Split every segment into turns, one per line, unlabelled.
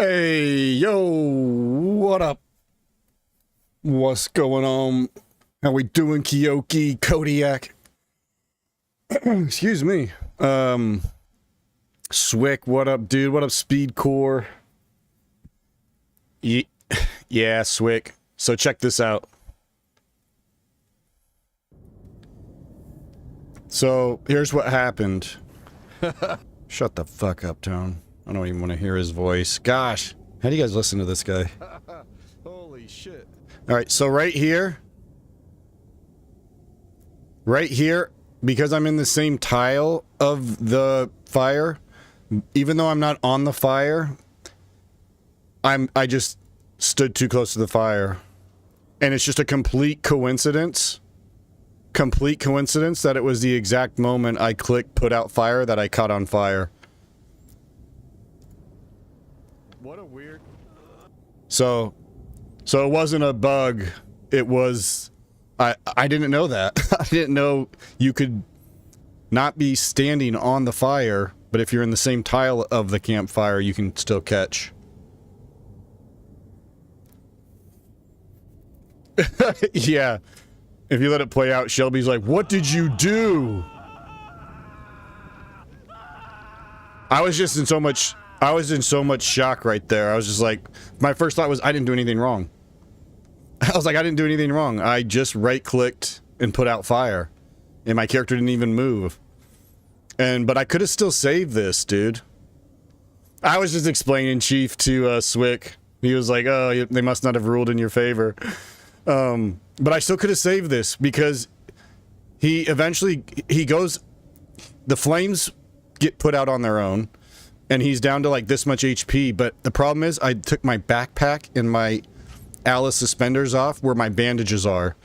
Hey, yo, what up? What's going on? How we doing, Kyoki, Kodiak? Excuse me. Swick, what up, dude? What up, Speedcore? Yeah, Swick. So check this out. So, here's what happened. Shut the fuck up, Tone. I don't even want to hear his voice. Gosh, how do you guys listen to this guy? Holy shit. Alright, so right here, because I'm in the same tile of the fire, even though I'm not on the fire, I just stood too close to the fire. And it's just a complete coincidence that it was the exact moment I clicked put out fire that I caught on fire. What a weird... So it wasn't a bug. It was... I didn't know that. I didn't know you could not be standing on the fire, but if you're in the same tile of the campfire, you can still catch. Yeah. If you let it play out, Shelby's like, "What did you do?" I was in so much shock right there. I was just like, my first thought was, I didn't do anything wrong. I was like, I didn't do anything wrong. I just right-clicked and put out fire. And my character didn't even move. But I could have still saved this, dude. I was just explaining, Chief, to Swick. He was like, oh, they must not have ruled in your favor. But I still could have saved this, because he goes... The flames get put out on their own, and he's down to like this much HP, but the problem is I took my backpack and my Alice suspenders off where my bandages are,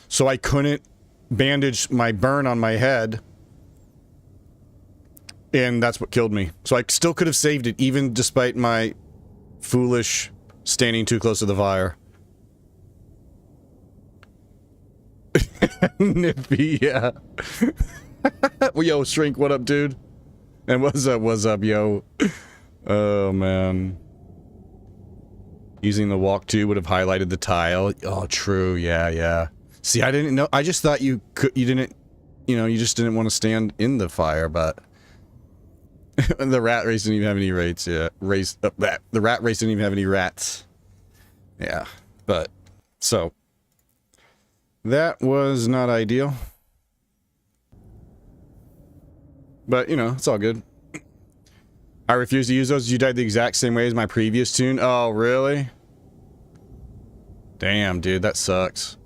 so I couldn't bandage my burn on my head, and that's what killed me. So I still could have saved it, even despite my foolish standing too close to the fire. Nippy, yeah. Well, yo, Shrink, what up, dude? And what's up, yo? Oh, man. Using the walk to would have highlighted the tile. Oh, true, yeah. See, I didn't know. I just thought you didn't, you just didn't want to stand in the fire, but... The rat race didn't even have any rates, yeah. The rat race didn't even have any rats. Yeah, but... So... That was not ideal. But, it's all good. I refuse to use those. You died the exact same way as my previous tune. Oh, really? Damn, dude, that sucks.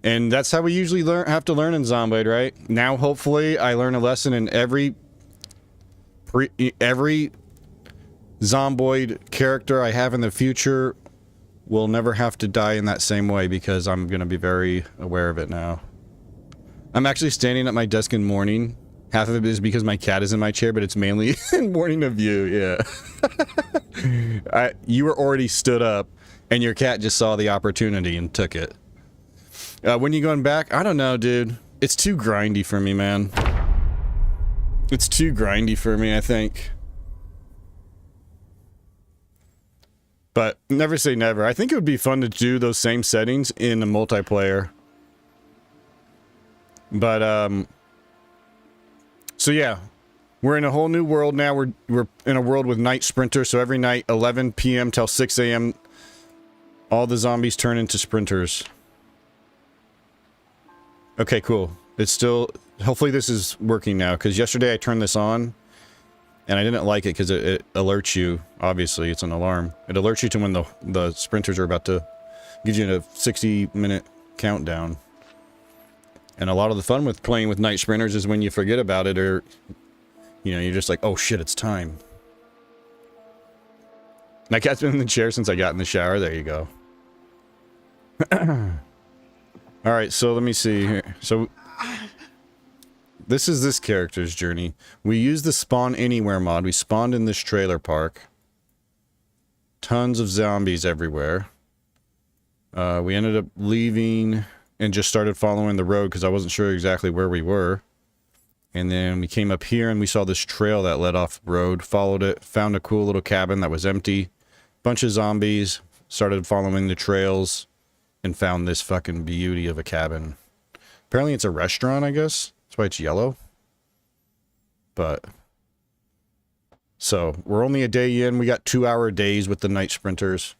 And that's how we usually have to learn in Zomboid, right? Now, hopefully, I learn a lesson in every Zomboid character I have in the future will never have to die in that same way, because I'm going to be very aware of it now. I'm actually standing at my desk in mourning. Half of it is because my cat is in my chair, but it's mainly in mourning of you, yeah. You were already stood up, and your cat just saw the opportunity and took it. When you going back? I don't know, dude. It's too grindy for me, man. It's too grindy for me, I think. But never say never. I think it would be fun to do those same settings in a multiplayer. But, so yeah, we're in a whole new world now. We're in a world with night sprinters, so every night, 11 p.m. till 6 a.m., all the zombies turn into sprinters. Okay, cool. It's still... Hopefully this is working now, because yesterday I turned this on, and I didn't like it because it alerts you. Obviously, it's an alarm. It alerts you to when the sprinters are about to... Gives you a 60-minute countdown. And a lot of the fun with playing with night sprinters is when you forget about it, or, you're just like, oh shit, it's time. My cat's been in the chair since I got in the shower. There you go. Alright, so let me see here. So, this is this character's journey. We used the Spawn Anywhere mod. We spawned in this trailer park. Tons of zombies everywhere. We ended up leaving... and just started following the road because I wasn't sure exactly where we were. And then we came up here and we saw this trail that led off the road, followed it, found a cool little cabin that was empty. Bunch of zombies, started following the trails, and found this fucking beauty of a cabin. Apparently it's a restaurant, I guess. That's why it's yellow. But... so, we're only a day in. We got 2-hour days with the night sprinters.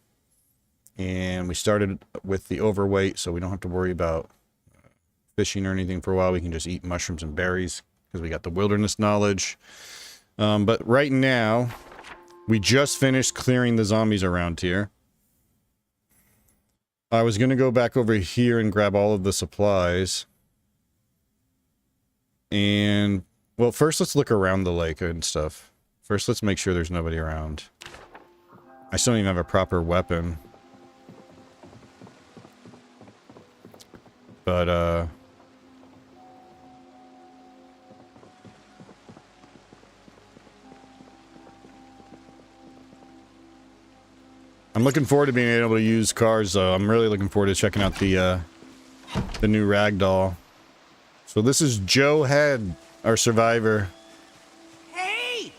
And we started with the overweight, so we don't have to worry about fishing or anything for a while. We can just eat mushrooms and berries, because we got the wilderness knowledge. But right now, we just finished clearing the zombies around here. I was going to go back over here and grab all of the supplies. And, well, first let's look around the lake and stuff. First, let's make sure there's nobody around. I still don't even have a proper weapon. But, I'm looking forward to being able to use cars, though. I'm really looking forward to checking out the new ragdoll. So this is Joe Head, our survivor.
Hey!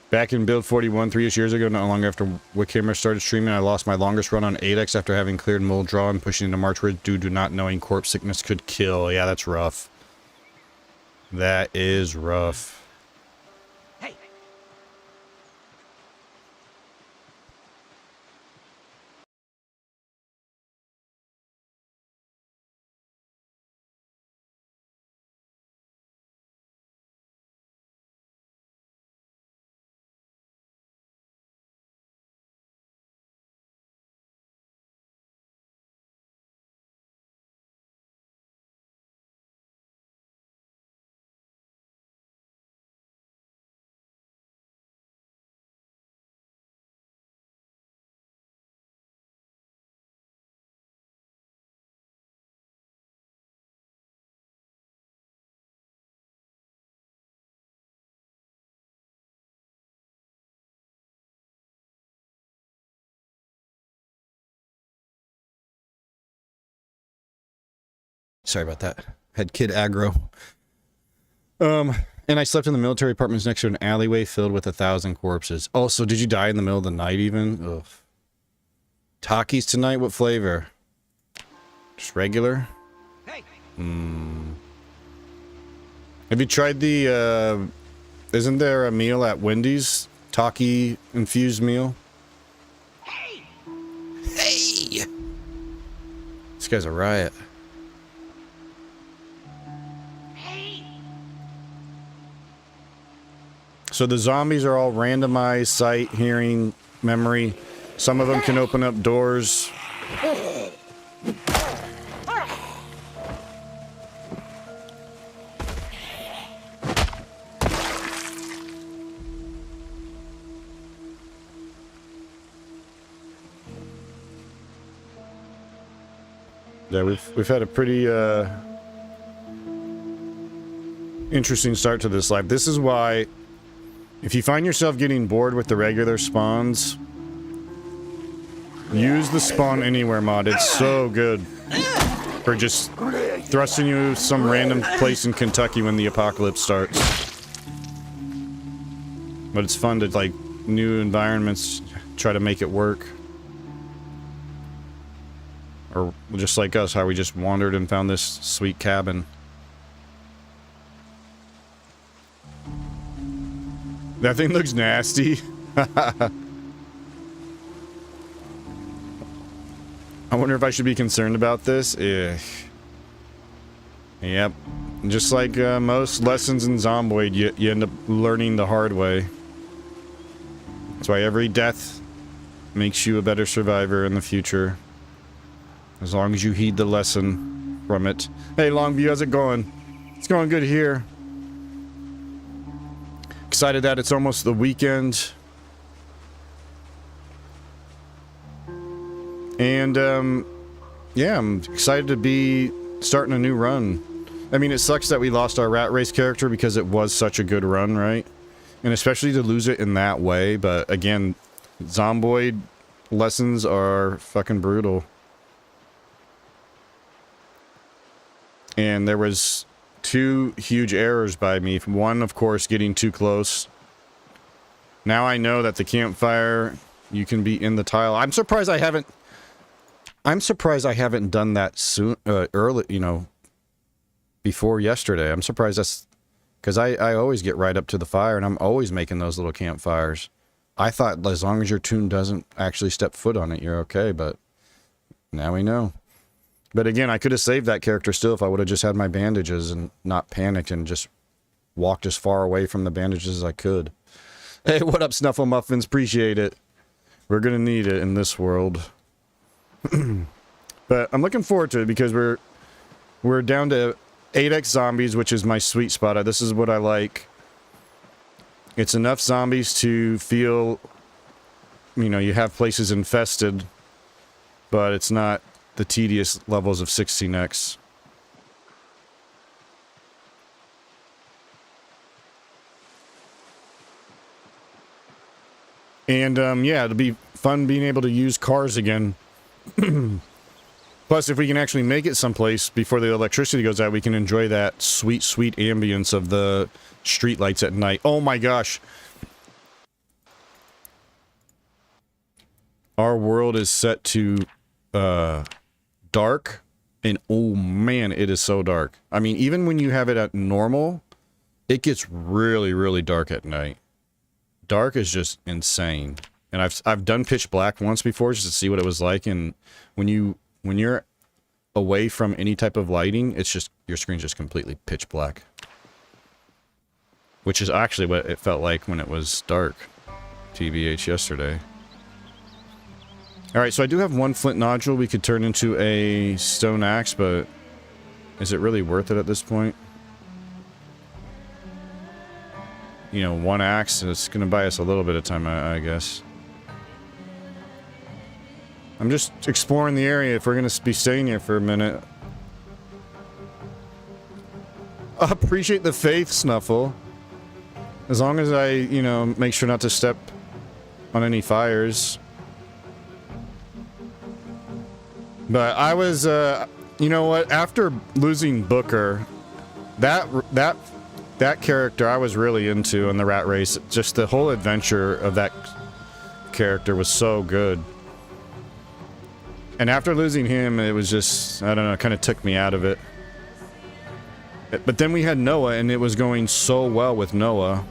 Back in Build 41, 3-ish years ago, not long after Wickheimer started streaming, I lost my longest run on 8X after having cleared Mold Draw and pushing into Marchwood due to not knowing corpse sickness could kill. Yeah, that's rough. That is rough.
Hey!
Sorry about that. Had kid aggro. And I slept in the military apartments next to an alleyway filled with 1,000 corpses. Oh, so did you die in the middle of the night even? Ugh. Takis tonight? What flavor? Just regular?
Hey!
Have you tried the, isn't there a meal at Wendy's? Taki infused meal?
Hey!
Hey! This guy's a riot.
Hey!
So the zombies are all randomized sight, hearing, memory. Some of them can open up doors. Yeah, we've had a pretty interesting start to this life. This is why, if you find yourself getting bored with the regular spawns, use the spawn anywhere mod. It's so good for just thrusting you some random place in Kentucky when the apocalypse starts. But it's fun to, like, new environments, try to make it work. Or just like us, how we just wandered and found this sweet cabin. That thing looks nasty. I wonder if I should be concerned about this. Ugh. Yep. Just like most lessons in Zomboid, you end up learning the hard way. That's why every death makes you a better survivor in the future. As long as you heed the lesson from it. Hey, Longview, how's it going? It's going good here. Excited that it's almost the weekend. And, yeah, I'm excited to be starting a new run. I mean, it sucks that we lost our Rat Race character because it was such a good run, right? And especially to lose it in that way. But, again, Zomboid lessons are fucking brutal. And there was 2 huge errors by me. One, of course, getting too close. Now I know that the campfire, you can be in the tile. I'm surprised I haven't done that soon, early, you know, before yesterday. I'm surprised that's, because I always get right up to the fire, and I'm always making those little campfires. I thought as long as your toon doesn't actually step foot on it, you're okay, but now we know. But again, I could have saved that character still if I would have just had my bandages and not panicked and just walked as far away from the bandages as I could. Hey, what up, Snuffle Muffins? Appreciate it. We're gonna need it in this world. But I'm looking forward to it because we're down to 8x zombies, which is my sweet spot. This is what I like. It's enough zombies to feel, you know, you have places infested, but it's not the tedious levels of 16x. And, yeah, it'll be fun being able to use cars again. Plus, if we can actually make it someplace before the electricity goes out, we can enjoy that sweet, sweet ambience of the streetlights at night. Oh my gosh. Our world is set to, dark. And, oh man, it is so dark. I mean, even when you have it at normal, it gets really, really dark at night. Dark is just insane. And I've done pitch black once before just to see what it was like, and when you're away from any type of lighting, it's just your screen's just completely pitch black. Which is actually what it felt like when it was dark. TBH yesterday. Alright, so I do have 1 flint nodule we could turn into a stone axe, but is it really worth it at this point? You know, 1 axe, it's gonna buy us a little bit of time, I guess. I'm just exploring the area if we're gonna be staying here for a minute. Appreciate the faith, Snuffle. As long as I, you know, make sure not to step on any fires. But I was, you know what? After losing Booker, that character I was really into in the rat race. Just the whole adventure of that character was so good. And after losing him, it was just, I don't know, it kind of took me out of it. But then we had Noah, and it was going so well with Noah.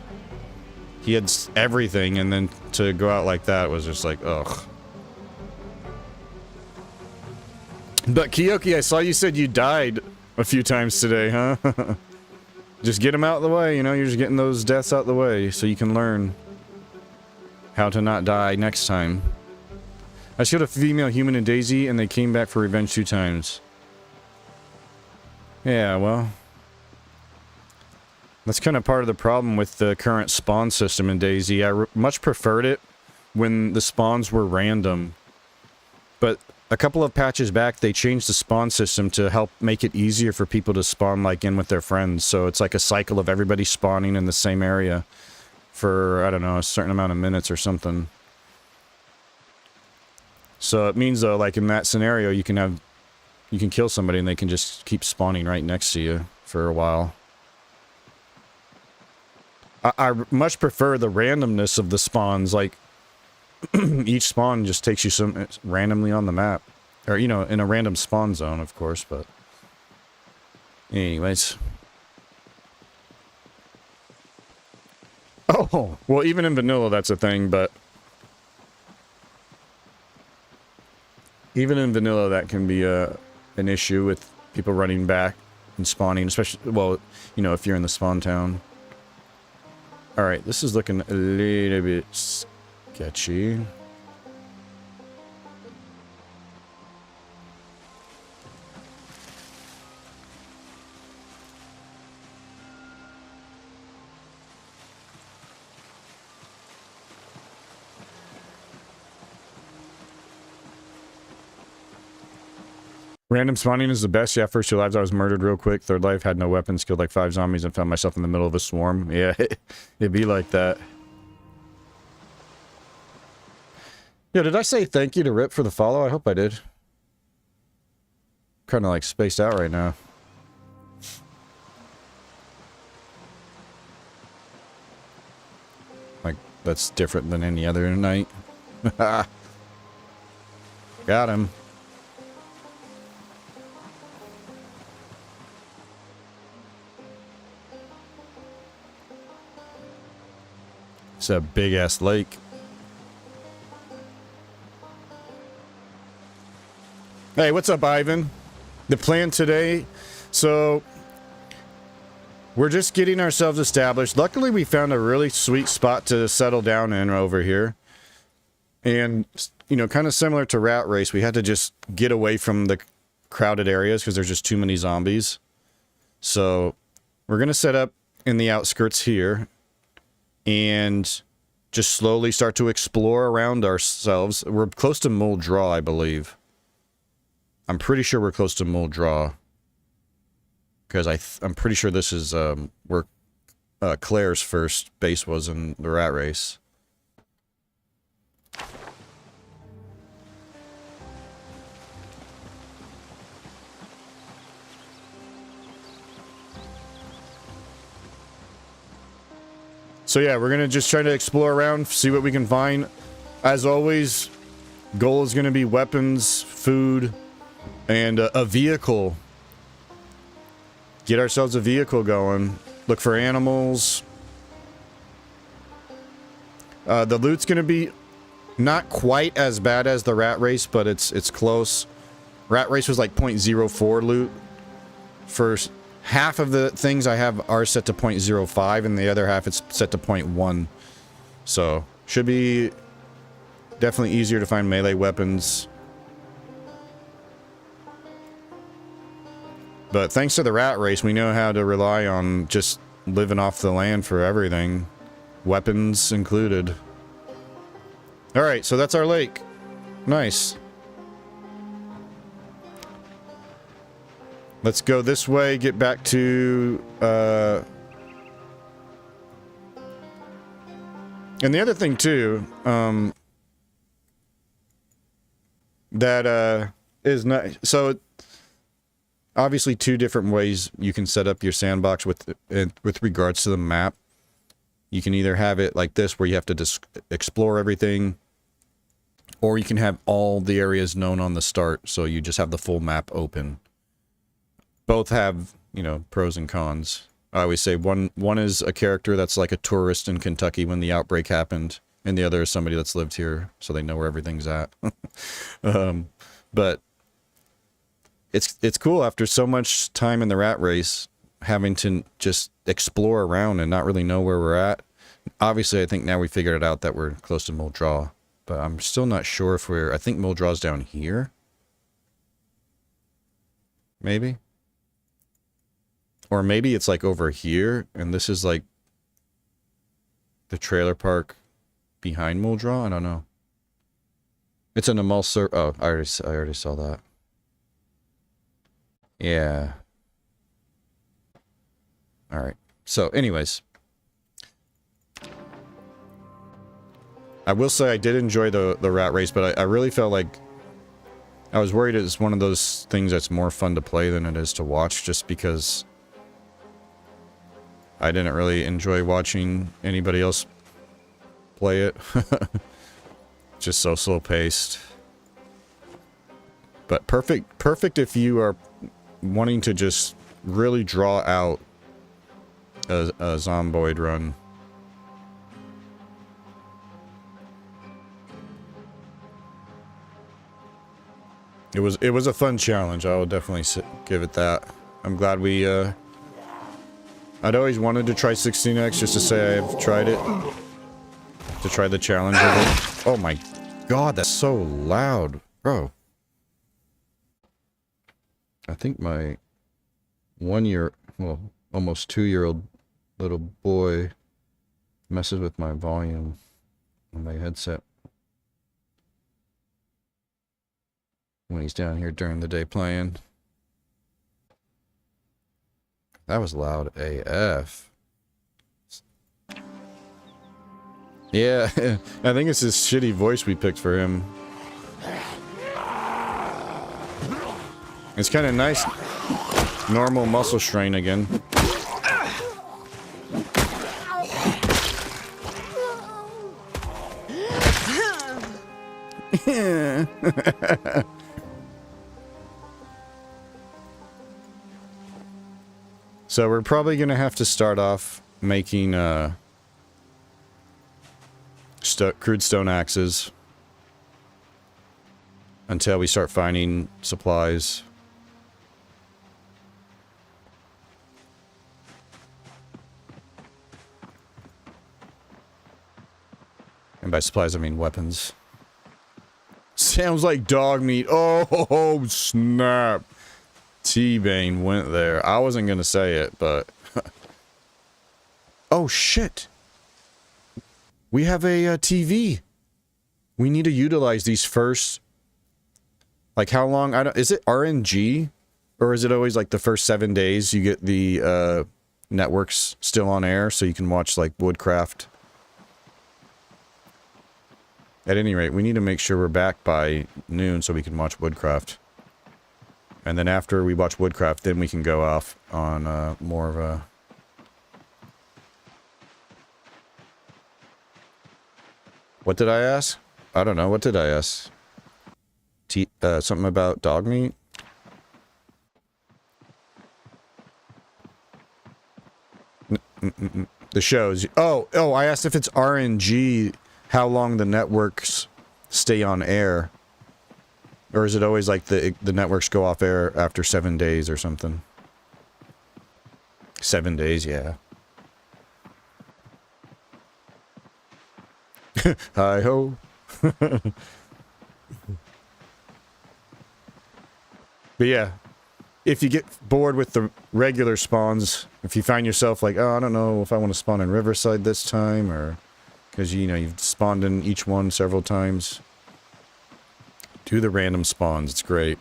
He had everything, and then to go out like that was just like, ugh. But Kiyoki, I saw you said you died a few times today, huh? Just get them out of the way, you know, you're just getting those deaths out of the way so you can learn how to not die next time. I killed a female human in DayZ and they came back for revenge 2 times. Yeah, well, that's kind of part of the problem with the current spawn system in DayZ. I much preferred it when the spawns were random. But a couple of patches back, they changed the spawn system to help make it easier for people to spawn, like, in with their friends. So it's like a cycle of everybody spawning in the same area for, I don't know, a certain amount of minutes or something. So it means, though, like, in that scenario, you can kill somebody and they can just keep spawning right next to you for a while. I much prefer the randomness of the spawns, like, each spawn just takes you randomly on the map. Or, you know, in a random spawn zone, of course, but... Anyways. Oh! Well, even in vanilla, that's a thing, but... Even in vanilla, that can be an issue with people running back and spawning, especially, well, you know, if you're in the spawn town. Alright, this is looking a little bit sketchy. Random spawning is the best. Yeah, first 2 lives I was murdered real quick. Third life had no weapons, killed like 5 zombies, and found myself in the middle of a swarm. Yeah, it'd be like that. Yeah, did I say thank you to Rip for the follow? I hope I did. Kind of like spaced out right now. Like, that's different than any other night. Got him. It's a big-ass lake. Hey, what's up, Ivan? The plan today, so we're just getting ourselves established. Luckily, we found a really sweet spot to settle down in over here. And, you know, kind of similar to Rat Race, we had to just get away from the crowded areas because there's just too many zombies. So we're going to set up in the outskirts here and just slowly start to explore around ourselves. We're close to Mole Draw, I believe. I'm pretty sure we're close to Mole Draw. Because I'm pretty sure this is where Claire's first base was in the Rat Race. So yeah, we're gonna just try to explore around, see what we can find. As always, goal is gonna be weapons, food, and a vehicle. Get ourselves a vehicle going. Look for animals. The loot's gonna be not quite as bad as the Rat Race, but it's close. Rat Race was like 0.04 loot. First, half of the things I have are set to 0.05, and the other half it's set to 0.1. So, should be definitely easier to find melee weapons. But thanks to the Rat Race, we know how to rely on just living off the land for everything. Weapons included. Alright, so that's our lake. Nice. Let's go this way, get back to, and the other thing, too, that, is not, so, obviously two different ways you can set up your sandbox with regards to the map. You can either have it like this, where you have to just explore everything, or you can have all the areas known on the start, so you just have the full map open. Both have, you know, pros and cons. I always say one is a character that's like a tourist in Kentucky when the outbreak happened, and the other is somebody that's lived here, so they know where everything's at. But it's cool after so much time in the Rat Race, having to just explore around and not really know where we're at. Obviously, I think now we figured it out that we're close to Mole Draw, but I'm still not sure if I think Mole Draw's down here. Maybe? Or maybe it's like over here, and this is like the trailer park behind Mole Draw? I don't know. It's an Immersed. Oh, I already saw that. Yeah. Alright. So, anyways. I will say I did enjoy the Rat Race, but I really felt like I was worried it's one of those things that's more fun to play than it is to watch, just because I didn't really enjoy watching anybody else play it. Just so slow-paced. But perfect if you are wanting to just really draw out a Zomboid run. It was a fun challenge. I will definitely give it that. I'm glad we I'd always wanted to try 16x just to say I've tried it. To try the challenge of it. Oh my god, that's so loud, bro. I think my 1-year, well, almost 2-year-old little boy messes with my volume on my headset when he's down here during the day playing. That was loud AF. Yeah, I think it's this shitty voice we picked for him. It's kind of nice. Normal muscle strain again. So we're probably gonna have to start off making crude stone axes until we start finding supplies. And by supplies, I mean weapons. Sounds like dog meat. Oh, snap. T-Bane went there. I wasn't going to say it, but... Oh, shit. We have a TV. We need to utilize these first... Like, how long? Is it RNG? Or is it always, like, the first 7 days you get the networks still on air so you can watch, like, Woodcraft? At any rate, we need to make sure we're back by noon so we can watch Woodcraft. And then after we watch Woodcraft, then we can go off on more of a... What did I ask? I don't know. What did I ask? Something about dog meat? The shows. Oh, I asked if it's RNG, how long the networks stay on air. Or is it always like the networks go off air after 7 days or something? 7 days, yeah. Hi-ho. But yeah, if you get bored with the regular spawns, if you find yourself like, oh, I don't know if I want to spawn in Riverside this time, or because, you know, you've spawned in each one several times, do the random spawns. It's great.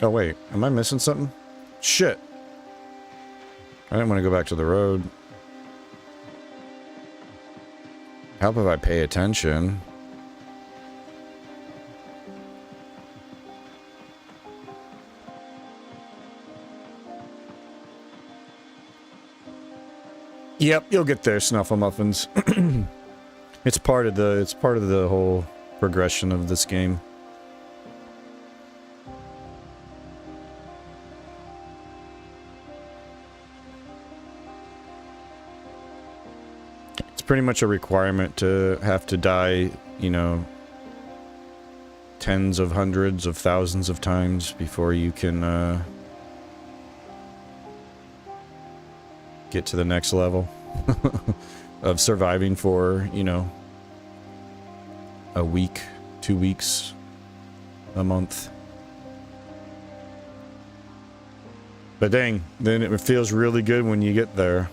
Oh, wait. Am I missing something? Shit. I didn't want to go back to the road. Help if I pay attention. Yep, you'll get there, Snufflemuffins. It's part of the whole progression of this game. It's pretty much a requirement to have to die, you know, tens of hundreds of thousands of times before you can get to the next level of surviving for, you know, a week, 2 weeks, a month. But dang, then it feels really good when you get there.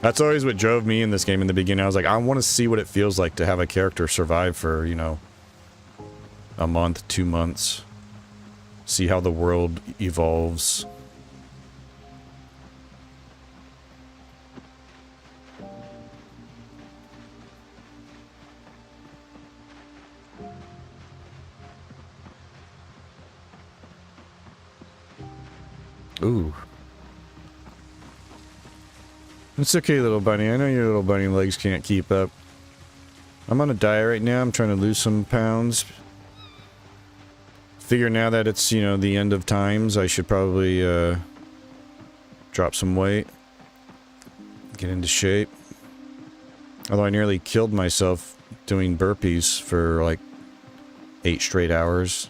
That's always what drove me in this game in the beginning. I was like, I want to see what it feels like to have a character survive for, you know, a month, 2 months. See how the world evolves. Ooh. It's okay, little bunny. I know your little bunny legs can't keep up. I'm on a diet right now. I'm trying to lose some pounds. Figure now that it's, you know, the end of times, I should probably, drop some weight. Get into shape. Although I nearly killed myself doing burpees for, like, 8 straight hours.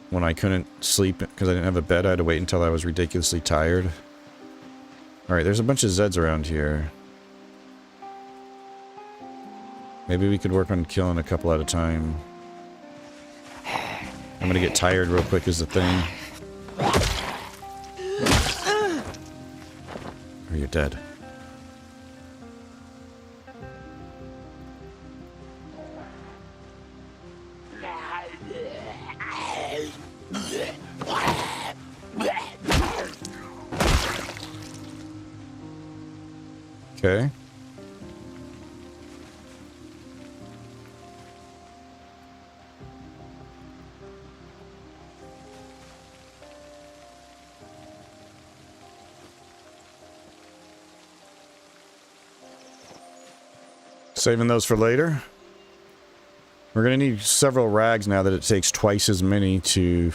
When I couldn't sleep because I didn't have a bed, I had to wait until I was ridiculously tired. Alright, there's a bunch of Zeds around here. Maybe we could work on killing a couple at a time. I'm gonna get tired real quick is the thing. Or you're dead. Okay. Saving those for later. We're gonna need several rags now that it takes twice as many to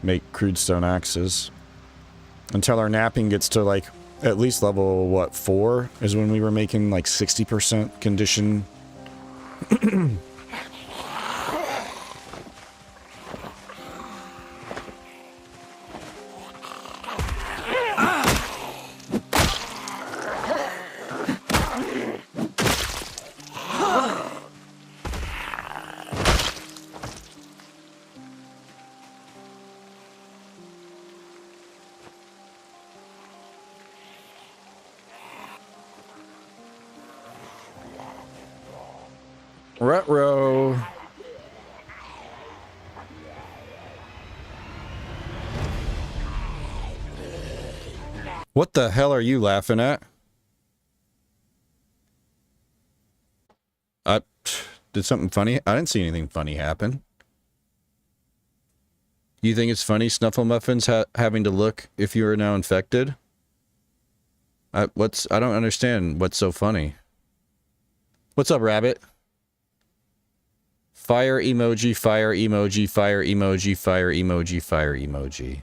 make crude stone axes. Until our napping gets to like at least level, what, 4 is when we were making like 60% condition. Ruh-roh. What the hell are you laughing at? Did something funny? I didn't see anything funny happen. You think it's funny, Snufflemuffins having to look if you are now infected? I don't understand what's so funny. What's up, Rabbit? Fire emoji, fire emoji, fire emoji, fire emoji, fire emoji.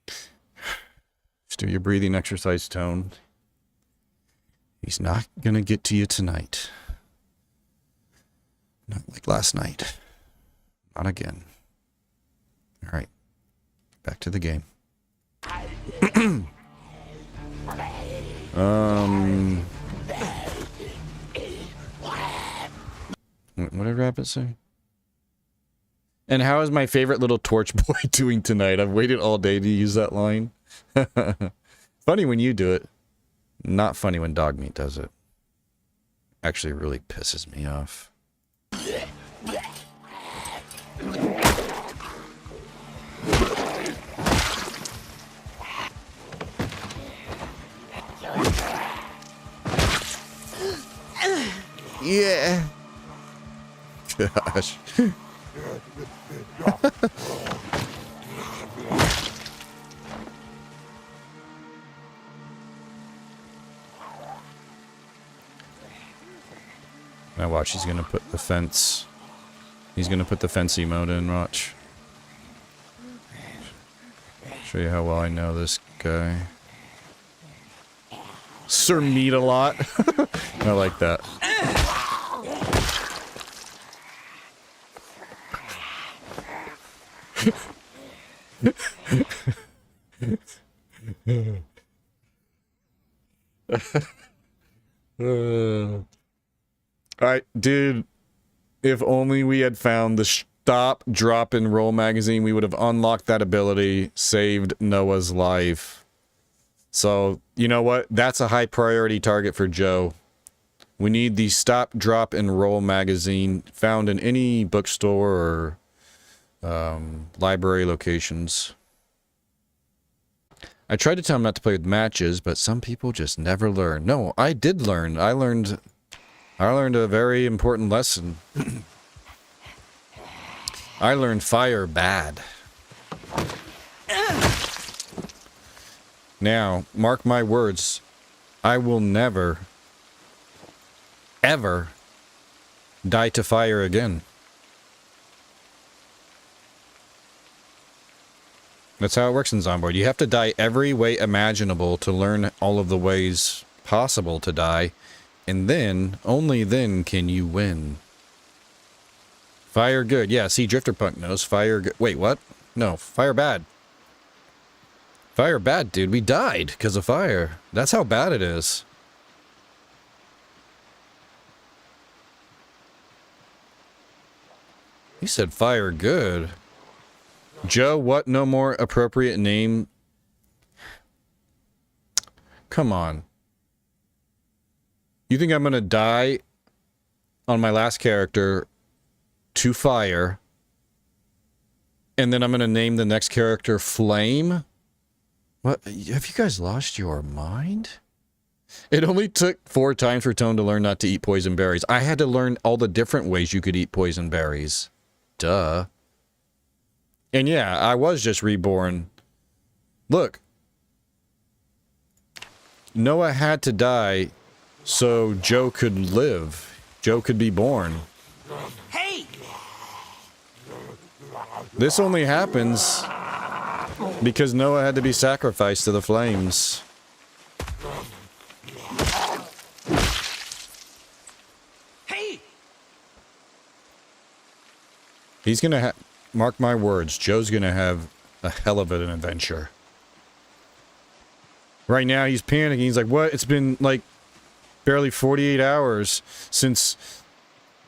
Just do your breathing exercise, Tone. He's not gonna get to you tonight. Not like last night. Not again. Alright. Back to the game. What did Rabbit say? And how is my favorite little torch boy doing tonight? I've waited all day to use that line. Funny when you do it. Not funny when Dog Meat does it. Actually, it really pisses me off. Yeah. Gosh. Now watch, he's gonna put the fence. He's gonna put the fence emote in, watch. Show you how well I know this guy. Sir Meat a lot. I like that. Alright, dude. If only we had found the stop, drop, and roll magazine, we would have unlocked that ability, saved Noah's life. So, you know what? That's a high priority target for Joe. We need the stop, drop, and roll magazine found in any bookstore or library locations. I tried to tell him not to play with matches, but some people just never learn. No, I did learn. I learned a very important lesson. I learned fire bad. Now, mark my words. I will never, ever die to fire again. That's how it works in Zomboid. You have to die every way imaginable to learn all of the ways possible to die. And then, only then can you win. Fire good. Yeah, see, Drifterpunk knows. Fire good. Wait, what? No, fire bad. Fire bad, dude. We died because of fire. That's how bad it is. He said fire good. Joe, what no more appropriate name? Come on. You think I'm gonna die on my last character to fire, and then I'm gonna name the next character Flame? What? Have you guys lost your mind? It only took 4 times for Tone to learn not to eat poison berries. I had to learn all the different ways you could eat poison berries. Duh. And yeah, I was just reborn. Look. Noah had to die so Joe could live. Joe could be born.
Hey!
This only happens because Noah had to be sacrificed to the flames.
Hey!
He's gonna mark my words, Joe's gonna have a hell of an adventure. Right now he's panicking. He's like, what? It's been like barely 48 hours since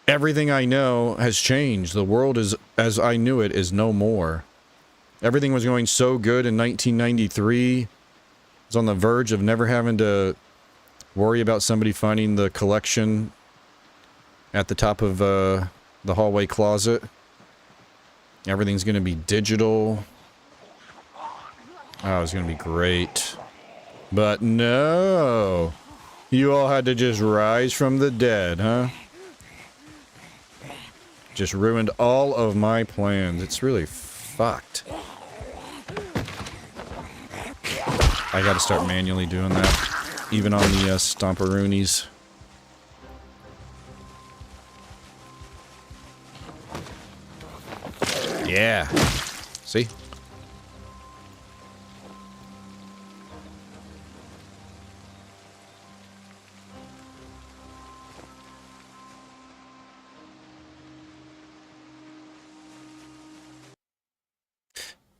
everything I know has changed. The world is, as I knew it, is no more. Everything was going so good in 1993. I was on the verge of never having to worry about somebody finding the collection at the top of the hallway closet. Everything's going to be digital. Oh, it's going to be great. But no. You all had to just rise from the dead, huh? Just ruined all of my plans. It's really fucked. I gotta start manually doing that. Even on the Stomperoonies. Yeah. See?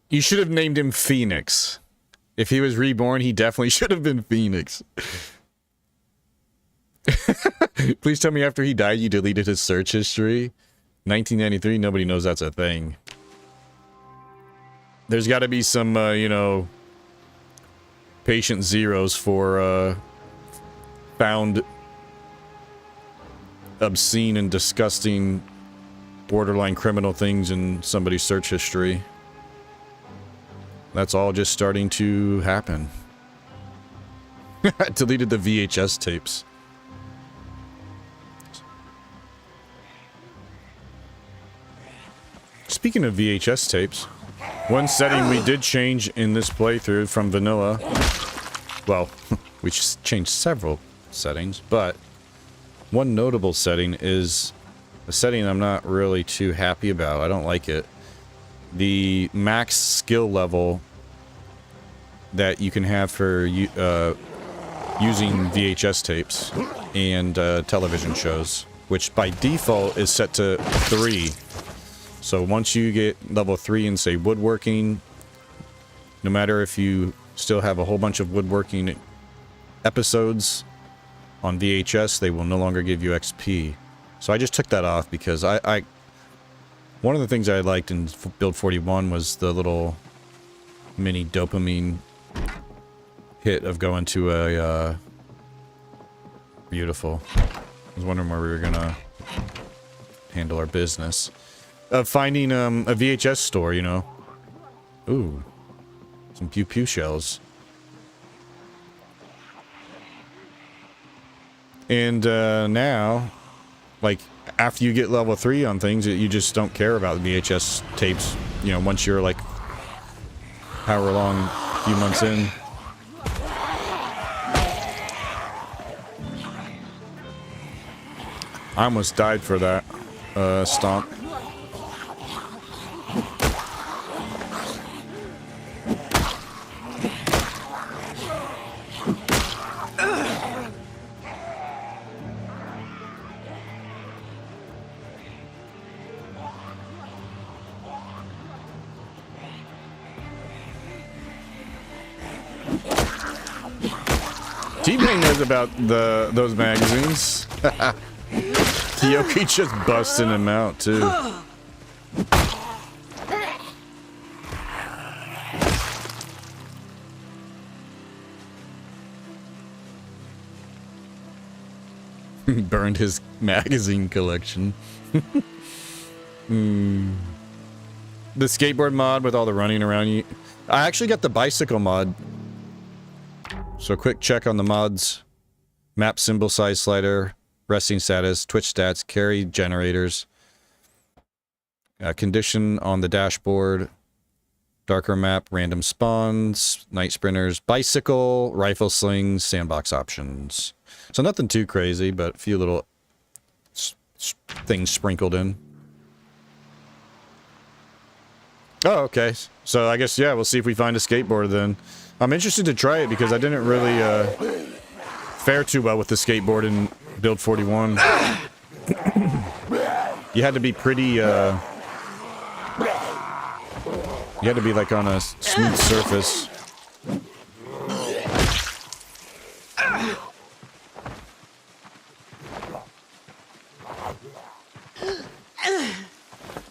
You should have named him Phoenix. If he was reborn, he definitely should have been Phoenix. Please tell me after he died you deleted his search history. 1993, nobody knows that's a thing. There's got to be some, you know, patient zeros for found obscene and disgusting borderline criminal things in somebody's search history. That's all just starting to happen. I deleted the VHS tapes. Speaking of VHS tapes, one setting we did change in this playthrough from vanilla. Well, we just changed several settings, but one notable setting is a setting I'm not really too happy about. I don't like it. The max skill level that you can have for using VHS tapes and television shows, which by default is set to 3. So once you get level 3 in, say, woodworking, no matter if you still have a whole bunch of woodworking episodes on VHS, they will no longer give you XP. So I just took that off because one of the things I liked in Build 41 was the little mini dopamine hit of going to a, beautiful. I was wondering where we were gonna handle our business. Of finding, a VHS store, you know. Ooh. Some pew-pew shells. And, now, like, after you get level 3 on things, you just don't care about the VHS tapes, you know, once you're, like, however long, a few months in. I almost died for that, stomp. T-Pain knows about those magazines. Kyoki just busting him out too. Burned his magazine collection. The skateboard mod with all the running around you. I actually got the bicycle mod So quick check on the mods. Map symbol size slider, resting status, twitch stats, carry generators. Condition on the dashboard. Darker map, random spawns, night sprinters, bicycle, rifle slings, sandbox options. So nothing too crazy, but a few little things sprinkled in. Oh, okay. So I guess, yeah, we'll see if we find a skateboard then. I'm interested to try it because I didn't really fare too well with the skateboard in Build 41. You had to be pretty, you had to be like on a smooth surface.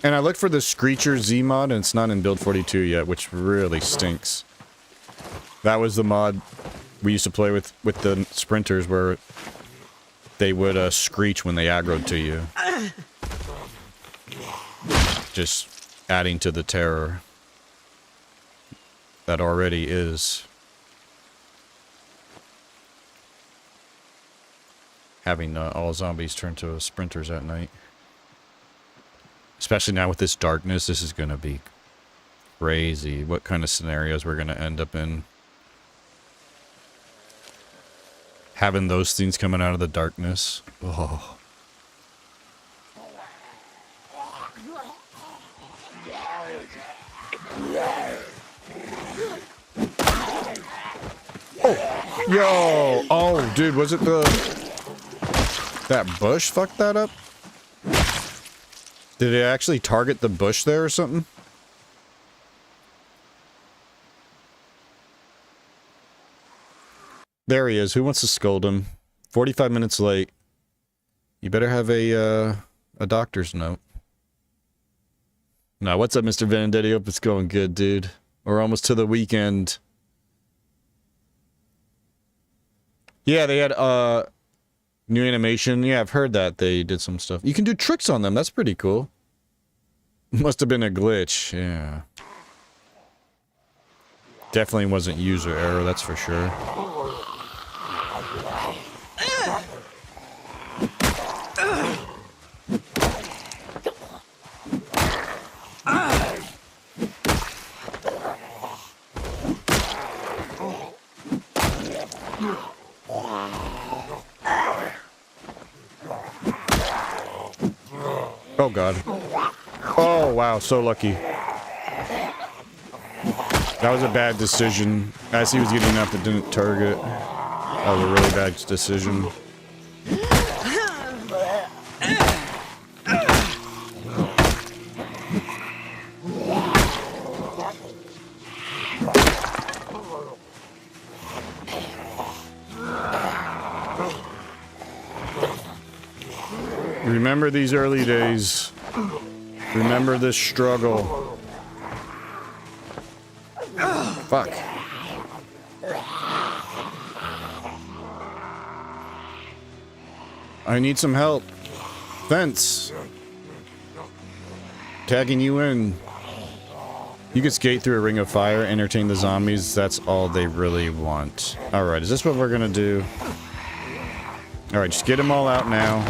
And I looked for the Screecher Z mod and it's not in Build 42 yet, which really stinks. That was the mod we used to play with the sprinters where they would screech when they aggroed to you. Just adding to the terror that already is having all zombies turn to sprinters at night. Especially now with this darkness, this is going to be crazy. What kind of scenarios we're going to end up in. Having those things coming out of the darkness. Oh. Oh, yo, oh, dude, was it that bush fucked that up? Did it actually target the bush there or something? There he is. Who wants to scold him? 45 minutes late. You better have a doctor's note. Now, what's up, Mr. Vendetti? Hope it's going good, dude. We're almost to the weekend. Yeah, they had new animation. Yeah, I've heard that they did some stuff. You can do tricks on them. That's pretty cool. Must have been a glitch. Yeah. Definitely wasn't user error, that's for sure. Oh god. Oh wow, so lucky. That was a bad decision. As he was getting up, it didn't target. That was a really bad decision. Remember these early days. Remember this struggle. Fuck. I need some help. Fence. Tagging you in. You can skate through a ring of fire, entertain the zombies. That's all they really want. Alright, is this what we're gonna do? Alright, just get them all out now.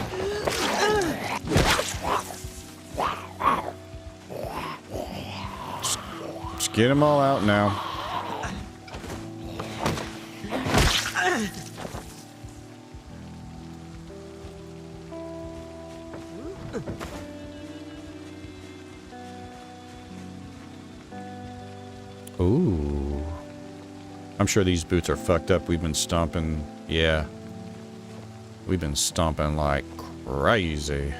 Just get them all out now. Ooh. I'm sure these boots are fucked up. We've been stomping. Yeah. We've been stomping like crazy.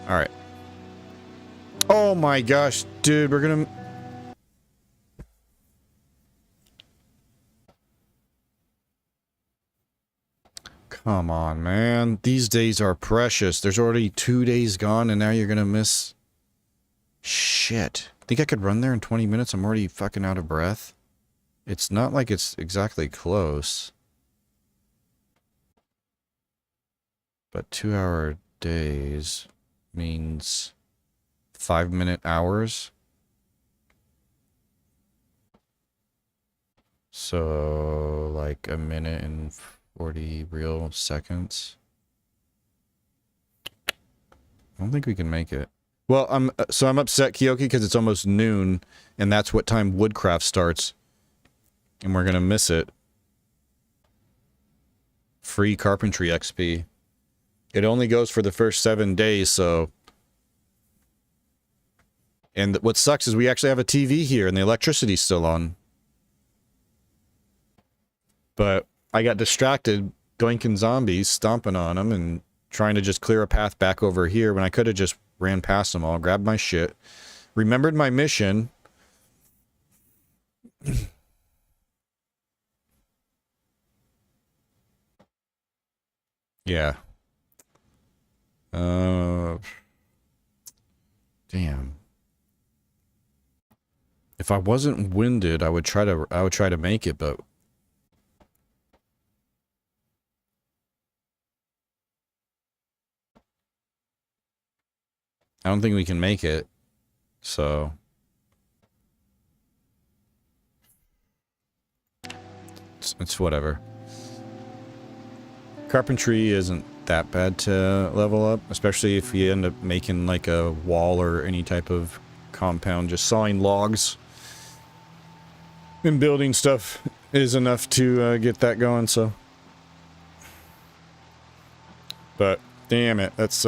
Alright. Oh my gosh, dude, we're gonna... Come on, man. These days are precious. There's already 2 days gone and now you're gonna miss... Shit. Think I could run there in 20 minutes? I'm already fucking out of breath. It's not like it's exactly close. But 2 hour days means 5 minute hours. So, like a minute and 40 real seconds. I don't think we can make it. Well, I'm upset, Kiyoki, because it's almost noon, and that's what time Woodcraft starts. And we're gonna miss it. Free carpentry XP. It only goes for the first 7 days, so... And what sucks is we actually have a TV here, and the electricity's still on. But I got distracted doinking zombies, stomping on them, and trying to just clear a path back over here when I could have just ran past them all, grabbed my shit, remembered my mission. Yeah. Damn. If I wasn't winded, I would try to make it, but I don't think we can make it. So it's whatever. Carpentry isn't that bad to level up, especially if you end up making like a wall or any type of compound. Just sawing logs and building stuff is enough to get that going, so. But damn it, that's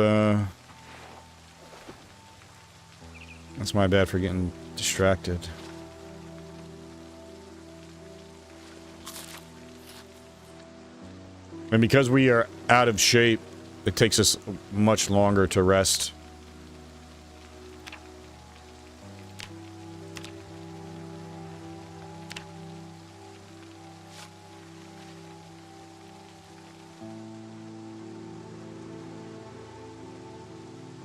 my bad for getting distracted. And because we are out of shape, it takes us much longer to rest.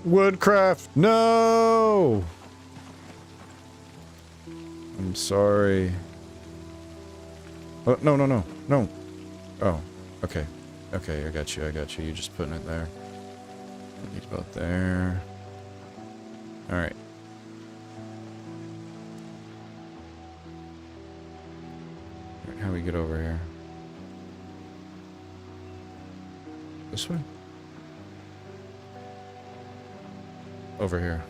Woodcraft, no! I'm sorry. Oh, no. Oh, okay. Okay, I got you. You're just putting it there. Put these both there. Alright. How do we get over here? This way? Over here.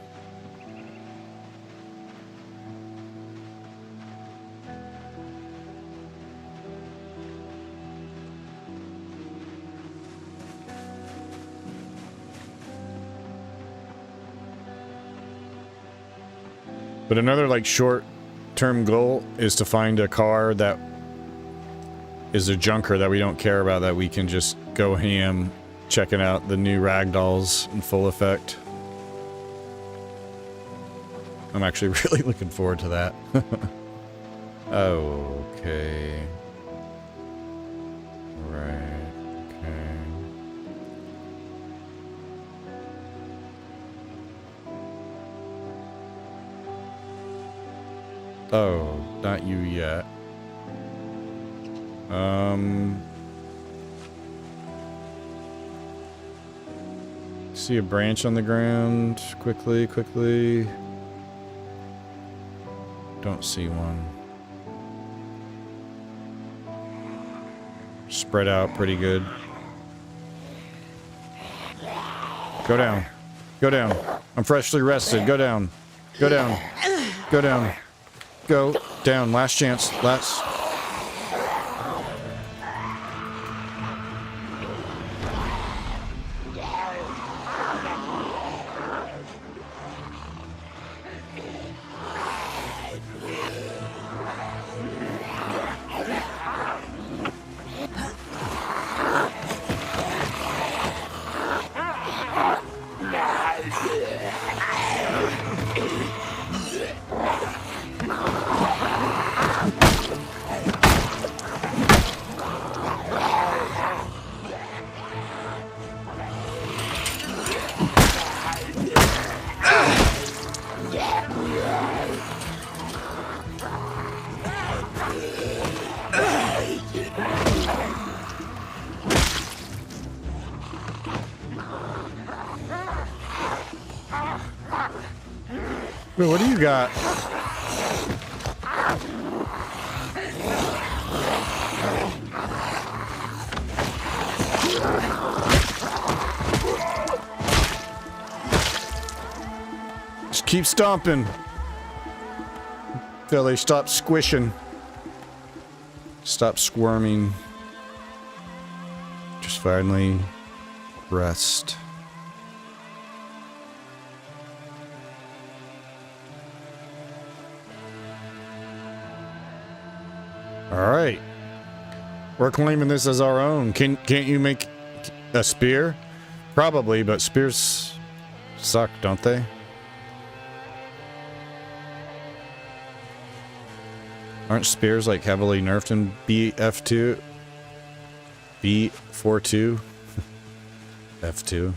But another, like, short-term goal is to find a car that is a junker that we don't care about, that we can just go ham checking out the new ragdolls in full effect. I'm actually really looking forward to that. Okay. Right, okay. Oh, not you yet. See a branch on the ground. Quickly. Don't see one. Spread out pretty good. Go down. Go down. I'm freshly rested. Go down. Go down. Go down. Go down. Last chance. Last. Wait, what do you got? Keep stomping. Philly, stop squishing. Stop squirming. Just finally rest. Alright. We're claiming this as our own. Can't you make a spear? Probably, but spears suck, don't they? Aren't spears like heavily nerfed in BF2? B42? F2.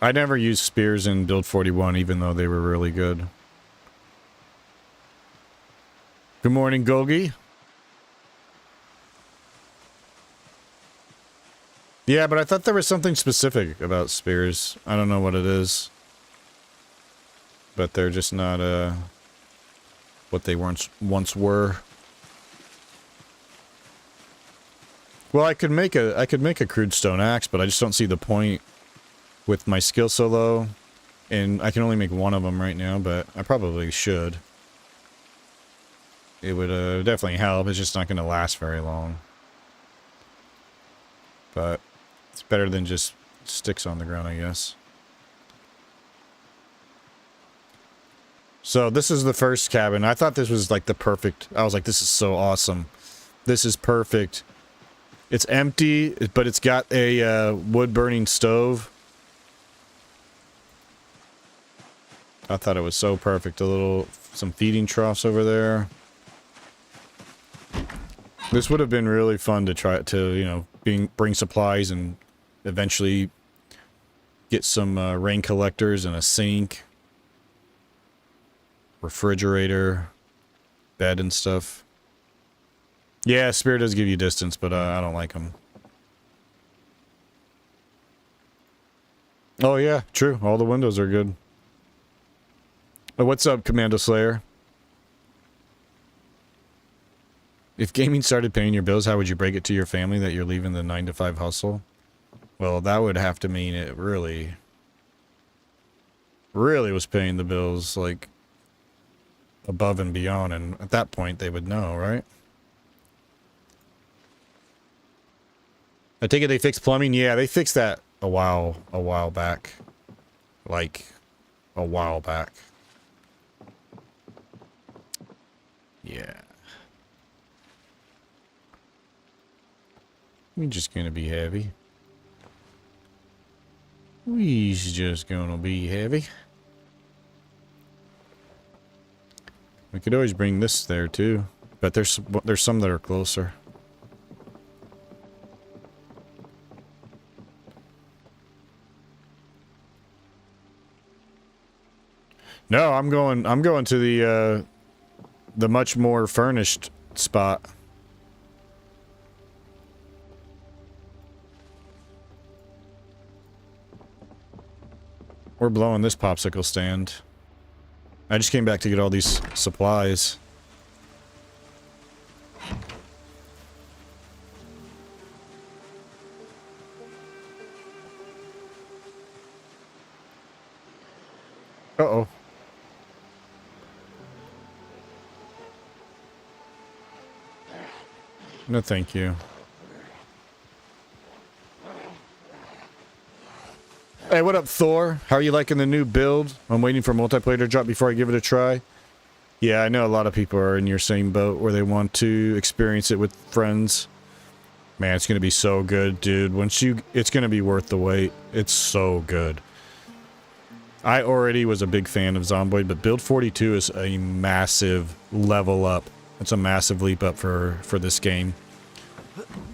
I never used spears in build 41, even though they were really good. Good morning, Gogi. Yeah, but I thought there was something specific about spears. I don't know what it is. But they're just not, what they once were. Well, I could make a crude stone axe, but I just don't see the point with my skill so low. And I can only make one of them right now, but I probably should. It would definitely help. It's just not going to last very long. But it's better than just sticks on the ground, I guess. So this is the first cabin. I thought this was like the perfect... I was like, this is so awesome. This is perfect. It's empty, but it's got a wood-burning stove. I thought it was so perfect. Some feeding troughs over there. This would have been really fun to try to, you know, bring supplies and eventually get some rain collectors and a sink, refrigerator, bed and stuff. Yeah, Spear does give you distance, but I don't like them. Oh yeah, true. All the windows are good. Oh, what's up, Commando Slayer? If gaming started paying your bills, how would you break it to your family that you're leaving the 9-to-5 hustle? Well, that would have to mean it really was paying the bills, like, above and beyond, and at that point they would know, right? I take it they fixed plumbing? Yeah, they fixed that a while back. Like, a while back. Yeah. We're just gonna be heavy. We's just gonna be heavy. We could always bring this there too, but there's some that are closer. No, I'm going to the much more furnished spot. We're blowing this popsicle stand. I just came back to get all these supplies. Uh-oh. No, thank you. Hey, what up, Thor? How are you liking the new build? I'm waiting for multiplayer to drop before I give it a try. Yeah, I know a lot of people are in your same boat where they want to experience it with friends. Man, it's going to be so good, dude. It's going to be worth the wait. It's so good. I already was a big fan of Zomboid, but build 42 is a massive level up. It's a massive leap up for this game.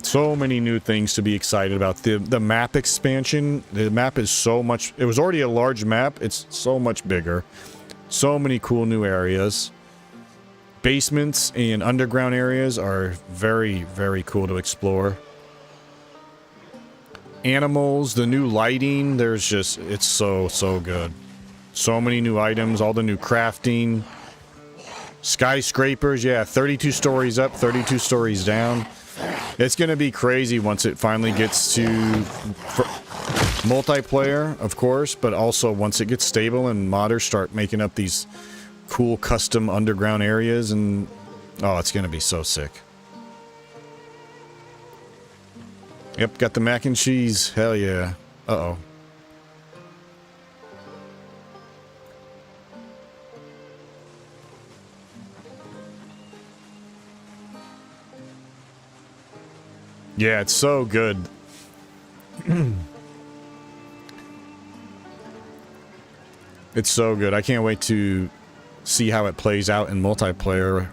So many new things to be excited about. The map expansion, the map is so much... It was already a large map. It's so much bigger. So many cool new areas. Basements and underground areas are very, very cool to explore. Animals, the new lighting, there's just... It's so good. So many new items, all the new crafting. Skyscrapers, yeah, 32 stories up, 32 stories down. It's gonna be crazy once it finally gets to... multiplayer, of course, but also once it gets stable and modders start making up these cool custom underground areas, and oh, it's gonna be so sick. Yep, got the mac and cheese. Hell yeah. Uh-oh. Yeah, it's so good. It's so good. I can't wait to see how it plays out in multiplayer.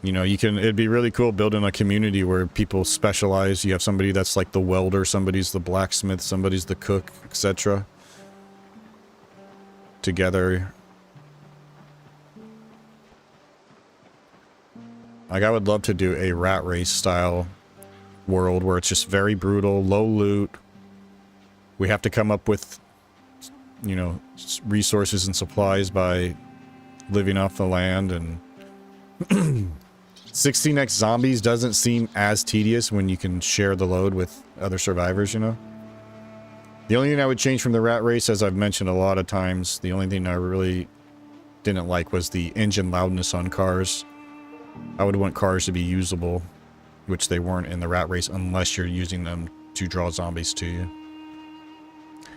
You know, it'd be really cool building a community where people specialize. You have somebody that's like the welder, somebody's the blacksmith, somebody's the cook, etc. Together. Like, I would love to do a rat race style world where it's just very brutal, low loot. We have to come up with, you know, resources and supplies by living off the land, and 16x zombies doesn't seem as tedious when you can share the load with other survivors, you know? The only thing I would change from the rat race, as I've mentioned a lot of times, the only thing I really didn't like was the engine loudness on cars. I would want cars to be usable, which they weren't in the rat race unless you're using them to draw zombies to you.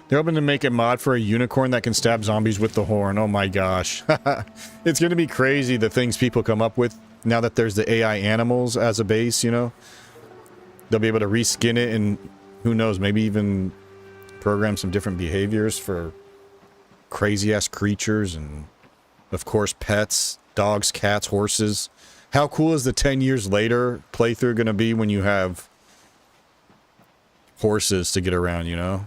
They're hoping to make a mod for a unicorn that can stab zombies with the horn. Oh my gosh. It's going to be crazy the things people come up with now that there's the AI animals as a base, you know? They'll be able to reskin it and who knows, maybe even program some different behaviors for crazy-ass creatures and, of course, pets, dogs, cats, horses. How cool is the 10 years later playthrough going to be when you have horses to get around, you know?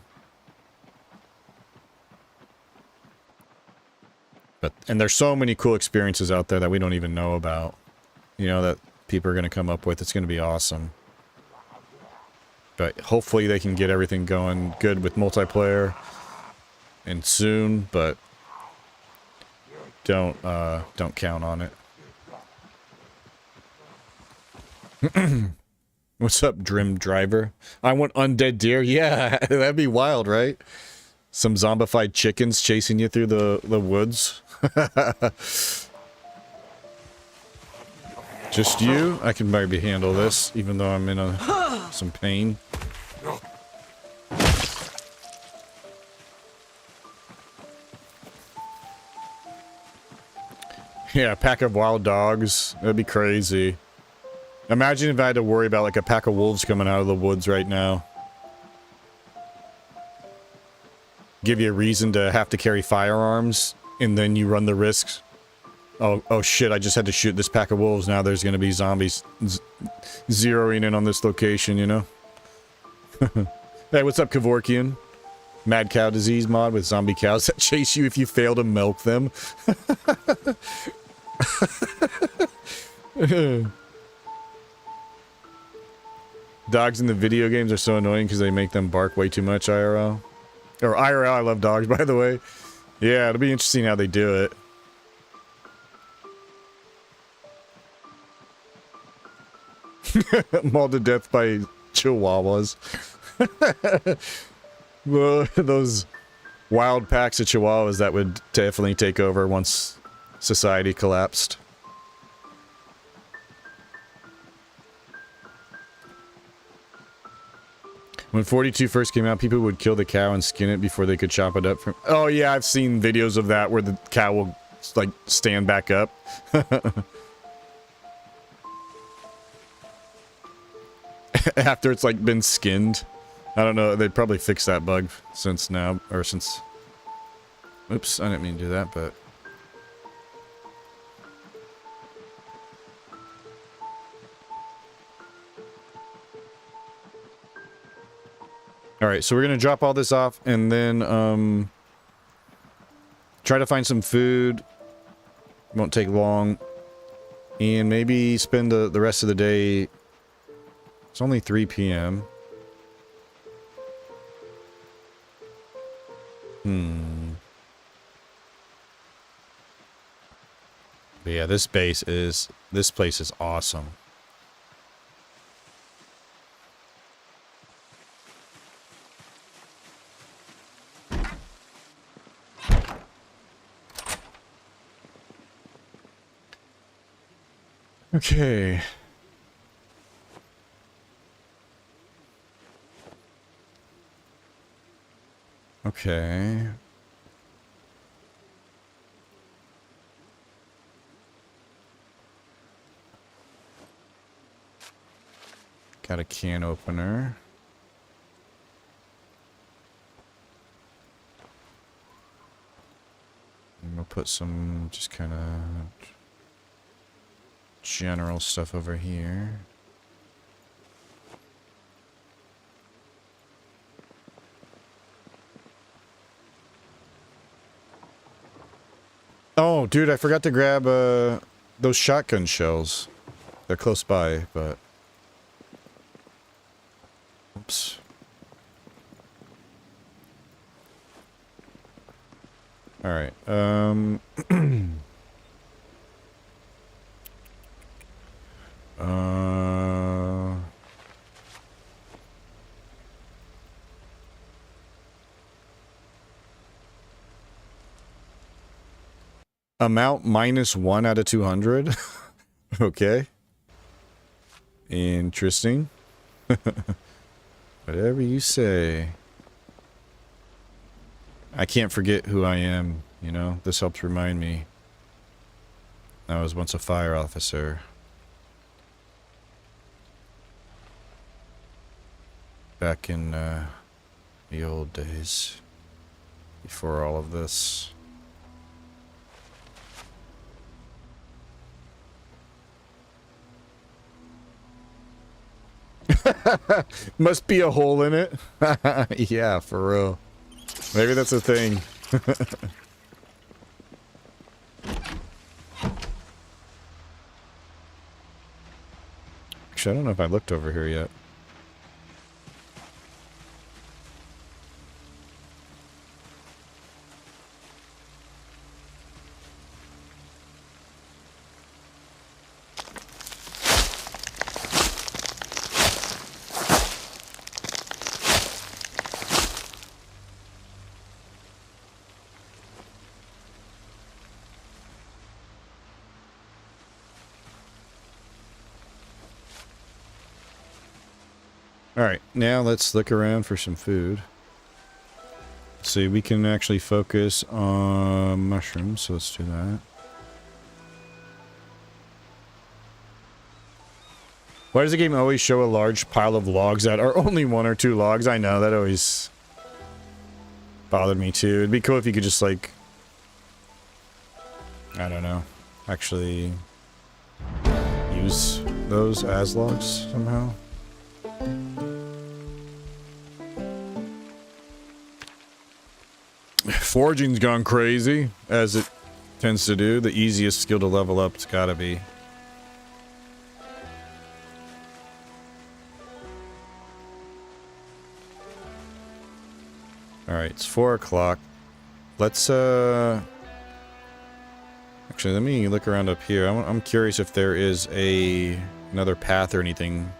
And there's so many cool experiences out there that we don't even know about, you know, that people are going to come up with. It's going to be awesome. But hopefully they can get everything going good with multiplayer and soon, but don't count on it. What's up, Drim Driver? I want undead deer. Yeah, that'd be wild, right? Some zombified chickens chasing you through the woods. Just you? I can maybe handle this, even though I'm in some pain. Yeah, a pack of wild dogs. That'd be crazy. Imagine if I had to worry about like a pack of wolves coming out of the woods right now. Give you a reason to have to carry firearms, and then you run the risks. Oh shit, I just had to shoot this pack of wolves. Now there's gonna be zombies zeroing in on this location, you know? Hey, what's up, Kevorkian? Mad cow disease mod with zombie cows that chase you if you fail to milk them. Dogs in the video games are so annoying because they make them bark way too much, IRL. Or IRL, I love dogs, by the way. Yeah, it'll be interesting how they do it. Mauled to death by chihuahuas. Well, those wild packs of chihuahuas that would definitely take over once society collapsed. When 42 first came out, people would kill the cow and skin it before they could chop it up from... Oh yeah, I've seen videos of that where the cow will, like, stand back up. After it's, like, been skinned. I don't know, they'd probably fix that bug since now, or since... Oops, I didn't mean to do that, but... Alright, so we're gonna drop all this off and then, try to find some food. Won't take long. And maybe spend the rest of the day... It's only 3 p.m. But yeah, this place is awesome. Okay. Okay. Got a can opener. And we'll put some just kind of general stuff over here. Oh, dude, I forgot to grab those shotgun shells. They're close by, but... Oops. Alright, amount -1 out of 200? Okay. Interesting. Whatever you say. I can't forget who I am, you know? This helps remind me. I was once a fire officer. Back in the old days. Before all of this. Must be a hole in it. Yeah, for real. Maybe that's a thing. Actually, I don't know if I looked over here yet. Alright, now let's look around for some food. Let's see, we can actually focus on mushrooms, so let's do that. Why does the game always show a large pile of logs that are only 1 or 2 logs? I know, that always bothered me too. It'd be cool if you could just like... I don't know. Actually... use those as logs somehow. Forging's gone crazy, as it tends to do. The easiest skill to level up, it's gotta be. Alright, it's 4 o'clock. Let's, actually, let me look around up here. I'm curious if there is another path or anything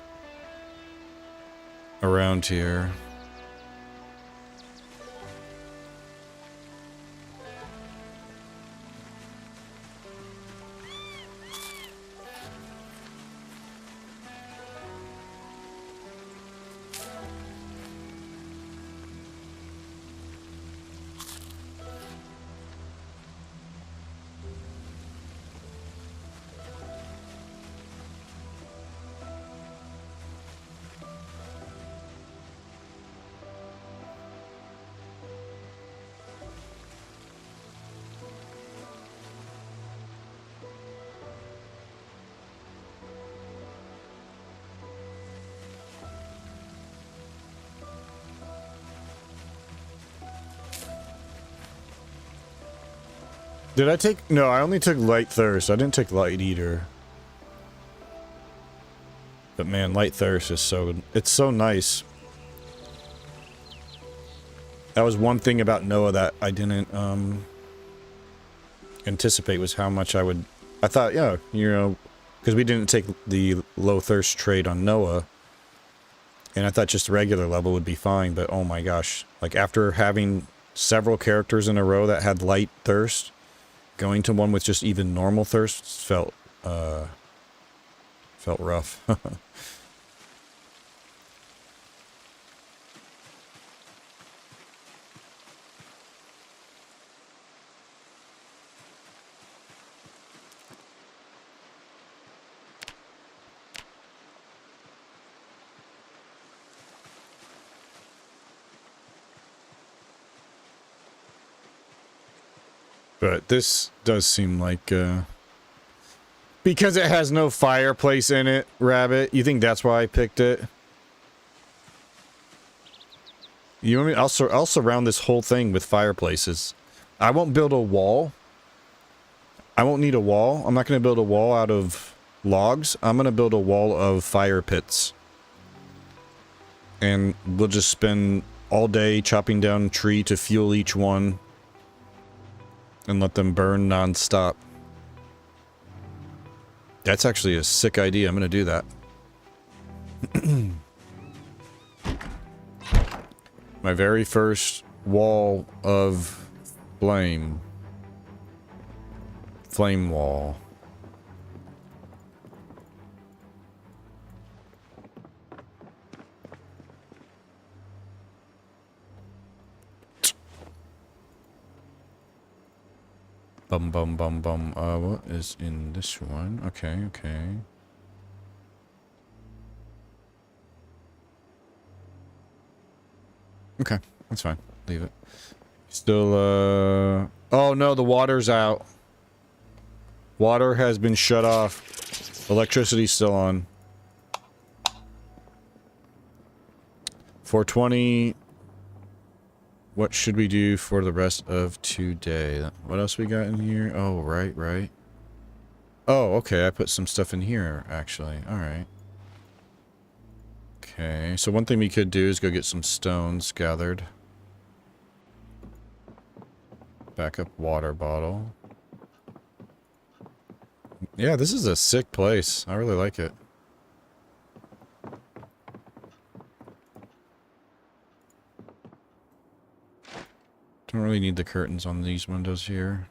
around here. Did I take... No, I only took Light Thirst. I didn't take Light Eater. But man, Light Thirst is so... It's so nice. That was one thing about Noah that I didn't, anticipate was how much I would... I thought, yeah, you know... Because we didn't take the low thirst trade on Noah. And I thought just regular level would be fine, but oh my gosh. Like, after having several characters in a row that had Light Thirst... Going to one with just even normal thirst felt felt rough. But this does seem like, because it has no fireplace in it, Rabbit, you think that's why I picked it? You want me? I'll surround this whole thing with fireplaces. I won't build a wall. I won't need a wall. I'm not going to build a wall out of logs. I'm going to build a wall of fire pits. And we'll just spend all day chopping down a tree to fuel each one. And let them burn non-stop. That's actually a sick idea. I'm going to do that. My very first wall of flame. Flame wall. Bum bum bum bum. What is in this one? Okay, okay. Okay, that's fine. Leave it. Still, oh no, the water's out. Water has been shut off. Electricity's still on. 420. What should we do for the rest of today? What else we got in here? Oh, right, right. Oh, okay, I put some stuff in here, actually. Alright. Okay, so one thing we could do is go get some stones gathered. Backup water bottle. Yeah, this is a sick place. I really like it. Don't really need the curtains on these windows here.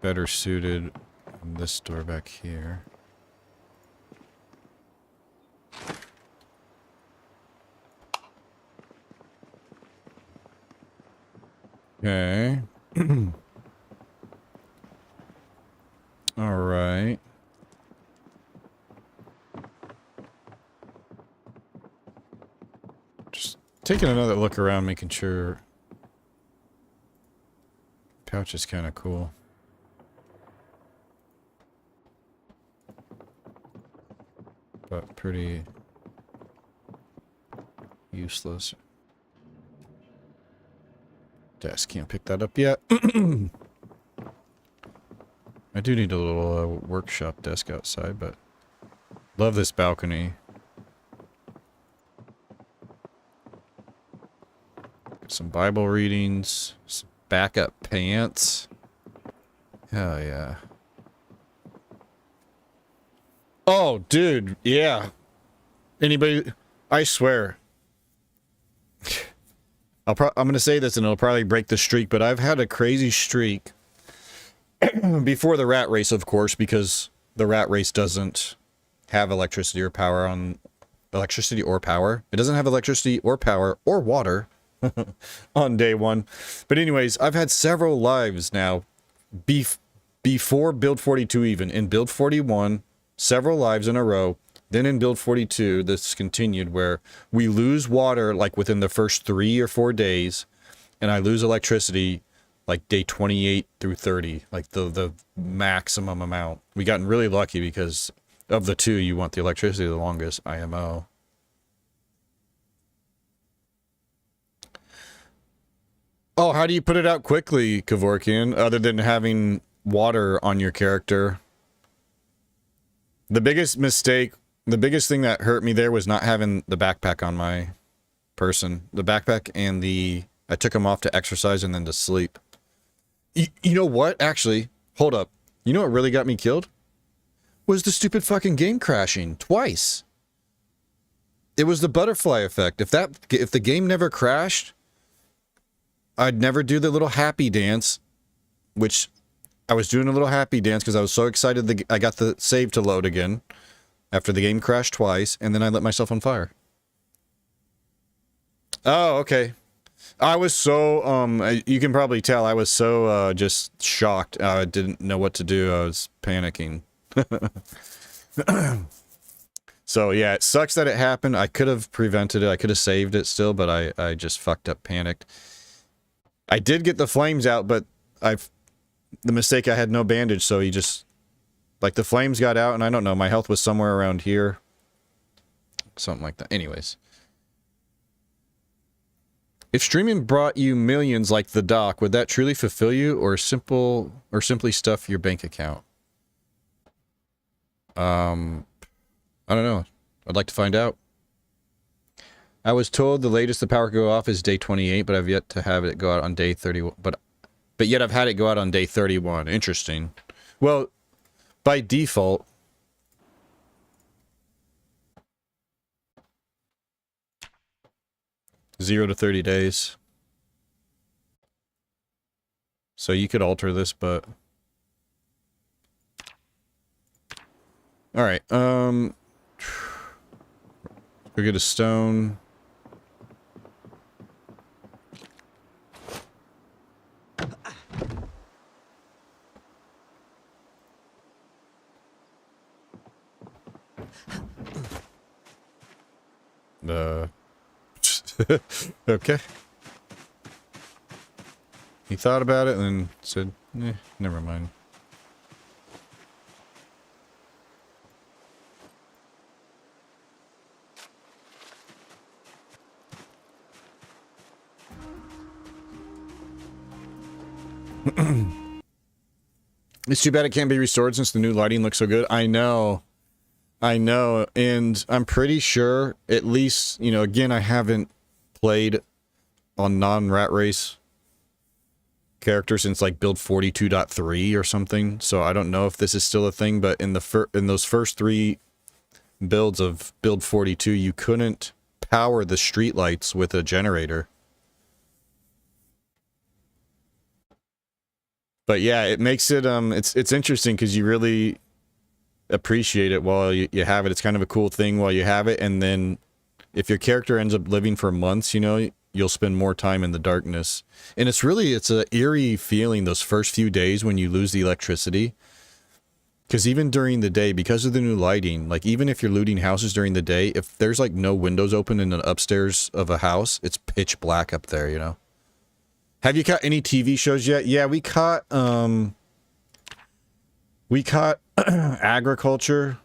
Better suited on this door back here. Okay. All right. Just taking another look around, making sure. Pouch is kind of cool. But pretty useless. Desk, can't pick that up yet. I do need a little workshop desk outside, but love this balcony. Some Bible readings, some backup pants. Hell yeah. Oh, dude, yeah. Anybody, I swear. I'm going to say this and it'll probably break the streak, but I've had a crazy streak before the rat race, of course, because the rat race doesn't have electricity or power on electricity or power. It doesn't have electricity or power or water on day one. But anyways, I've had several lives now before build 42 even. In build 41, several lives in a row. Then in build 42, this continued where we lose water like within the first 3 or 4 days, and I lose electricity like day 28 through 30, like the maximum amount. We gotten really lucky because of the two, you want the electricity the longest, IMO. Oh, how do you put it out quickly, Kevorkian, other than having water on your character? The biggest mistake, the biggest thing that hurt me there was not having the backpack on my person. The backpack and I took them off to exercise and then to sleep. You know what? Actually, hold up. You know what really got me killed? Was the stupid fucking game crashing twice. It was the butterfly effect. If the game never crashed, I'd never do the little happy dance, which I was doing a little happy dance because I was so excited that I got the save to load again after the game crashed twice, and then I lit myself on fire. Oh, okay. I was so, you can probably tell, I was so, just shocked. I didn't know what to do. I was panicking. So, yeah, it sucks that it happened. I could have prevented it. I could have saved it still, but I just fucked up, panicked. I did get the flames out, but the mistake, I had no bandage, so he just, like, the flames got out, and I don't know, my health was somewhere around here. Something like that. Anyways. If streaming brought you millions like the doc, would that truly fulfill you, or simply stuff your bank account? I don't know. I'd like to find out. I was told the latest the power could go off is day 28, but I've yet to have it go out on day 31. But yet I've had it go out on day 31. Interesting. Well, by default, (0 to 30 days). So you could alter this, but all right. Go get a stone. Okay. He thought about it and then said, never mind. It's too bad it can't be restored since the new lighting looks so good. I know. I know. And I'm pretty sure, at least, you know, again, I haven't played on non-Rat Race character since like build 42.3 or something. So I don't know if this is still a thing, but in those first 3 builds of build 42, you couldn't power the streetlights with a generator. But yeah, it makes it, it's interesting because you really appreciate it while you have it. It's kind of a cool thing while you have it, and then if your character ends up living for months, you know, you'll spend more time in the darkness. And it's a eerie feeling those first few days when you lose the electricity. Because even during the day, because of the new lighting, like even if you're looting houses during the day, if there's like no windows open in the upstairs of a house, it's pitch black up there, you know? Have you caught any TV shows yet? Yeah, we caught agriculture.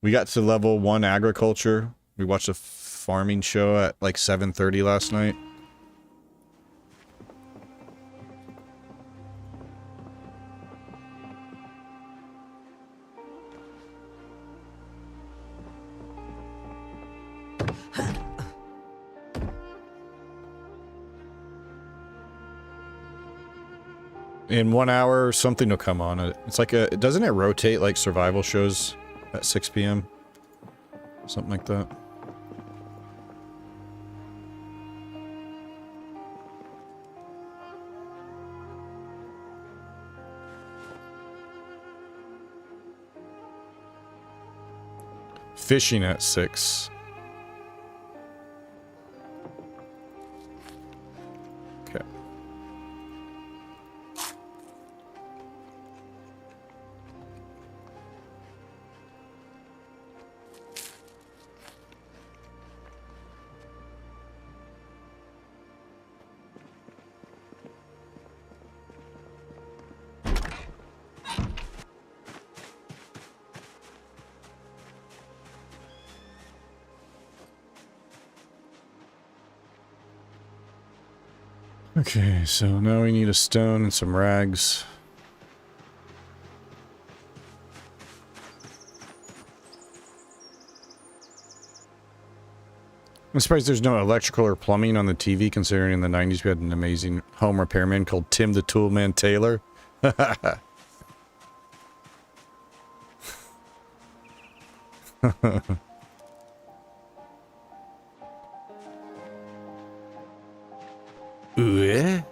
We got to level 1 agriculture. We watched a farming show at like 7:30 last night. In 1 hour, something will come on. It's like doesn't it rotate like survival shows at 6 p.m.? Something like that. Fishing at 6. Okay. Okay, so now we need a stone and some rags. I'm surprised there's no electrical or plumbing on the TV, considering in the 90s we had an amazing home repairman called Tim the Toolman Taylor. Ooh, yeah?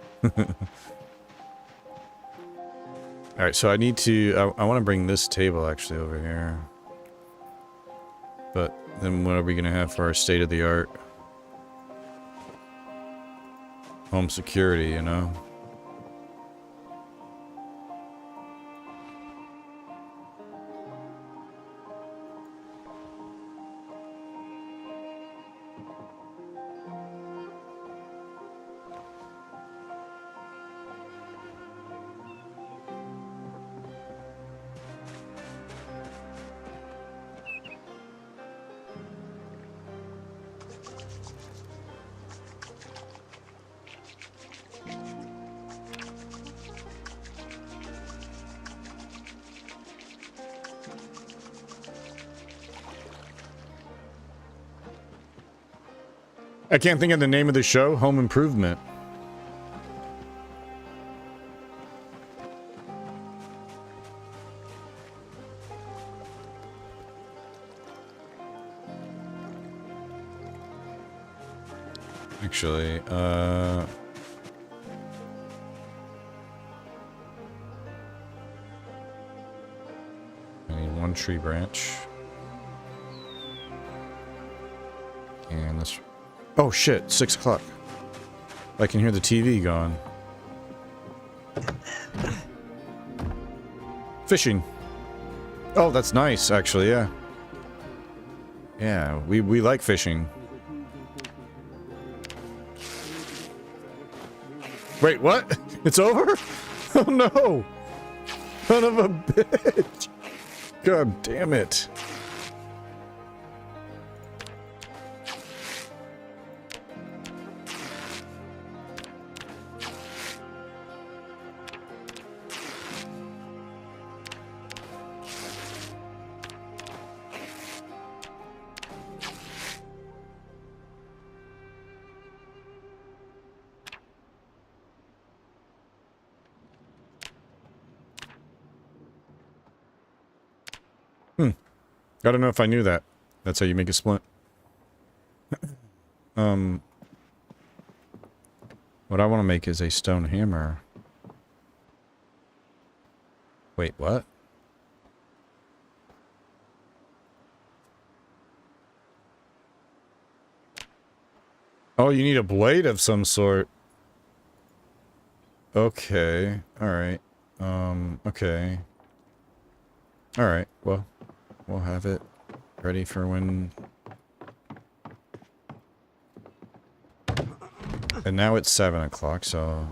Alright, so I need to... I want to bring this table actually over here. But then what are we going to have for our state-of-the-art home security, you know? I can't think of the name of the show. Home Improvement. Actually, I need one tree branch. And this... Oh shit, 6 o'clock. I can hear the TV going. Fishing. Oh, that's nice, actually, yeah. Yeah, we like fishing. Wait, what? It's over? Oh no! Son of a bitch! God damn it. I don't know if I knew that. That's how you make a splint. What I want to make is a stone hammer. Wait, what? Oh, you need a blade of some sort. Okay. Alright. Okay. Alright, well, we'll have it ready for when... And now it's 7 o'clock, so...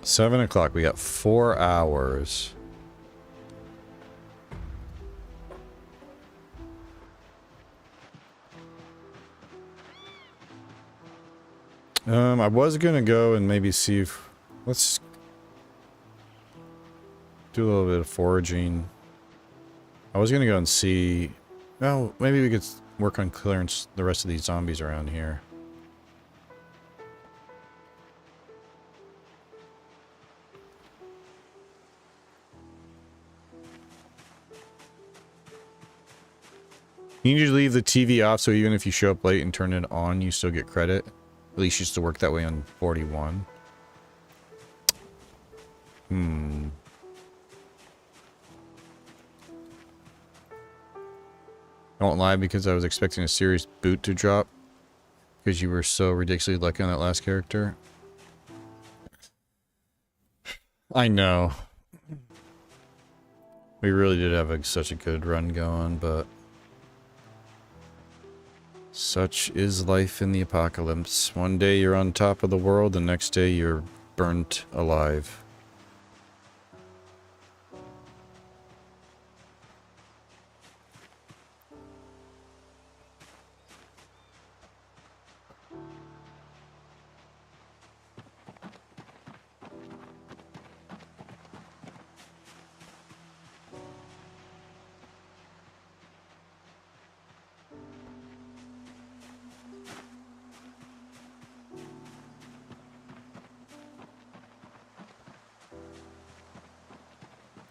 Seven o'clock. We got 4 hours. I was gonna go and maybe see if... Let's... do a little bit of foraging. I was gonna go and see... Well, maybe we could work on clearing the rest of these zombies around here. You need to leave the TV off so even if you show up late and turn it on, you still get credit. At least it used to work that way on 41. I won't lie because I was expecting a serious boot to drop. Because you were so ridiculously lucky on that last character. I know. We really did have such a good run going, but... Such is life in the apocalypse. One day you're on top of the world, the next day you're burnt alive.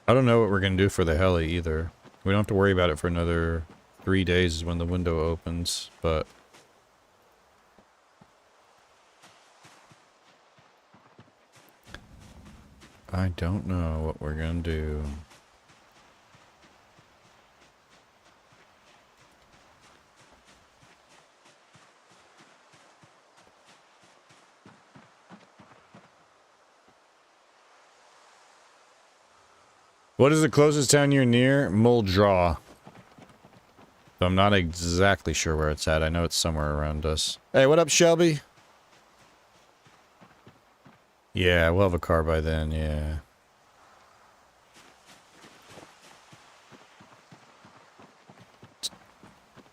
I don't know what we're going to do for the heli either. We don't have to worry about it for another 3 days is when the window opens, but... I don't know what we're going to do. What is the closest town you're near? Muldraw. So I'm not exactly sure where it's at. I know it's somewhere around us. Hey, what up, Shelby? Yeah, we'll have a car by then, yeah.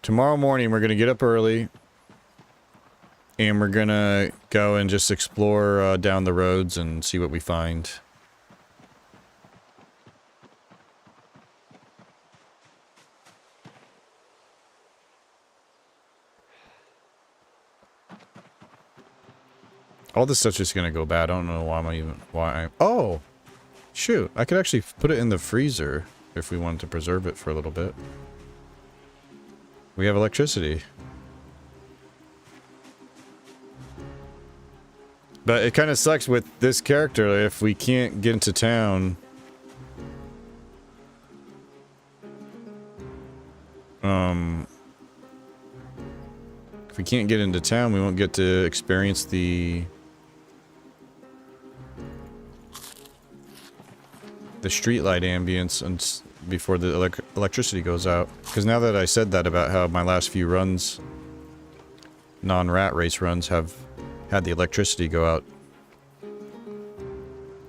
Tomorrow morning, we're going to get up early. And we're going to go and just explore down the roads and see what we find. All this stuff's just gonna go bad. I don't know why oh! Shoot, I could actually put it in the freezer if we wanted to preserve it for a little bit. We have electricity. But it kind of sucks with this character if we can't get into town. If we can't get into town, we won't get to experience the streetlight ambience and before the electricity goes out. Because now that I said that about how my last few runs, non-rat race runs, have had the electricity go out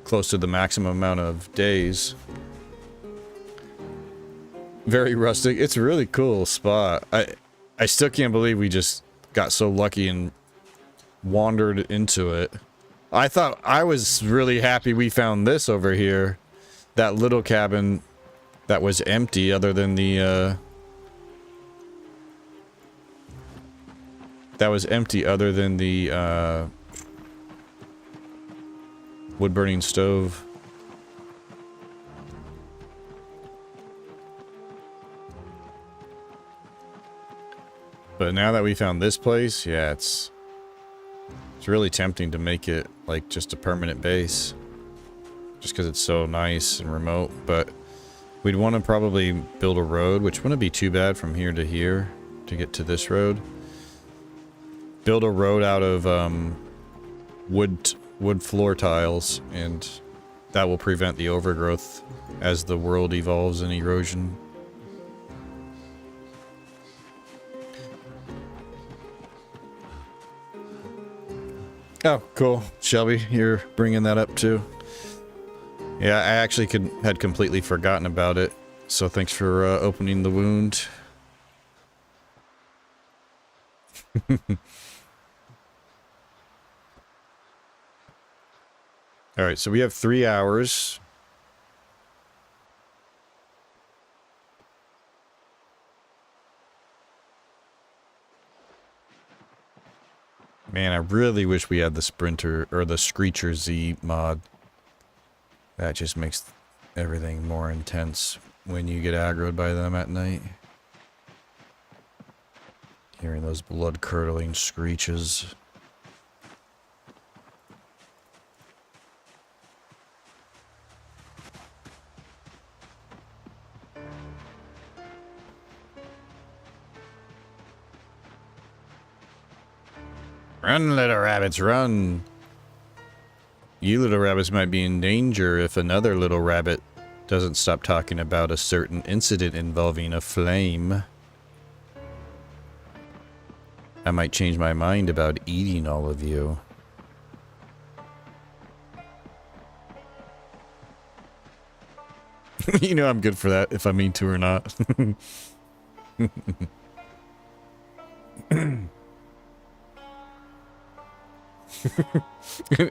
close to the maximum amount of days. Very rustic. It's a really cool spot. I still can't believe we just got so lucky and wandered into it. I thought I was really happy we found this over here. That little cabin that was empty other than the, wood-burning stove. But now that we found this place, yeah, it's really tempting to make it, like, just a permanent base. Just because it's so nice and remote, but we'd want to probably build a road, which wouldn't be too bad from here to here to get to this road. Build a road out of wood floor tiles, and that will prevent the overgrowth as the world evolves and erosion. Oh, cool. Shelby, you're bringing that up too. Yeah, I actually had completely forgotten about it, so thanks for opening the wound. Alright, so we have 3 hours. Man, I really wish we had the Sprinter, or the Screecher Z mod. That just makes everything more intense when you get aggroed by them at night. Hearing those blood-curdling screeches. Run, little rabbits, run! You little rabbits might be in danger if another little rabbit doesn't stop talking about a certain incident involving a flame. I might change my mind about eating all of you. You know I'm good for that, if I mean to or not.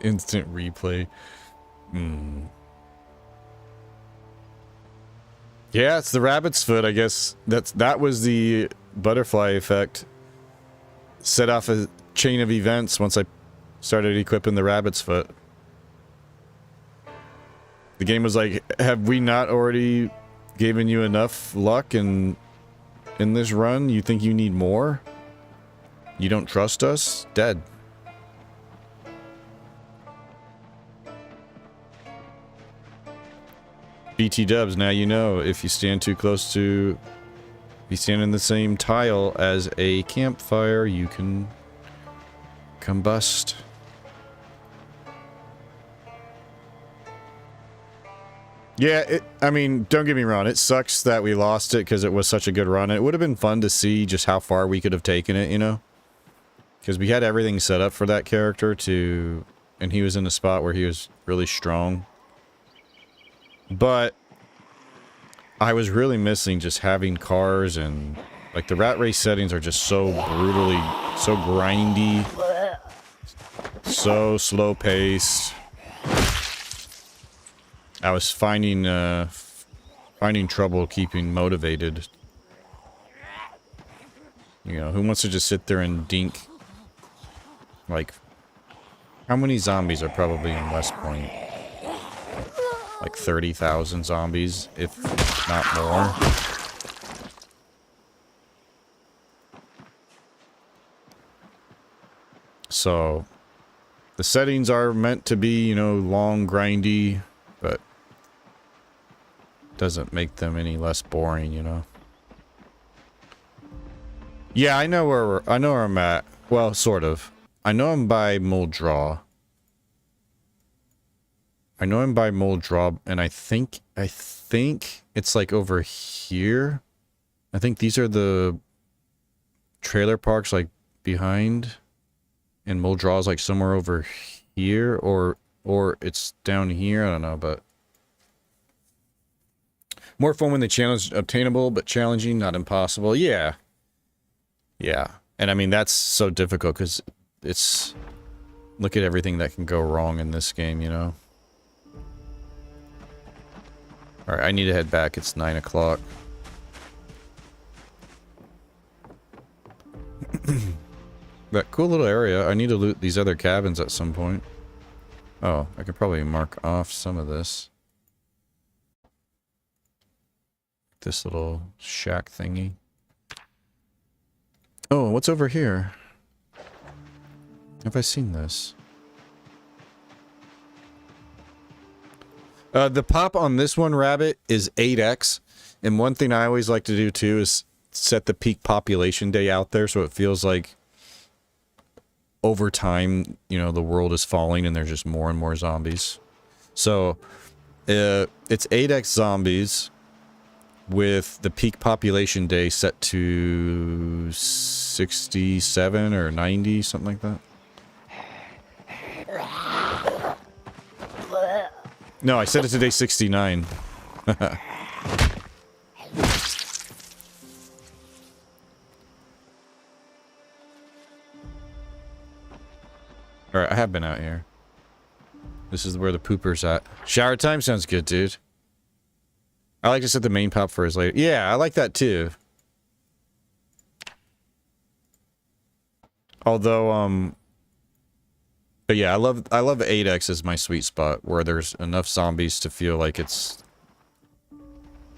Instant replay. Yeah, it's the rabbit's foot, I guess. That was the butterfly effect. Set off a chain of events once I started equipping the rabbit's foot. The game was like, have we not already given you enough luck in this run? You think you need more? You don't trust us? Dead. BT dubs, now you know, if you stand too close to... If you stand in the same tile as a campfire, you can combust. Yeah, I mean, don't get me wrong, it sucks that we lost it because it was such a good run. It would have been fun to see just how far we could have taken it, you know? Because we had everything set up for that character to... And he was in a spot where he was really strong. But I was really missing just having cars and... Like, the rat race settings are just so brutally... So grindy. So slow-paced. I was finding trouble keeping motivated. You know, who wants to just sit there and dink? Like, how many zombies are probably in West Point? Like 30,000 zombies, if not more. So, the settings are meant to be, you know, long, grindy, but doesn't make them any less boring, you know. Yeah, I know where I'm at. Well, sort of. I know I'm by Muldraw. And I think it's like over here. I think these are the trailer parks like behind, and Muldraw is like somewhere over here, or it's down here. I don't know, but more fun when the challenge is obtainable, but challenging, not impossible. Yeah. Yeah. And I mean, that's so difficult because it's... Look at everything that can go wrong in this game, you know? Alright, I need to head back. It's 9 o'clock. That cool little area. I need to loot these other cabins at some point. Oh, I could probably mark off some of this. This little shack thingy. Oh, what's over here? Have I seen this? The pop on this one, Rabbit, is 8x. And one thing I always like to do, too, is set the peak population day out there so it feels like over time, you know, the world is falling and there's just more and more zombies. So, it's 8x zombies with the peak population day set to 67 or 90, something like that. No, I set it to day 69. Alright, I have been out here. This is where the pooper's at. Shower time sounds good, dude. I like to set the main pop for his later. Yeah, I like that too. Although, but yeah, I love 8x as my sweet spot, where there's enough zombies to feel like it's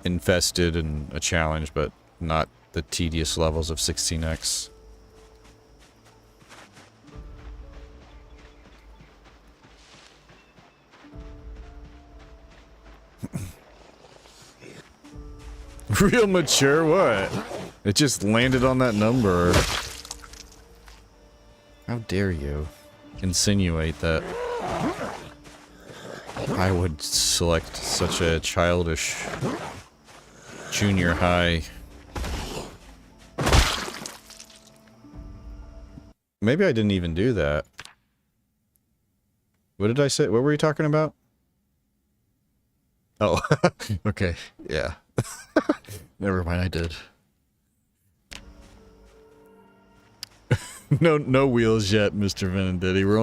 infested and a challenge, but not the tedious levels of 16x. Real mature? What? It just landed on that number. How dare you insinuate that I would select such a childish junior high. Maybe I didn't even do that. What did I say? What were you talking about? Oh, okay, yeah. Never mind, I did. No wheels yet, Mr. Venendetti. We're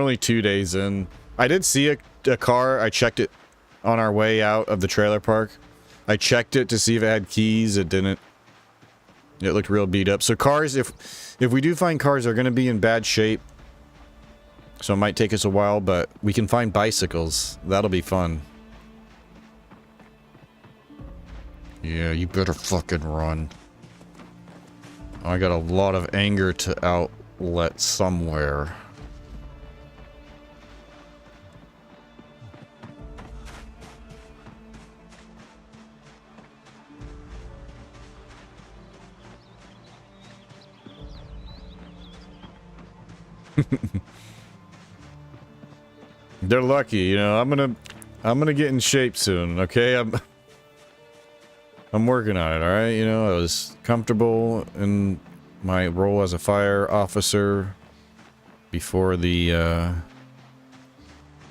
only 2 days in. I did see a car. I checked it on our way out of the trailer park. I checked it to see if it had keys. It didn't. It looked real beat up. So cars, if we do find cars, are going to be in bad shape. So it might take us a while, but we can find bicycles. That'll be fun. Yeah, you better fucking run. I got a lot of anger to outlet somewhere. They're lucky, you know. I'm gonna get in shape soon, okay? I'm working on it, all right? You know, I was comfortable in my role as a fire officer before the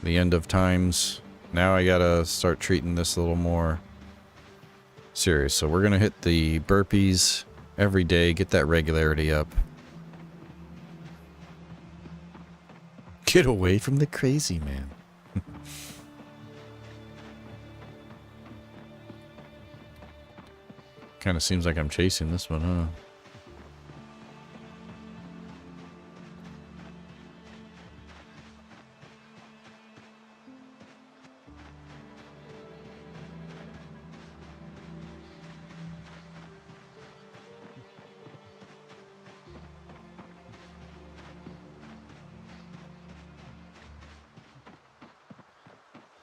end of times. Now I gotta start treating this a little more serious. So we're gonna hit the burpees every day, get that regularity up. Get away from the crazy man. Kind of seems like I'm chasing this one, huh?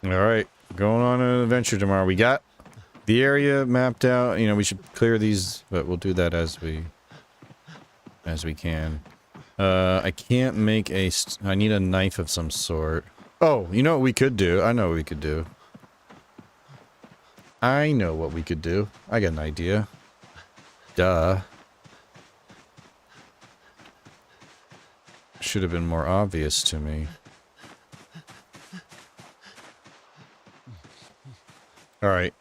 Alright, going on an adventure tomorrow. We got the area mapped out. You know, we should clear these, but we'll do that as we can. I can't make a... I need a knife of some sort. Oh, you know what we could do? I know what we could do. I know what we could do. I got an idea. Duh. Should have been more obvious to me. Alright.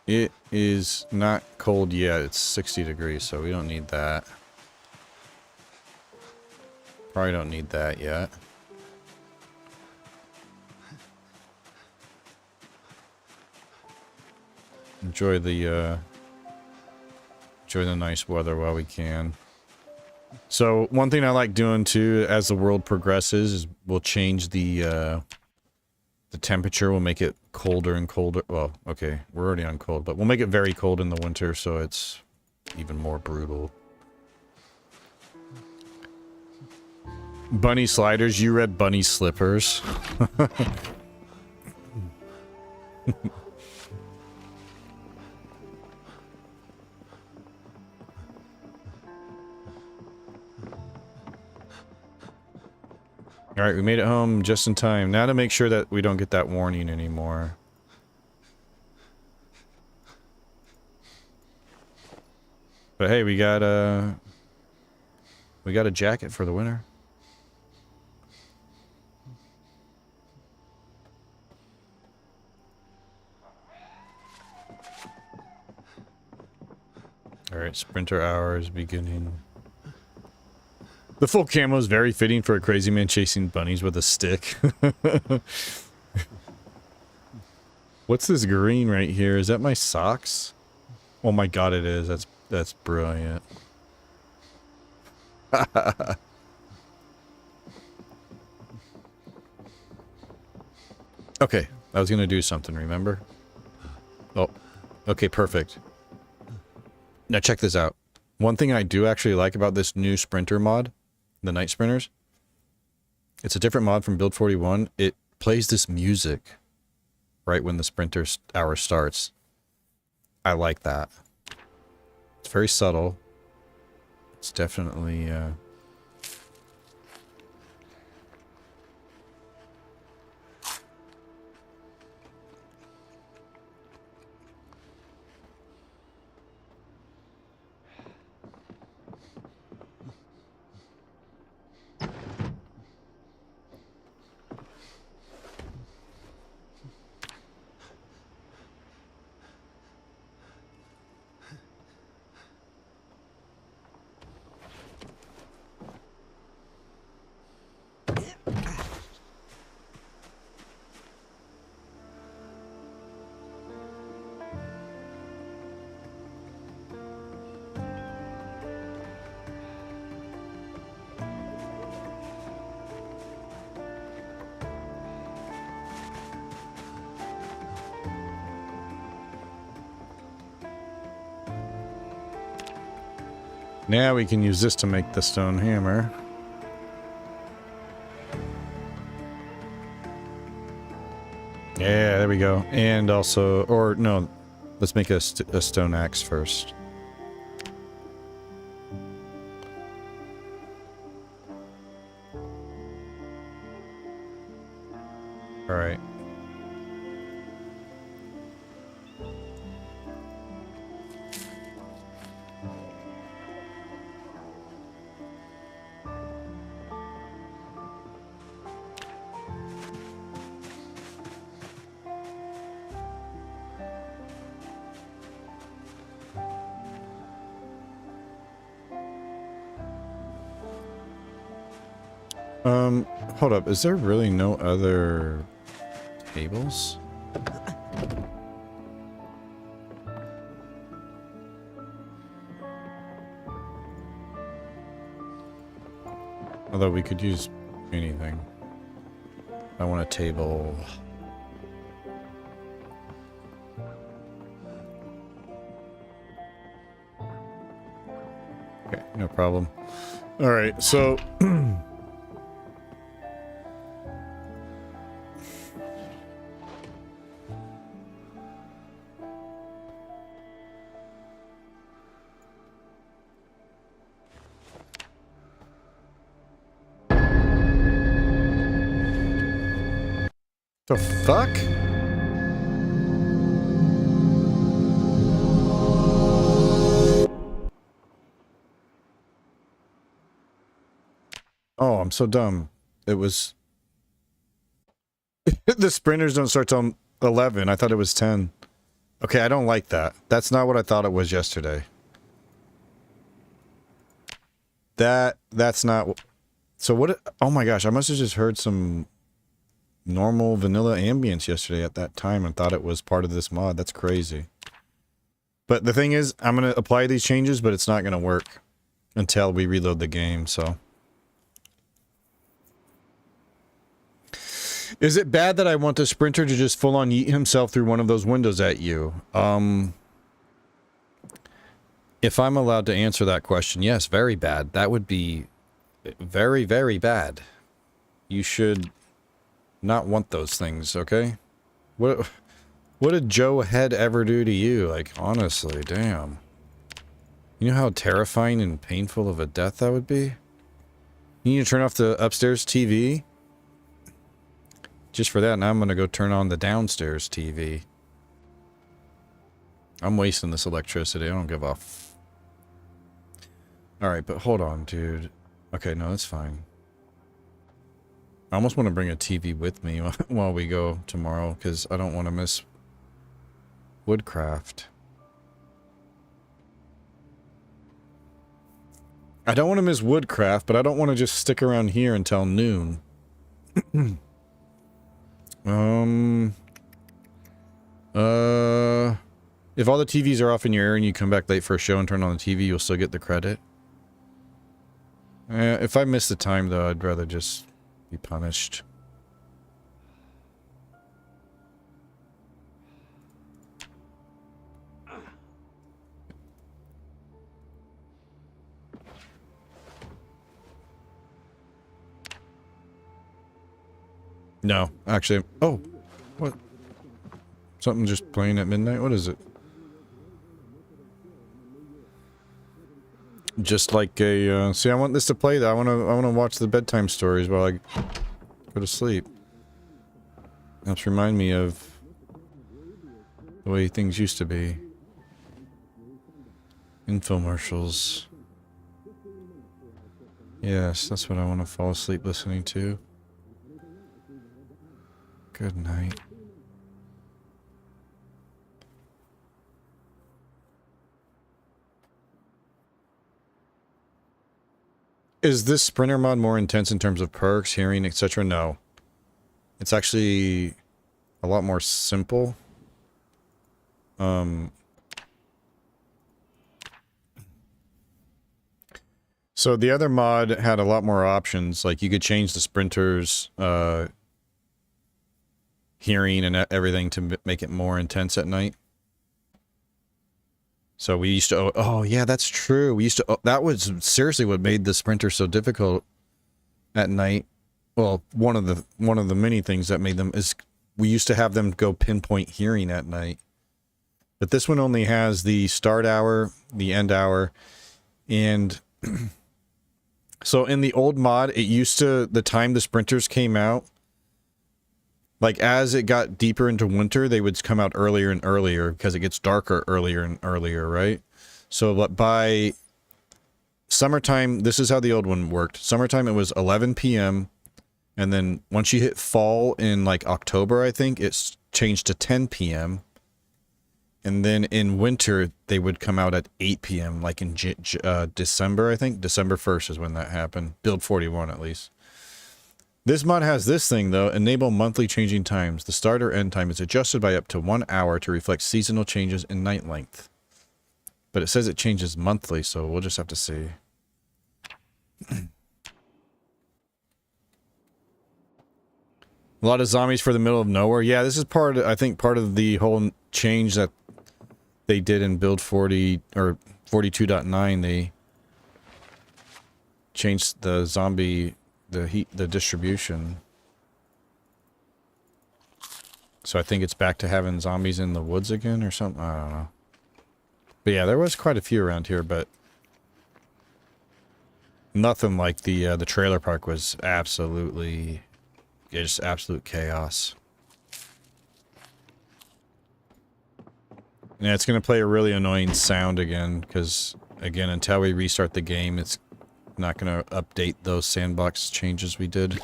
It is not cold yet. It's 60 degrees, so we don't need that. Probably don't need that yet. Enjoy the nice weather while we can. So one thing I like doing too, as the world progresses, is we'll change the temperature. We'll make it colder and colder. Well, okay, we're already on cold, but we'll make it very cold in the winter, so it's even more brutal. Bunny sliders. You read bunny slippers. Alright, we made it home just in time. Now to make sure that we don't get that warning anymore. But hey, we got a jacket for the winter. Alright, sprinter hours beginning. The full camo is very fitting for a crazy man chasing bunnies with a stick. What's this green right here? Is that my socks? Oh my god, it is. That's brilliant. Okay, I was gonna do something, remember? Oh, okay, perfect. Now check this out. One thing I do actually like about this new sprinter mod, the night sprinters, it's a different mod from build 41. It plays this music right when the sprinter hour starts. I like that. It's very subtle. It's definitely Now we can use this to make the stone hammer. Yeah, there we go. And also, or no, let's make a stone axe first. All right. Hold up. Is there really no other tables? Although we could use anything. I want a table. Okay, no problem. All right, so the fuck? Oh, I'm so dumb. It was... The sprinters don't start till 11. I thought it was 10. Okay, I don't like that. That's not what I thought it was yesterday. That's not... So what... Oh my gosh, I must have just heard some normal vanilla ambience yesterday at that time and thought it was part of this mod. That's crazy. But the thing is, I'm going to apply these changes, but it's not going to work until we reload the game, so... Is it bad that I want the sprinter to just full-on yeet himself through one of those windows at you? If I'm allowed to answer that question, yes, very bad. That would be very, very bad. You should not want those things, okay? What did Joe Head ever do to you? Like, honestly, damn. You know how terrifying and painful of a death that would be? You need to turn off the upstairs TV? Just for that, now I'm gonna go turn on the downstairs TV. I'm wasting this electricity. I don't give a f... Alright, but hold on, dude. Okay, no, that's fine. I almost want to bring a TV with me while we go tomorrow, because I don't want to miss woodcraft. I don't want to miss woodcraft, but I don't want to just stick around here until noon. If all the TVs are off in your area and you come back late for a show and turn on the TV, you'll still get the credit. If I miss the time, though, I'd rather just be punished. No, actually, oh, what? Something just playing at midnight? What is it? Just like a, see, I want this to play that. I want to watch the bedtime stories while I go to sleep. Helps remind me of the way things used to be. Infomercials. Yes, that's what I want to fall asleep listening to. Good night. Is this sprinter mod more intense in terms of perks, hearing, etc.? No. It's actually a lot more simple. So the other mod had a lot more options. Like you could change the sprinter's hearing and everything to make it more intense at night. So we used to, oh yeah, that's true. We used to, that was seriously what made the sprinter so difficult at night. Well, one of the many things that made them is we used to have them go pinpoint hearing at night. But this one only has the start hour, the end hour, and so in the old mod, it used to, the time the sprinters came out, like as it got deeper into winter, they would come out earlier and earlier because it gets darker earlier and earlier, right? So by summertime, this is how the old one worked. Summertime, it was 11 p.m. And then once you hit fall in like October, I think, it's changed to 10 p.m. And then in winter, they would come out at 8 p.m., like in December, I think. December 1st is when that happened. Build 41, at least. This mod has this thing, though. Enable monthly changing times. The start or end time is adjusted by up to 1 hour to reflect seasonal changes in night length. But it says it changes monthly, so we'll just have to see. A lot of zombies for the middle of nowhere. Yeah, this is part, I think, part of the whole change that they did in build 40 or 42.9. They changed the zombie, the distribution. So I think it's back to having zombies in the woods again or something. I don't know. But yeah, there was quite a few around here, but nothing like the trailer park was absolutely, just absolute chaos. Yeah, it's going to play a really annoying sound again, because, again, until we restart the game, it's not going to update those sandbox changes we did.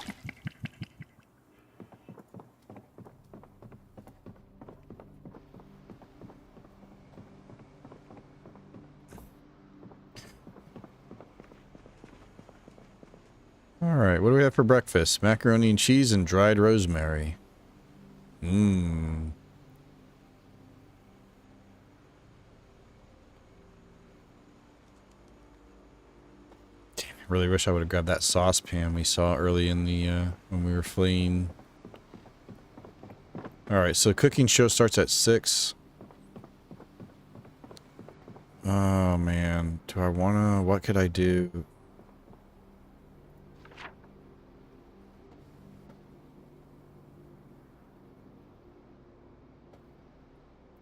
Alright, what do we have for breakfast? Macaroni and cheese and dried rosemary. Mmm. Really wish I would have grabbed that saucepan we saw early in the, when we were fleeing. Alright, so cooking show starts at 6. Oh, man. Do I wanna... What could I do?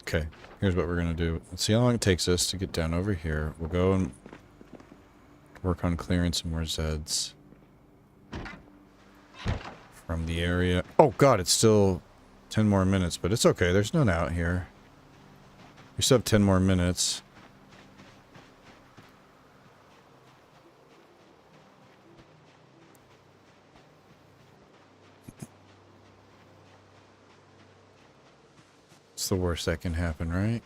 Okay, here's what we're gonna do. Let's see how long it takes us to get down over here. We'll go and work on clearing some more Zeds from the area. Oh god, it's still 10 more minutes, but it's okay. There's none out here. We still have 10 more minutes. It's the worst that can happen, right?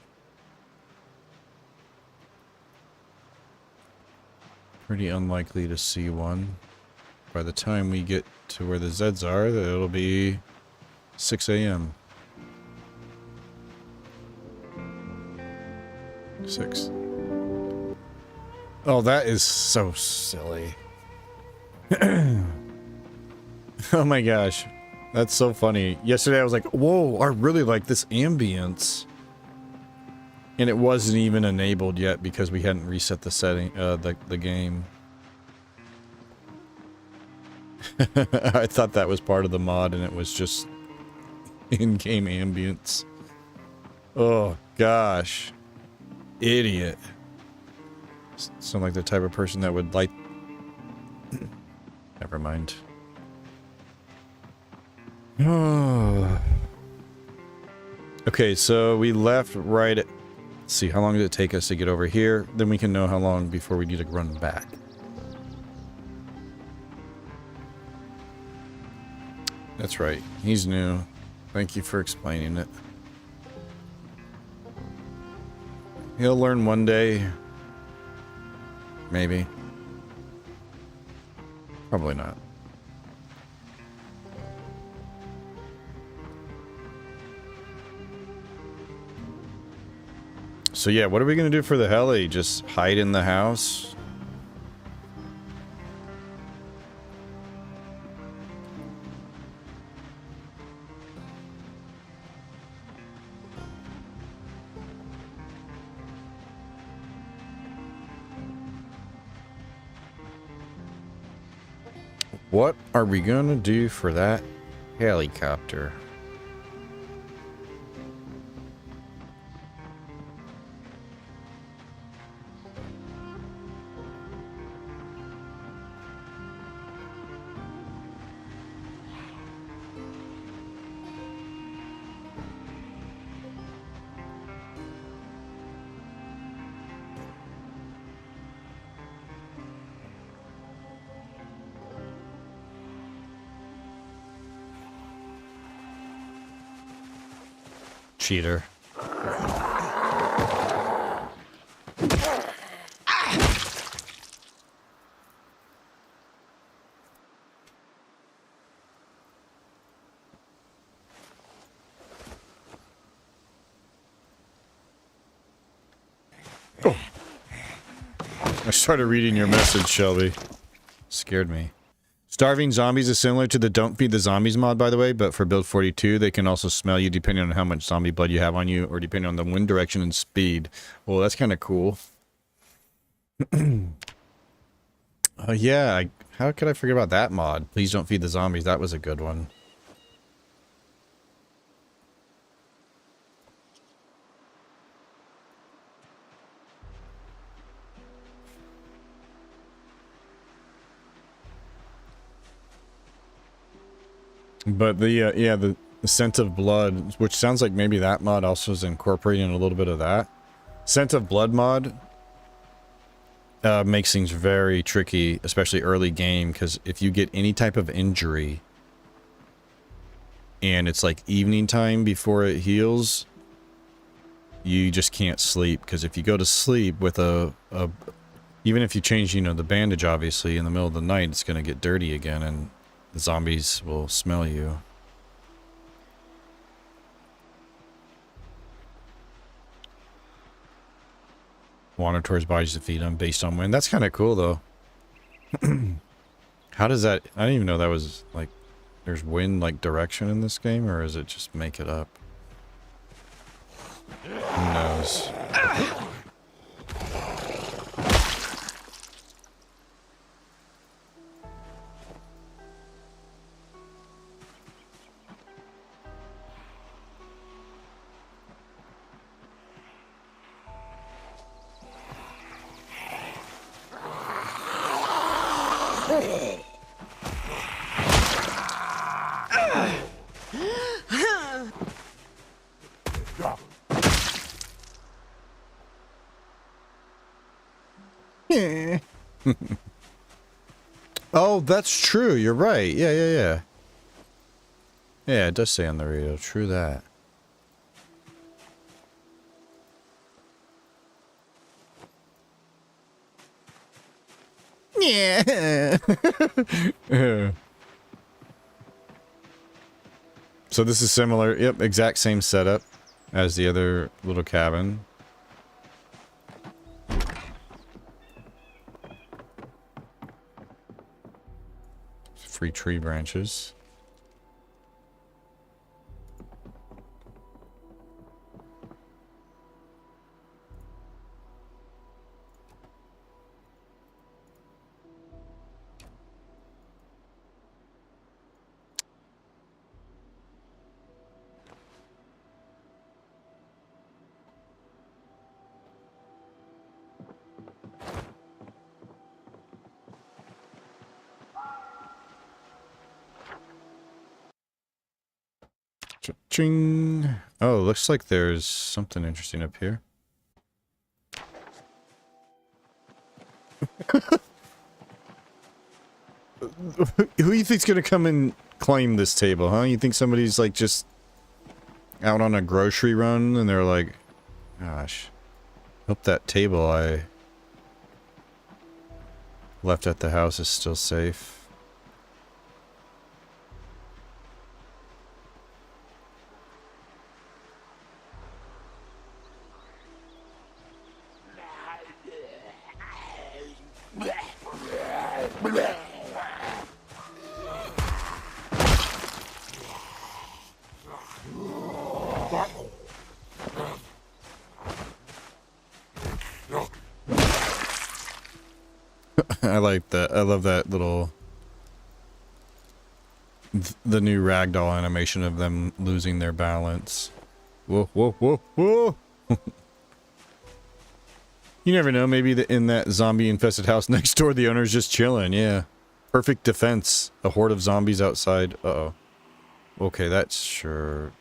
Pretty unlikely to see one. By the time we get to where the Zeds are, it'll be 6 a.m. 6. Oh, that is so silly. Oh my gosh. That's so funny. Yesterday I was like, whoa, I really like this ambience. And it wasn't even enabled yet because we hadn't reset the setting, the game. I thought that was part of the mod and it was just in-game ambience. Oh, gosh. Idiot. Sound like the type of person that would like... Never mind. Oh. Okay, so we left right at... Let's see, how long did it take us to get over here? Then we can know how long before we need to run back. That's right. He's new. Thank you for explaining it. He'll learn one day. Maybe. Probably not. So yeah, what are we gonna do for the heli? Just hide in the house? What are we gonna do for that helicopter? Cheater. Oh. I started reading your message, Shelby. Scared me. Starving zombies is similar to the Don't Feed the Zombies mod, by the way, but for build 42, they can also smell you depending on how much zombie blood you have on you, or depending on the wind direction and speed. Well, that's kind of cool. Yeah, how could I forget about that mod? Please don't feed the zombies. That was a good one. But the yeah, the scent of blood, which sounds like maybe that mod also is incorporating a little bit of that. Scent of blood mod makes things very tricky, especially early game, because if you get any type of injury and it's like evening time before it heals, you just can't sleep, because if you go to sleep with even if you change, you know, the bandage, obviously, in the middle of the night, it's going to get dirty again, and the zombies will smell you. Wander towards bodies to feed them based on wind. That's kind of cool, though. How does that... I didn't even know that was, like... There's wind, like, direction in this game, or is it just make it up? Who knows? Oh, that's true. You're right. Yeah. Yeah, it does say on the radio. True that. Yeah. So this is similar. Yep, exact same setup as the other little cabin. Free tree branches. Ching. Oh, looks like there's something interesting up here. Who do you think's gonna come and claim this table, huh? You think somebody's like just out on a grocery run and they're like, gosh, hope that table I left at the house is still safe. I like that. I love that little the new ragdoll animation of them losing their balance. Whoa, whoa, whoa, whoa! You never know, maybe in that zombie-infested house next door, the owner's just chilling, yeah. Perfect defense. A horde of zombies outside. Uh-oh. Okay, that's sure.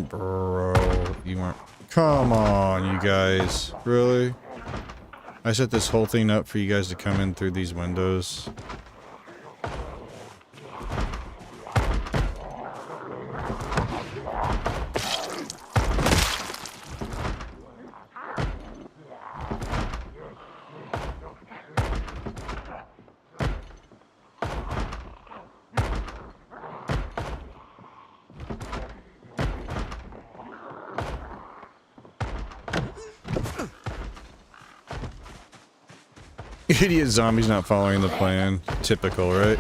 Bro, you weren't... Come on, you guys. Really? I set this whole thing up for you guys to come in through these windows. Idiot zombies not following the plan. Typical, right?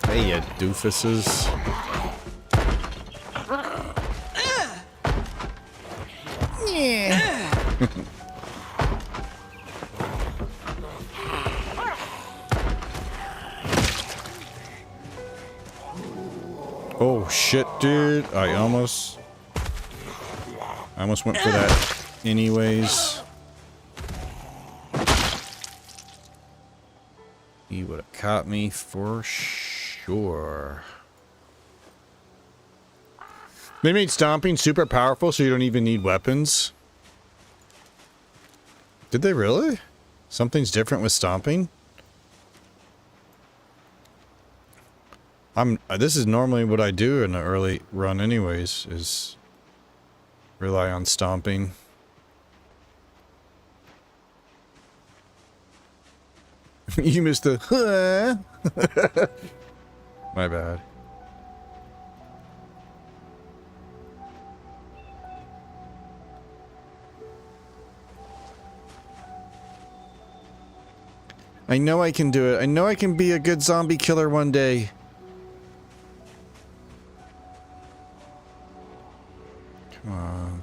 Hey, you doofuses. Yeah. Oh shit, dude. I almost went for that anyways. He would have caught me for sure. They made stomping super powerful so you don't even need weapons. Did they really? Something's different with stomping? This is normally what I do in the early run anyways, is rely on stomping. You missed the my bad. I know I can do it. I know I can be a good zombie killer one day. Come on.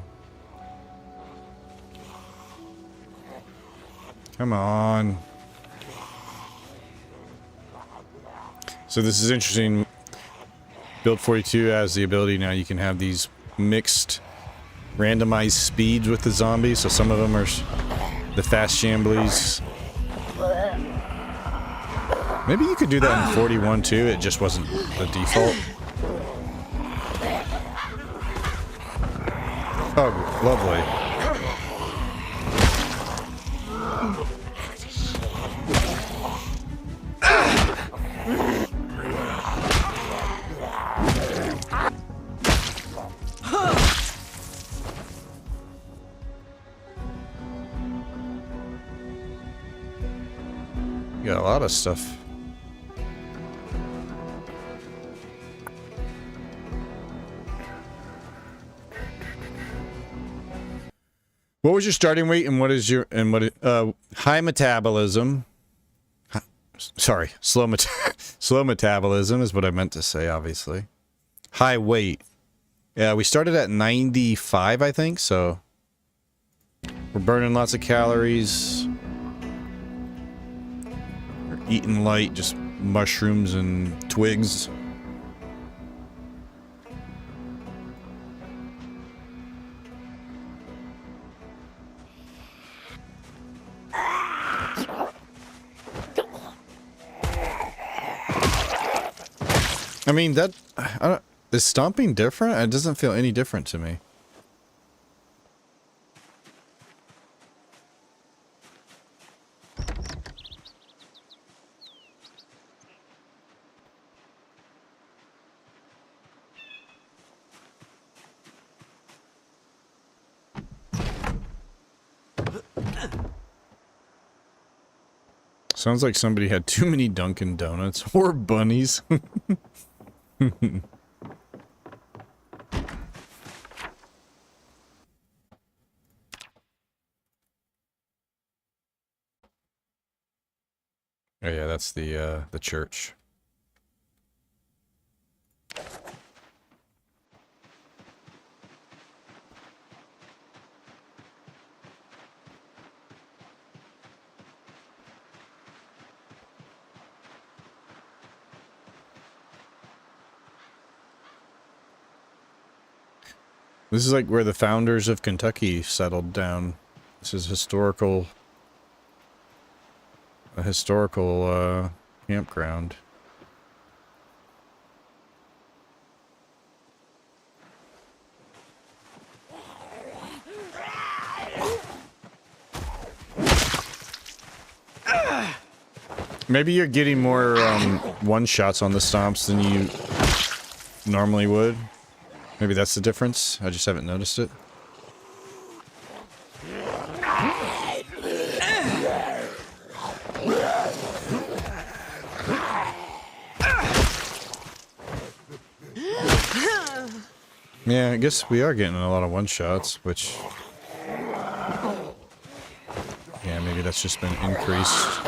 Come on. So this is interesting. Build 42 has the ability now you can have these mixed randomized speeds with the zombies. So some of them are the fast shamblies. Maybe you could do that in 41 too. It just wasn't the default. Oh, lovely. You got a lot of stuff. What was your starting weight and what is your high metabolism? Sorry, slow metabolism is what I meant to say, obviously. High weight. Yeah, we started at 95, I think, so we're burning lots of calories. We're eating light, just mushrooms and twigs. I mean, is stomping different? It doesn't feel any different to me. Sounds like somebody had too many Dunkin' Donuts or bunnies. Oh yeah, that's the church. This is like where the founders of Kentucky settled down. This is a historical campground. Maybe you're getting more one-shots on the stomps than you normally would. Maybe that's the difference. I just haven't noticed it. Yeah, I guess we are getting a lot of one-shots, which... Yeah, maybe that's just been increased.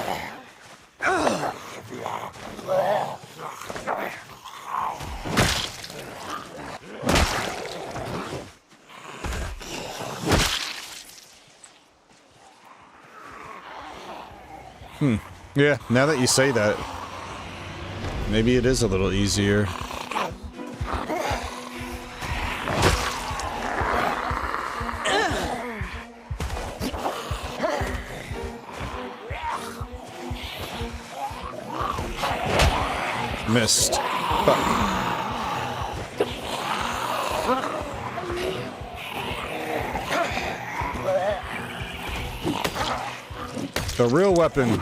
Yeah, now that you say that, maybe it is a little easier. Missed. Fuck. The real weapon.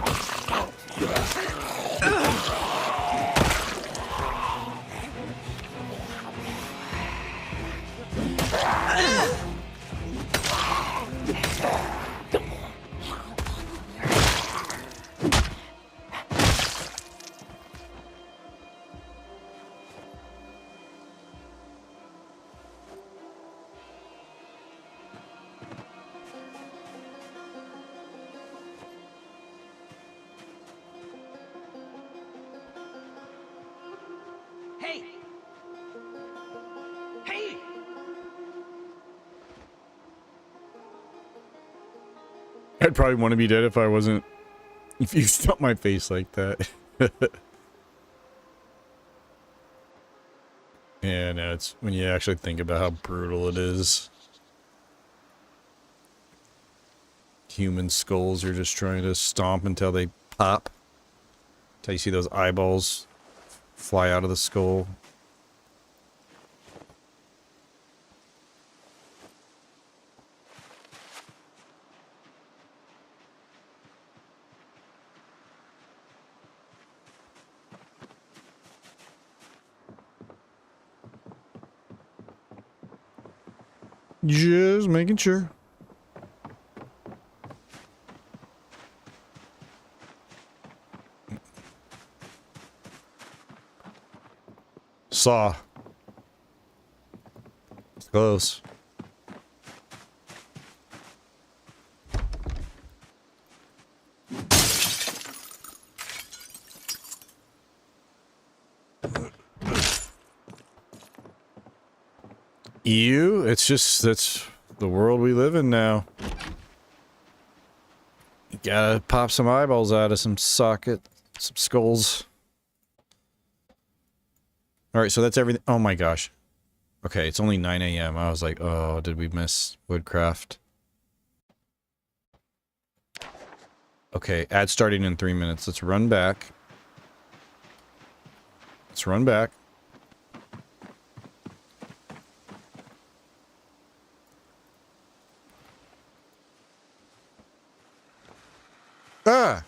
Hey! Hey!
I'd probably want to be dead if I wasn't... If you stumped my face like that. Yeah, no, it's when you actually think about how brutal it is. Human skulls are just trying to stomp until they pop. Until you see those eyeballs fly out of the skull. Just making sure. Saw. It's close. It's just, that's the world we live in now. You gotta pop some eyeballs out of some socket, some skulls. Alright, so that's everything. Oh my gosh. Okay, it's only 9 a.m. I was like, oh, did we miss woodcraft? Okay, ad starting in 3 minutes. Let's run back. Let's run back. Ah!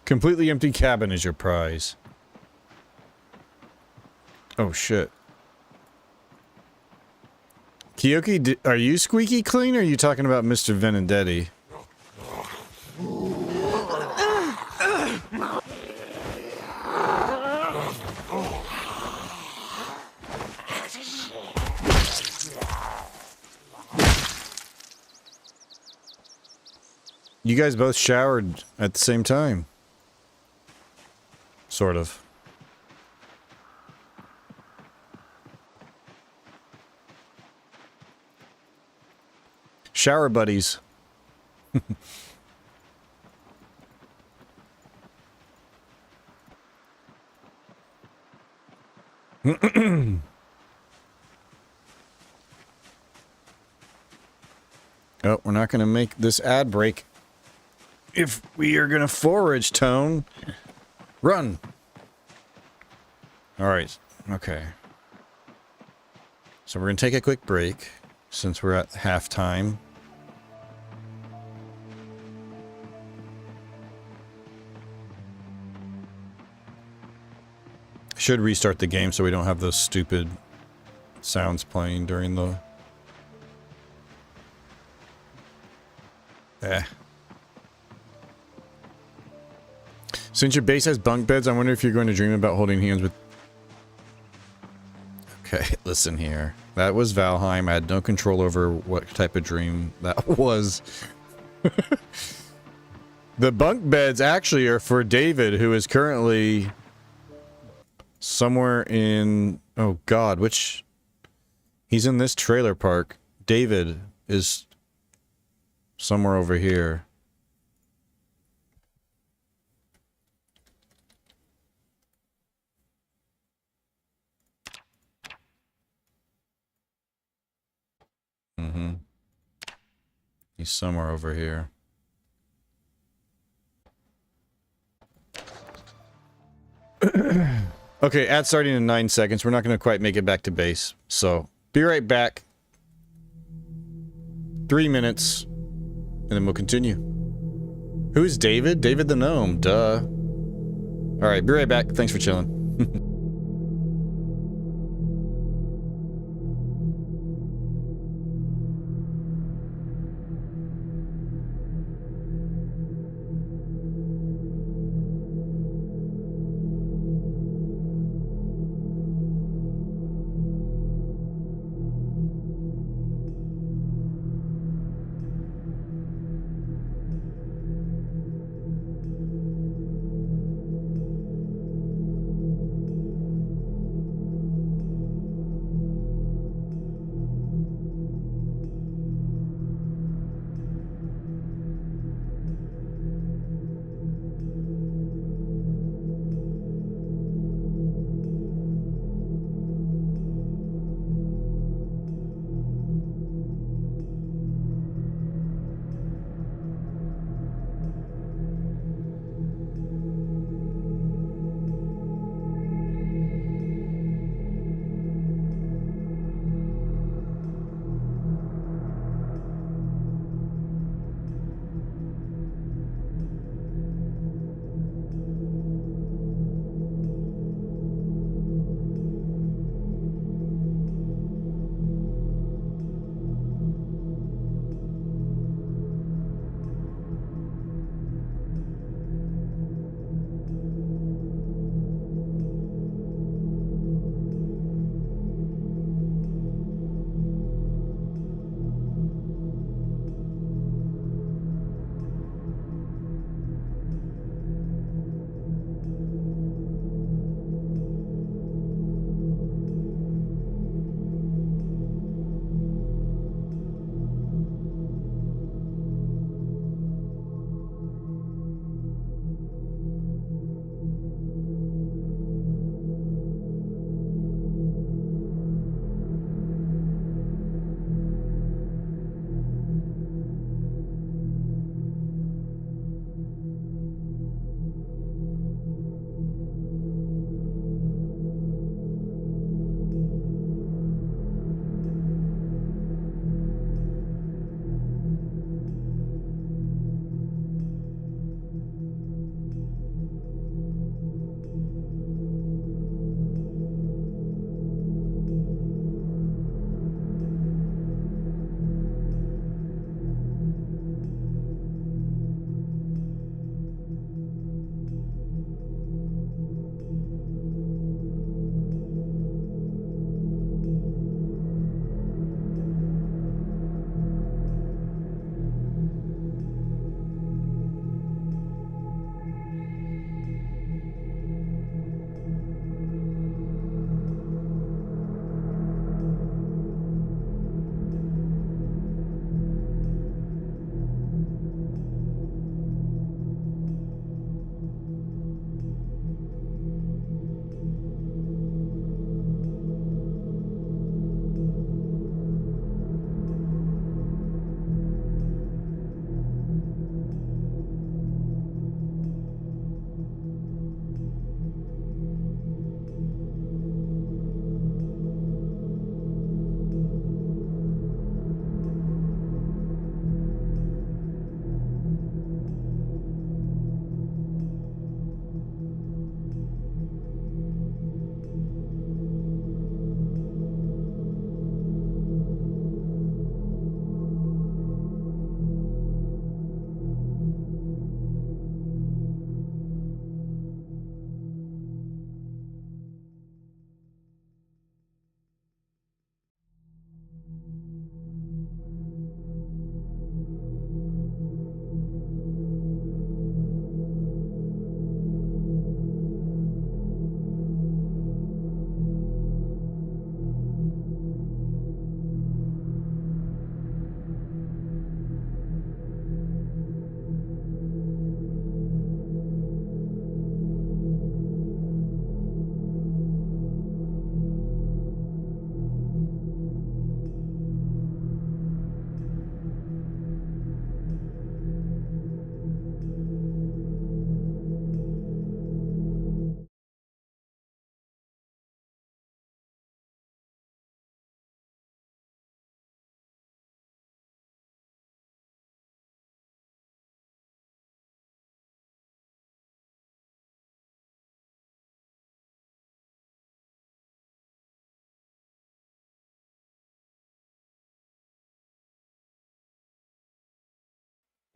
Completely empty cabin is your prize. Oh shit. Kiyoki, are you squeaky clean or are you talking about Mr. Venedetti? You guys both showered at the same time. Sort of. Shower buddies. Oh, we're not going to make this ad break. If we are going to forage, Tone. Run. All right. Okay. So we're going to take a quick break since we're at halftime. Should restart the game so we don't have those stupid sounds playing during the... Since your base has bunk beds, I wonder if you're going to dream about holding hands with... Okay, listen here. That was Valheim. I had no control over what type of dream that was. The bunk beds actually are for David, who is currently somewhere in... Oh god, which... He's in this trailer park. David is somewhere over here. He's somewhere over here. Okay, ad starting in 9 seconds. We're not going to quite make it back to base. So, be right back. 3 minutes. And then we'll continue. Who's David? David the Gnome. Duh. Alright, be right back. Thanks for chilling.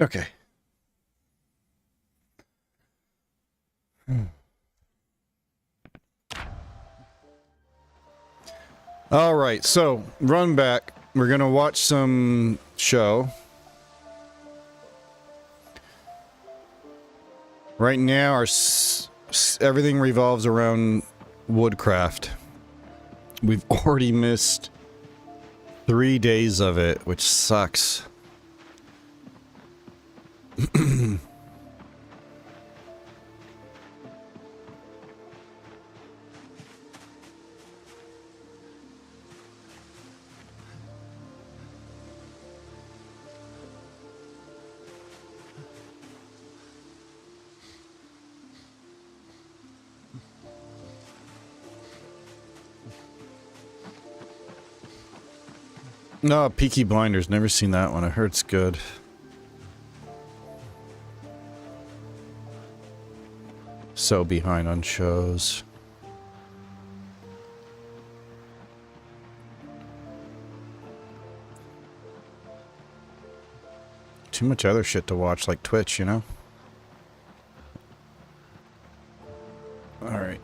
Okay. All right, so run back. We're gonna watch some show. Right now, our everything revolves around woodcraft. We've already missed 3 days of it, which sucks. No, Peaky Blinders. Never seen that one. I heard it's good. So behind on shows. Too much other shit to watch, like Twitch, you know? Alright.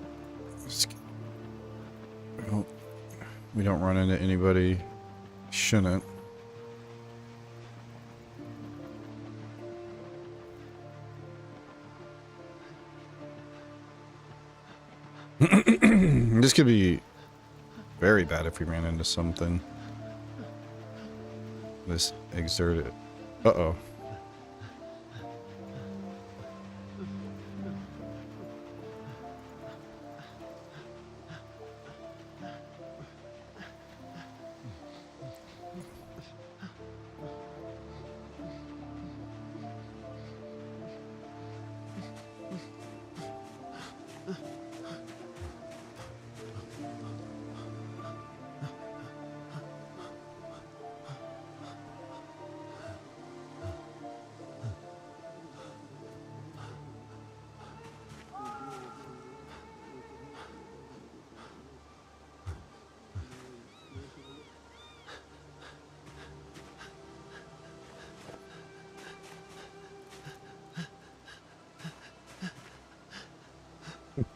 We don't run into anybody. Shouldn't. This could be very bad if we ran into something. This exerted. Uh-oh.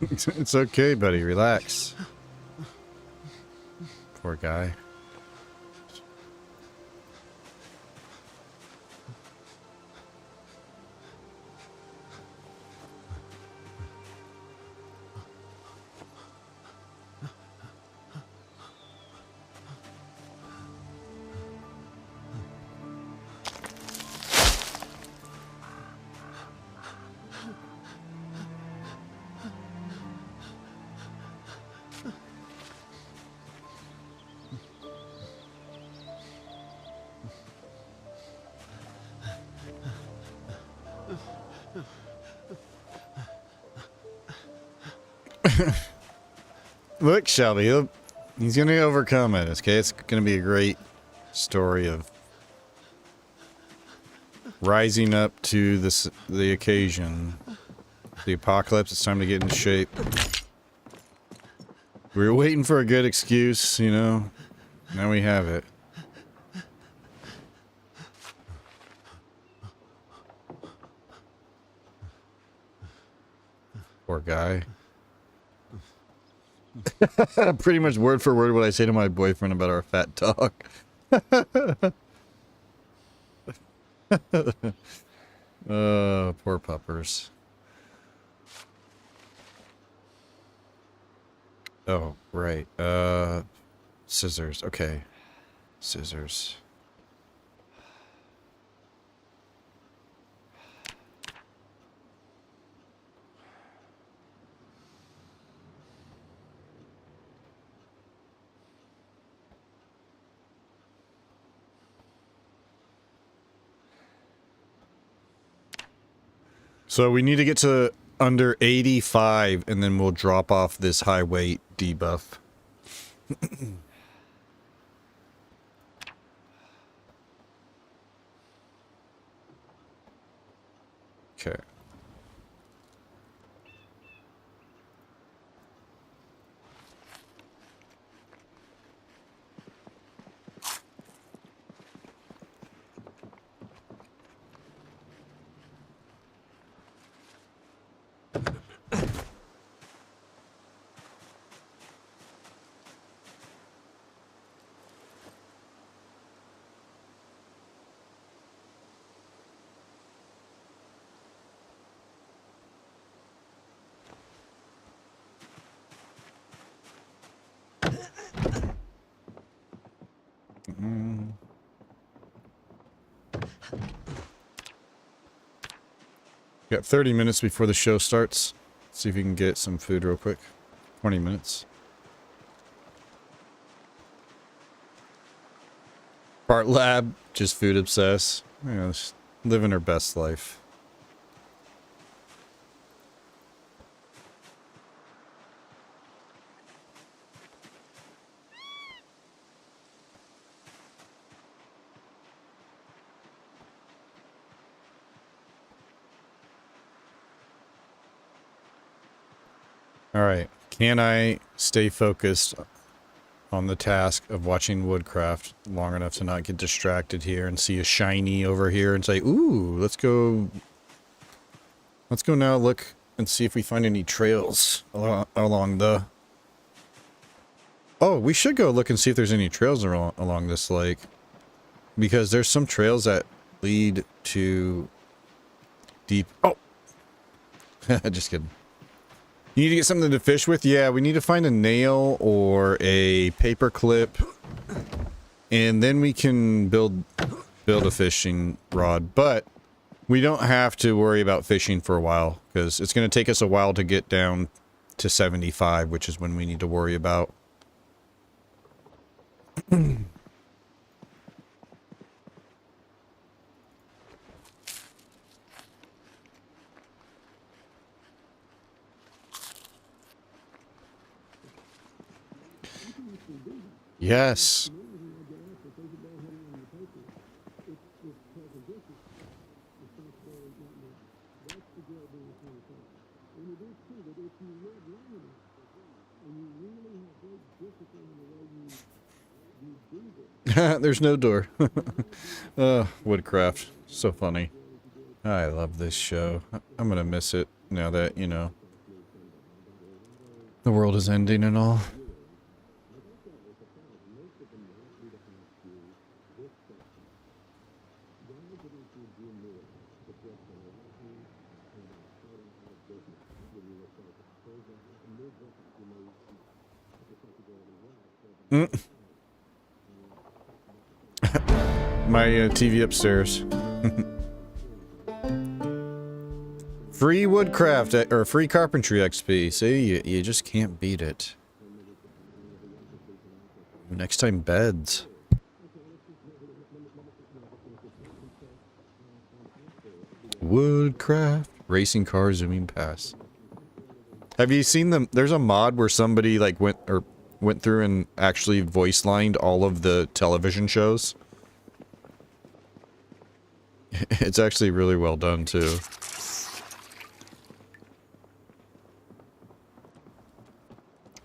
It's okay, buddy. Relax. Poor guy. Look, Shelby, he's gonna overcome it, okay? It's gonna be a great story of rising up to the occasion. The apocalypse, it's time to get into shape. We were waiting for a good excuse, you know? Now we have it. Poor guy. Pretty much word for word what I say to my boyfriend about our fat dog. Poor puppers. Oh, right. Scissors. Okay. Scissors. So we need to get to under 85 and then we'll drop off this high weight debuff. Okay. Got 30 minutes before the show starts. See if we can get some food real quick. 20 minutes. Part lab, just food obsessed. You know, just living her best life. Alright, can I stay focused on the task of watching Woodcraft long enough to not get distracted here and see a shiny over here and say, ooh, let's go now look and see if we find any trails along the... Oh, we should go look and see if there's any trails along this lake. Because there's some trails that lead to deep... Oh! Just kidding. You need to get something to fish with? Yeah, we need to find a nail or a paper clip. And then we can build a fishing rod. But we don't have to worry about fishing for a while. Because it's going to take us a while to get down to 75, which is when we need to worry about. Yes. There's no door. Woodcraft. So funny. I love this show. I'm gonna miss it now that, you know, the world is ending and all. My TV upstairs. Free woodcraft, or free carpentry XP. See, you just can't beat it. Next time, beds. Woodcraft. Racing car zooming past. Have you seen them? There's a mod where somebody like went through and actually voice lined all of the television shows. It's actually really well done too.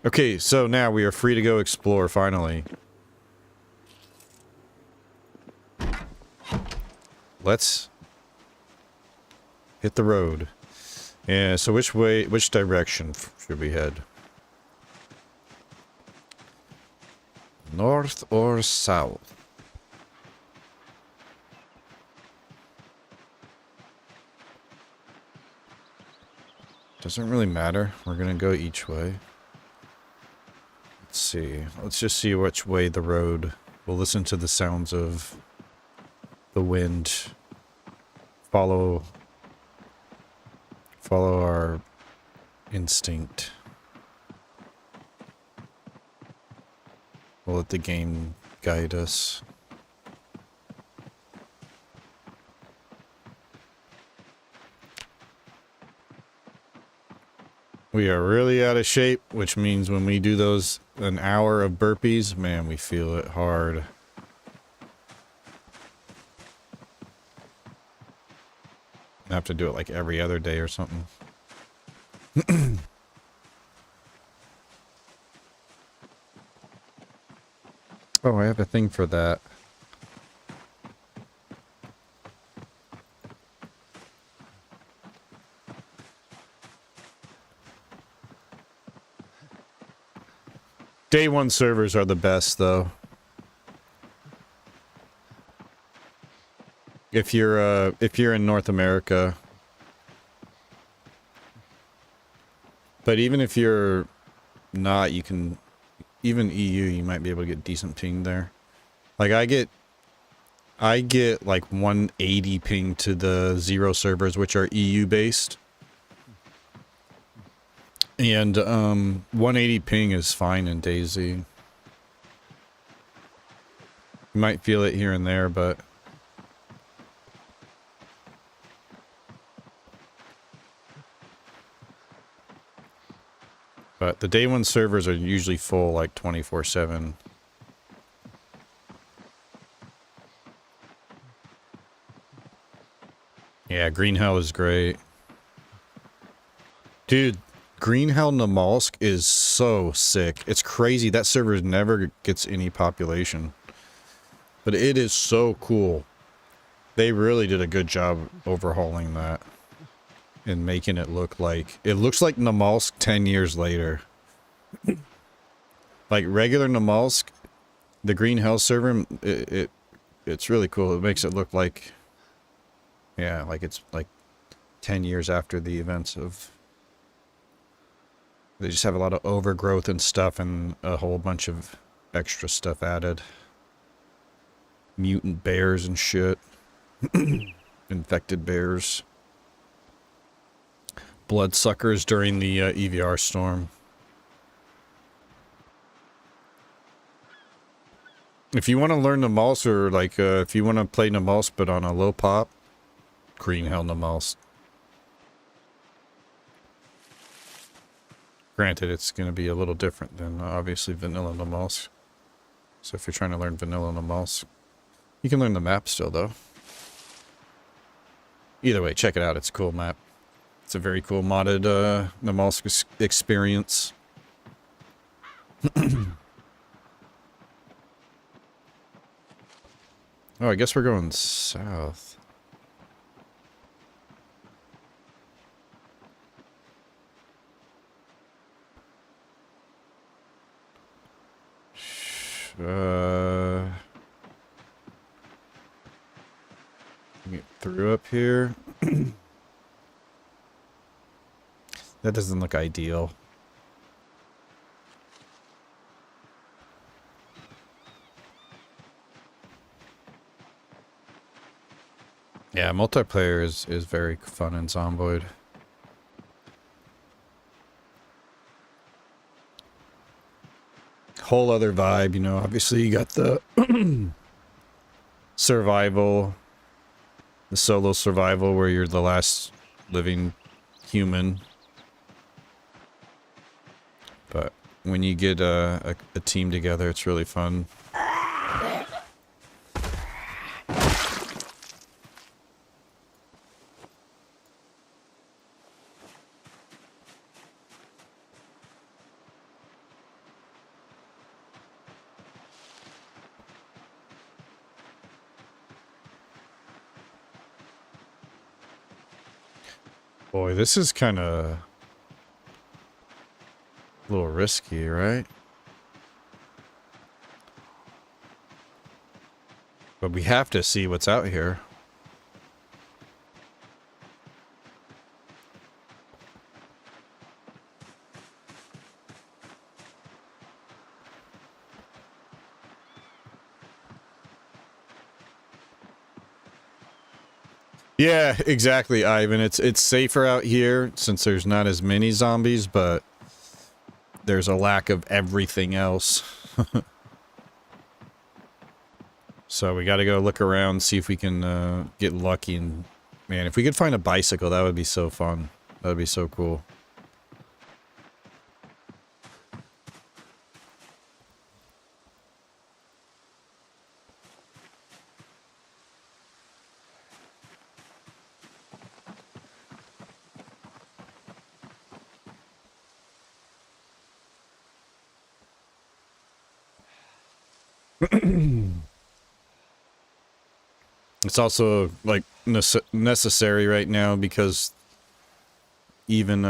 Okay, so now we are free to go explore finally. Let's hit the road. Yeah, so which direction should we head? North or south? Doesn't really matter. We're gonna go each way. Let's see. Let's just see which way the road. We'll listen to the sounds of the wind. Follow our instinct. We'll let the game guide us. We are really out of shape, which means when we do those an hour of burpees, man, we feel it hard. I have to do it like every other day or something. Oh, I have a thing for that. Day 1 servers are the best, though. If you're in North America. But even if you're not, you can, even EU, you might be able to get decent ping there. Like I get I get like 180 ping to the 0 servers, which are EU based. And 180 ping is fine in DayZ. You might feel it here and there, but the day one servers are usually full like 24/7. Yeah, Green Hell is great. Dude, Green Hell Namalsk is so sick. It's crazy. That server never gets any population. But it is so cool. They really did a good job overhauling that. And making it look like... It looks like Namalsk 10 years later. Like regular Namalsk, the Green Hell server, it's really cool. It makes it look like... Yeah, like it's like 10 years after the events of... They just have a lot of overgrowth and stuff and a whole bunch of extra stuff added. Mutant bears and shit. Infected bears. Bloodsuckers during the EVR storm. If you want to learn Namalsk, or like if you want to play Namalsk but on a low pop, Green Hell Namalsk. Granted, it's going to be a little different than obviously Vanilla Namalsk. So if you're trying to learn Vanilla Namalsk, you can learn the map still though. Either way, check it out. It's a cool map. It's a very cool modded Namalsk experience. Oh, I guess we're going south. Get through up here. That doesn't look ideal. Yeah, multiplayer is very fun in Zomboid. Whole other vibe, you know. Obviously, you got the survival, the solo survival where you're the last living human. But when you get a team together, it's really fun. Boy, this is kind of a little risky, right? But we have to see what's out here. Yeah, exactly, Ivan. It's safer out here since there's not as many zombies, but there's a lack of everything else. So we got to go look around, see if we can get lucky. And man, if we could find a bicycle, that would be so fun. That would be so cool. It's also like necessary right now because even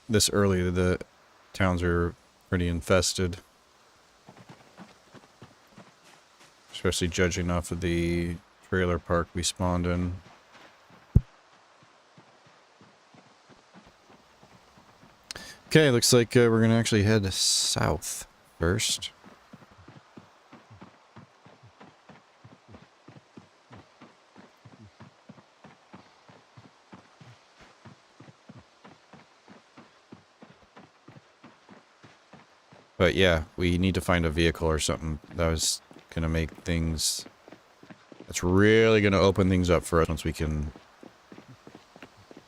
this early the towns are pretty infested, especially judging off of the trailer park we spawned in. Okay, looks like we're gonna actually head south first. But yeah, we need to find a vehicle or something that was gonna make things... That's really gonna open things up for us once we can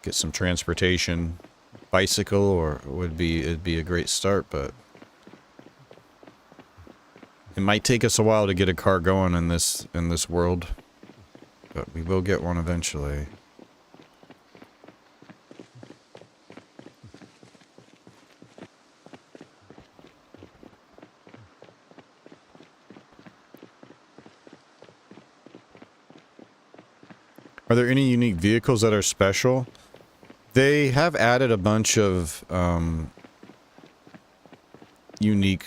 get some transportation. Bicycle or it'd be a great start, but it might take us a while to get a car going in this world. But we will get one eventually. Are there any unique vehicles that are special? They have added a bunch of unique,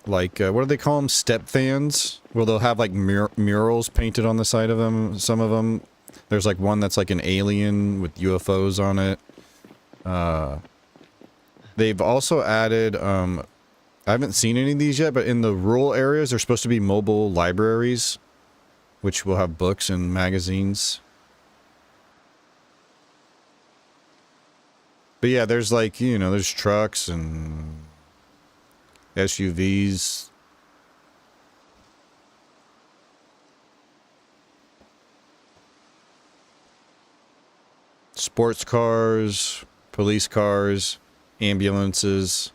like, what do they call them? Step fans? Where they'll have like murals painted on the side of them. Some of them. There's like one that's like an alien with UFOs on it. They've also added, I haven't seen any of these yet, but in the rural areas, there's supposed to be mobile libraries, which will have books and magazines. But yeah, there's like, you know, there's trucks and SUVs. Sports cars, police cars, ambulances.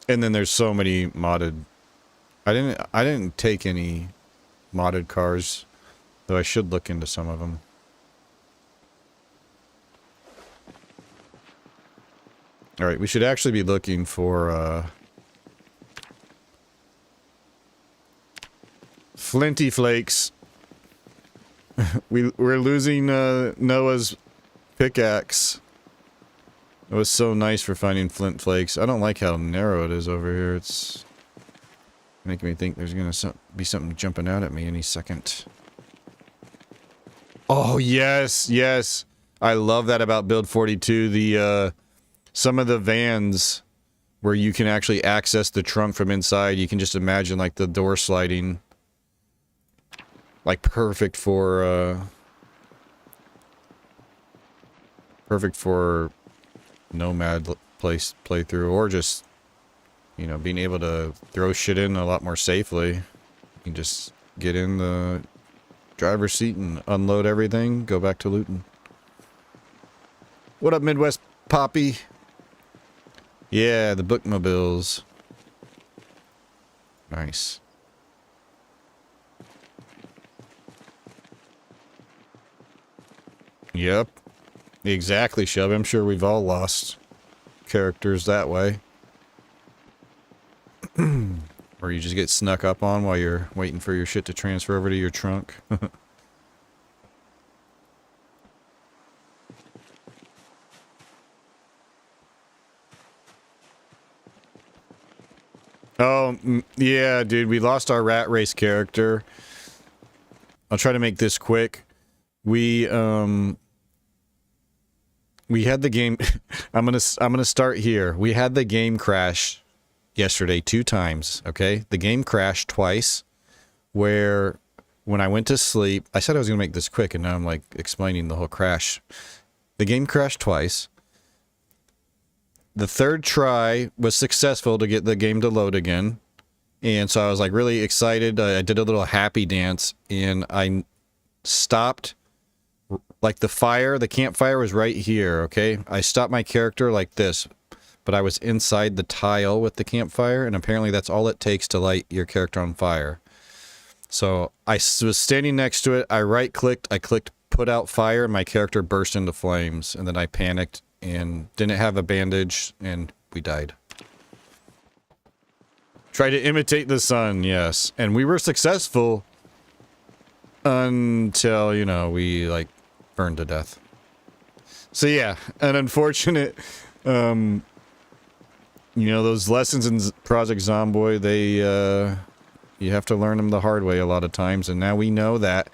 And then there's so many modded. I didn't take any modded cars. Though I should look into some of them. Alright, we should actually be looking for, Flinty Flakes. We're losing, Noah's pickaxe. It was so nice for finding flint flakes. I don't like how narrow it is over here. It's making me think there's gonna be something jumping out at me any second. Oh, yes, yes. I love that about Build 42. The, some of the vans where you can actually access the trunk from inside. You can just imagine, like, the door sliding. Like, perfect for Nomad playthrough. Or just, you know, being able to throw shit in a lot more safely. You can just get in the driver's seat and unload everything, go back to looting. What up, Midwest Poppy? Yeah, the bookmobiles. Nice. Yep. Exactly, Shelby. I'm sure we've all lost characters that way. Or you just get snuck up on while you're waiting for your shit to transfer over to your trunk. Oh, yeah, dude, we lost our rat race character. I'll try to make this quick. We had the game... I'm gonna start here. We had the game crash yesterday 2 times, okay? The game crashed twice, where when I went to sleep... I said I was gonna make this quick, and now I'm, like, explaining the whole crash. The game crashed twice. The 3rd try was successful to get the game to load again. And so I was, like, really excited. I did a little happy dance, and I stopped... Like, the campfire was right here, okay? I stopped my character like this, but I was inside the tile with the campfire, and apparently that's all it takes to light your character on fire. So, I was standing next to it, I right-clicked, I clicked put out fire, and my character burst into flames, and then I panicked, and didn't have a bandage, and we died. Try to imitate the sun, yes. And we were successful until, you know, we, like, burned to death. So yeah, an unfortunate, you know, those lessons in Project Zomboid, they, you have to learn them the hard way a lot of times, and now we know that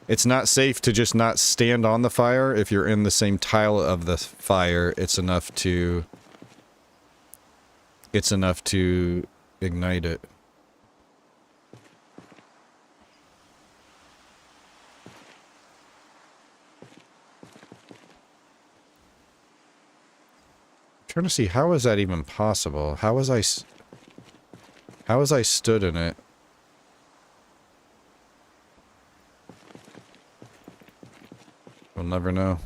it's not safe to just not stand on the fire. If you're in the same tile of the fire, it's enough to ignite it. trying to see, how is that even possible? How was I stood in it? We'll never know.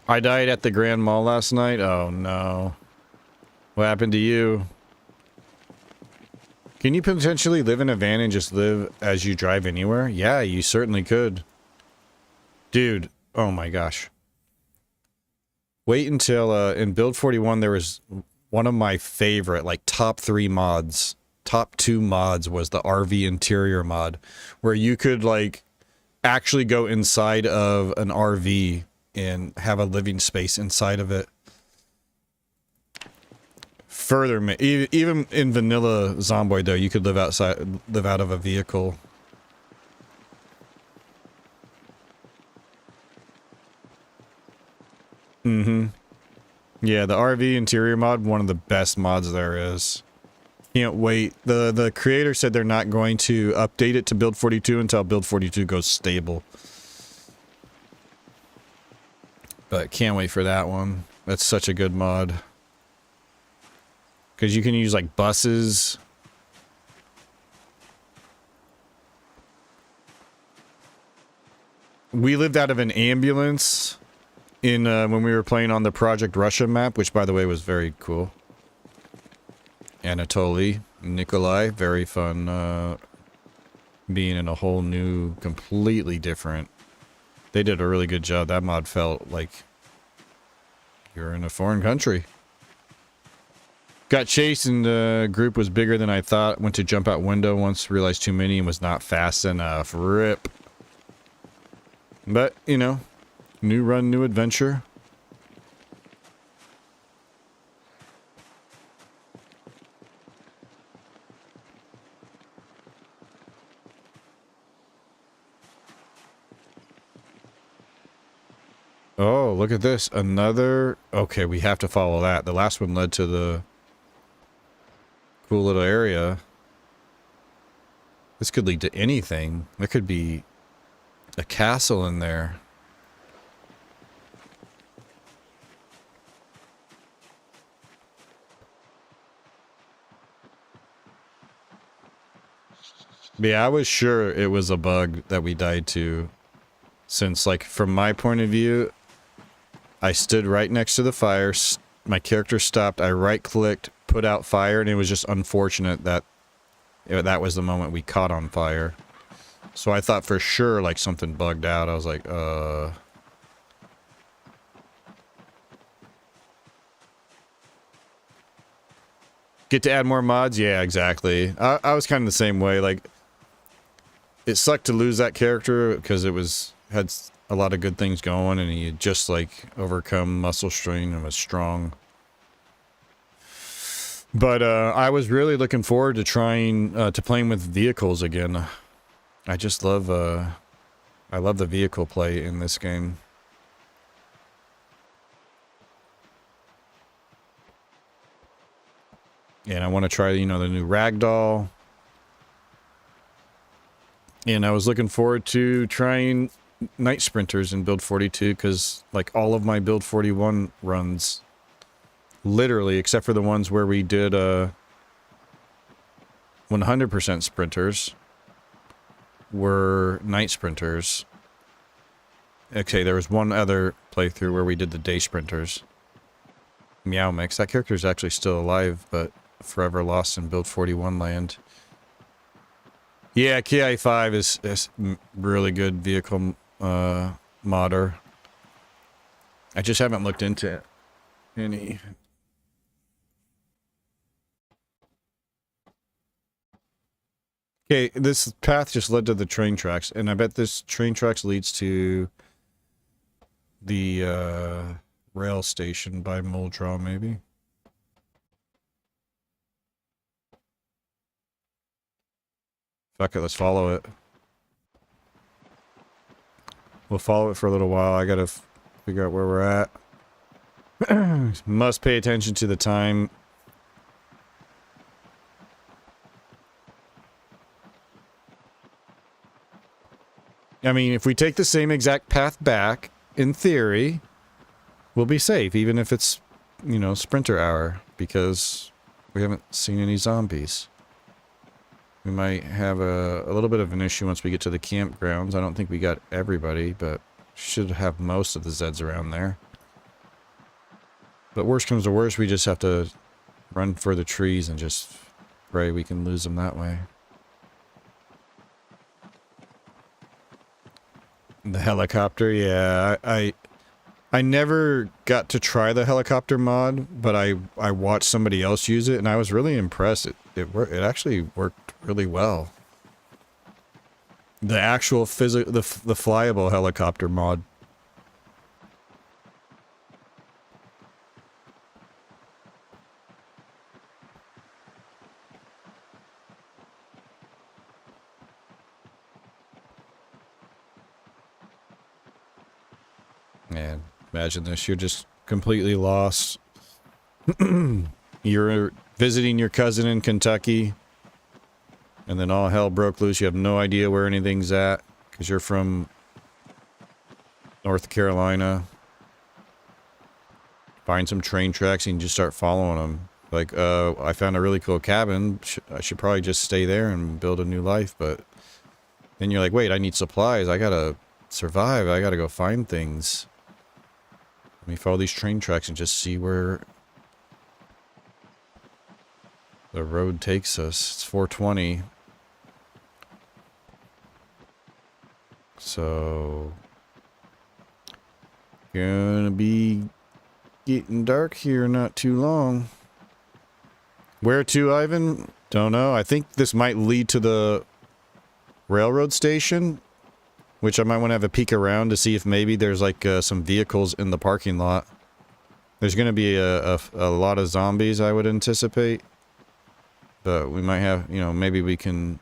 I died at the Grand Mall last night? Oh no. What happened to you? Can you potentially live in a van and just live as you drive anywhere? Yeah, you certainly could. Dude, oh my gosh. Wait until, in Build 41 there was one of my favorite, like, top 3 mods. Top 2 mods was the RV interior mod, where you could, like, actually go inside of an RV and have a living space inside of it. Further, even in vanilla Zomboid though, you could live out of a vehicle. Mm-hmm. Yeah, the RV interior mod, one of the best mods there is. Can't wait. The creator said they're not going to update it to Build 42 until Build 42 goes stable. But can't wait for that one. That's such a good mod. Because you can use, like, buses. We lived out of an ambulance in when we were playing on the Project Russia map, which, by the way, was very cool. Anatoly, Nikolai, very fun being in a whole new, completely different. They did a really good job. That mod felt like you're in a foreign country. Got chased and the group was bigger than I thought. Went to jump out window once, realized too many and was not fast enough. RIP. But, you know, new run, new adventure. Oh, look at this. Another... Okay, we have to follow that. The last one led to the cool little area. This could lead to anything. There could be a castle in there. But yeah, I was sure it was a bug that we died to. Since, like, from my point of view, I stood right next to the fire. My character stopped. I right-clicked, put out fire, and it was just unfortunate that that was the moment we caught on fire. So I thought for sure, like, something bugged out. I was like, Get to add more mods? Yeah, exactly. I was kind of the same way. Like, it sucked to lose that character because it had a lot of good things going, and he had just, like, overcome muscle strain and was strong. But I was really looking forward to trying to playing with vehicles again. I just love I love the vehicle play in this game. And I want to try, you know, the new ragdoll. And I was looking forward to trying night sprinters in Build 42 because, like, all of my Build 41 runs, literally, except for the ones where we did 100% sprinters, were night sprinters. Okay, there was one other playthrough where we did the day sprinters. Meow Mix. That character is actually still alive, but forever lost in Build 41 land. Yeah, KI5 is really good vehicle modder. I just haven't looked into any. Okay, this path just led to the train tracks, and I bet this train tracks leads to the rail station by Muldraw, maybe. Fuck it, let's follow it. We'll follow it for a little while. I gotta figure out where we're at. Must pay attention to the time. I mean, if we take the same exact path back, in theory, we'll be safe, even if it's, you know, sprinter hour, because we haven't seen any zombies. We might have a little bit of an issue once we get to the campgrounds. I don't think we got everybody, but should have most of the Zeds around there. But worst comes to worst, we just have to run for the trees and just pray we can lose them that way. The helicopter, yeah, I never got to try the helicopter mod, but I watched somebody else use it, and I was really impressed. It actually worked really well. The actual the flyable helicopter mod. Man, imagine this. You're just completely lost. You're visiting your cousin in Kentucky, and then all hell broke loose. You have no idea where anything's at, because you're from North Carolina. Find some train tracks and you just start following them. Like, I found a really cool cabin. I should probably just stay there and build a new life, but then you're like, wait, I need supplies. I gotta survive. I gotta go find things. Let me follow these train tracks and just see where the road takes us. It's 4:20. So, gonna be getting dark here not too long. Where to, Ivan? Don't know. I think this might lead to the railroad station, which I might want to have a peek around to see if maybe there's like some vehicles in the parking lot. There's going to be a lot of zombies, I would anticipate. But we might have, you know, maybe we can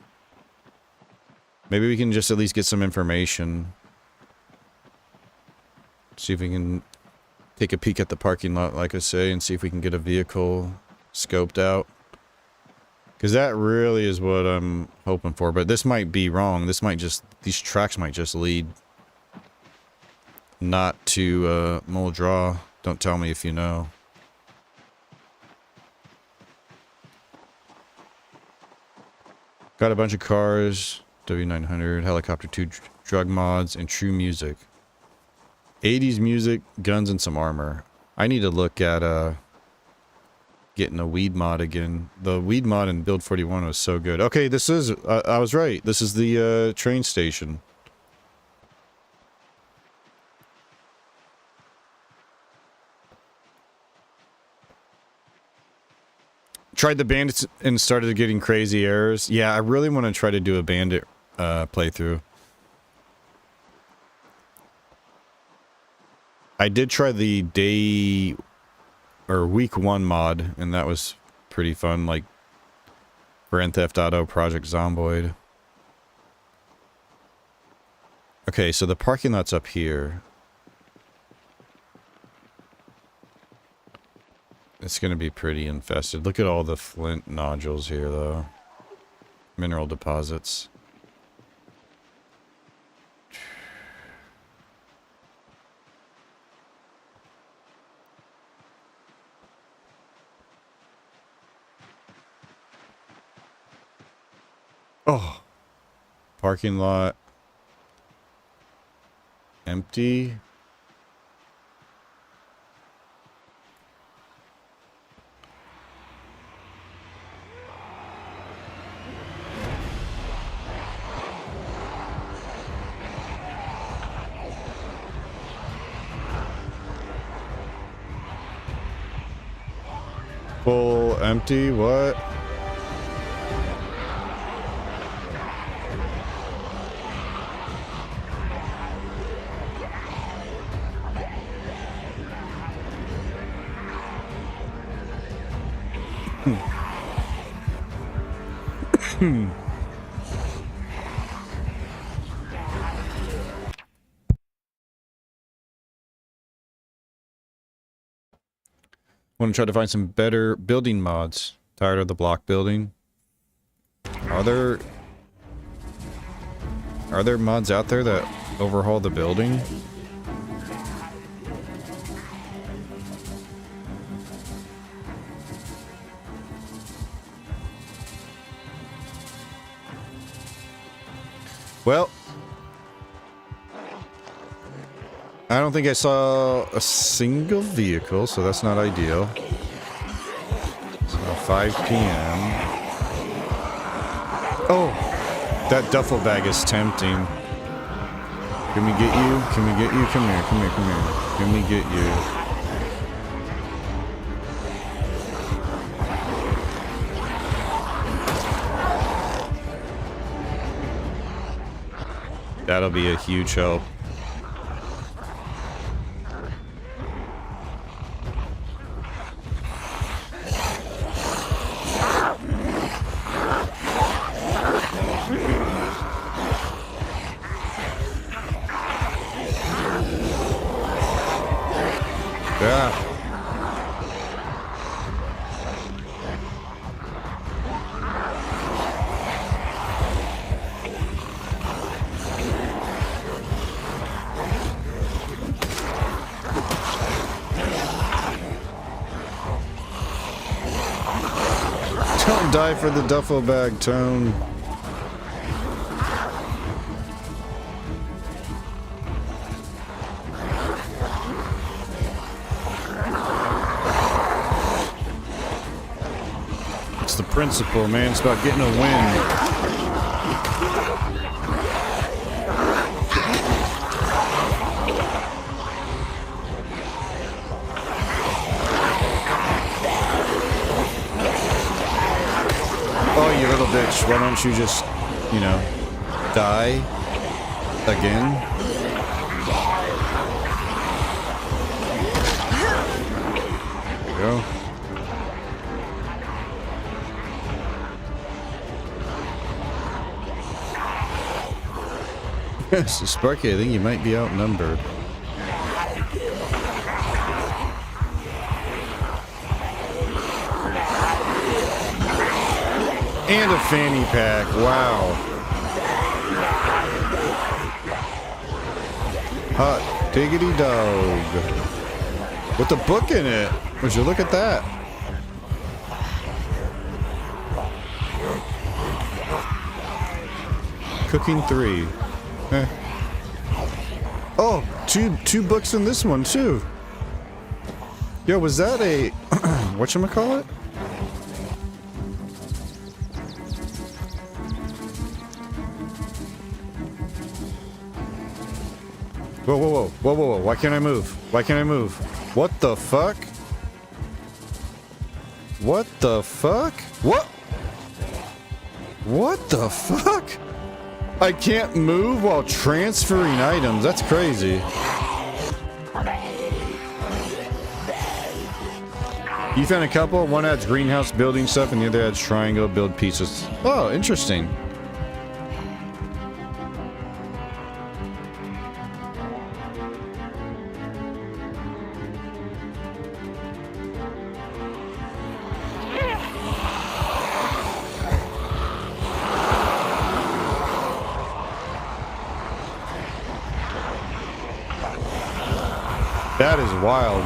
just at least get some information. See if we can take a peek at the parking lot, like I say, and see if we can get a vehicle scoped out. Because that really is what I'm hoping for. But this might be wrong. This might just, these tracks might just lead not to Muldra. Don't tell me if you know. Got a bunch of cars, W900, Helicopter 2 drug mods, and true music. 80s music, guns, and some armor. I need to look at getting a weed mod again. The weed mod in Build 41 was so good. Okay, this is, I was right. This is the train station. Tried the bandits and started getting crazy errors. Yeah, I really want to try to do a bandit playthrough. I did try the day or week 1 mod, and that was pretty fun, like Grand Theft Auto Project Zomboid. Okay, so the parking lot's up here. It's gonna be pretty infested. Look at all the flint nodules here, though. Mineral deposits. Oh, parking lot empty. Full empty, what? Want to try to find some better building mods. Tired of the block building. Are there mods out there that overhaul the building? Well, I don't think I saw a single vehicle, so that's not ideal. So 5 p.m. Oh, that duffel bag is tempting. Can we get you? Can we get you? Come here, come here, come here. Can we get you? That'll be a huge help. Yeah. Don't die for the duffel bag, Tone. It's the principle, man. It's about getting a win. Oh, you little bitch. Why don't you just, you know, die again? There we go. So Sparky, I think you might be outnumbered. And a fanny pack, wow. Hot diggity dog. With a book in it. Would you look at that? Cooking 3. Eh. Oh, two books in this one too. Yo, was that a whatchamacallit? Whoa, whoa, whoa, whoa, whoa, whoa, why can't I move? Why can't I move? What the fuck? What the fuck? What? What the fuck? I can't move while transferring items. That's crazy. You found a couple? One adds greenhouse building stuff and the other adds triangle build pieces. Oh, interesting. That is wild.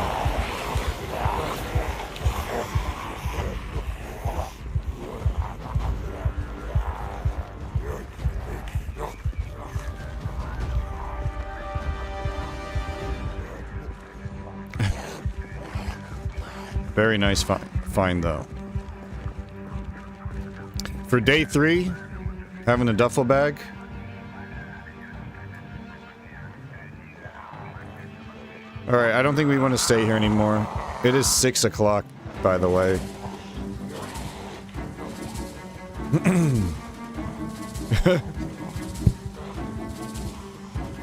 Very nice find though. For day 3, having a duffel bag. Alright, I don't think we want to stay here anymore. It is 6 o'clock, by the way.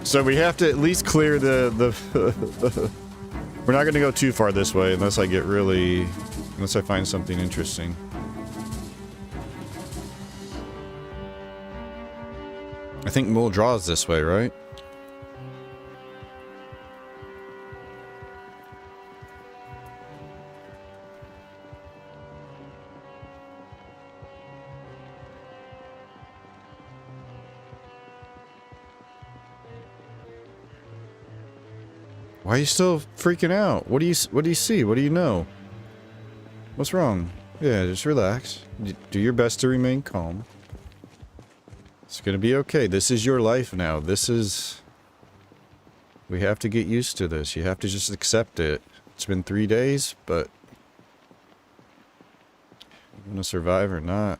So we have to at least clear the We're not going to go too far this way unless I unless I find something interesting. I think Mole draws this way, right? Why are you still freaking out? What do you see? What do you know? What's wrong? Yeah, just relax. Do your best to remain calm. Let's gonna be okay. This is your life now. This is... We have to get used to this. You have to just accept it. It's been 3 days, but... I'm gonna survive or not.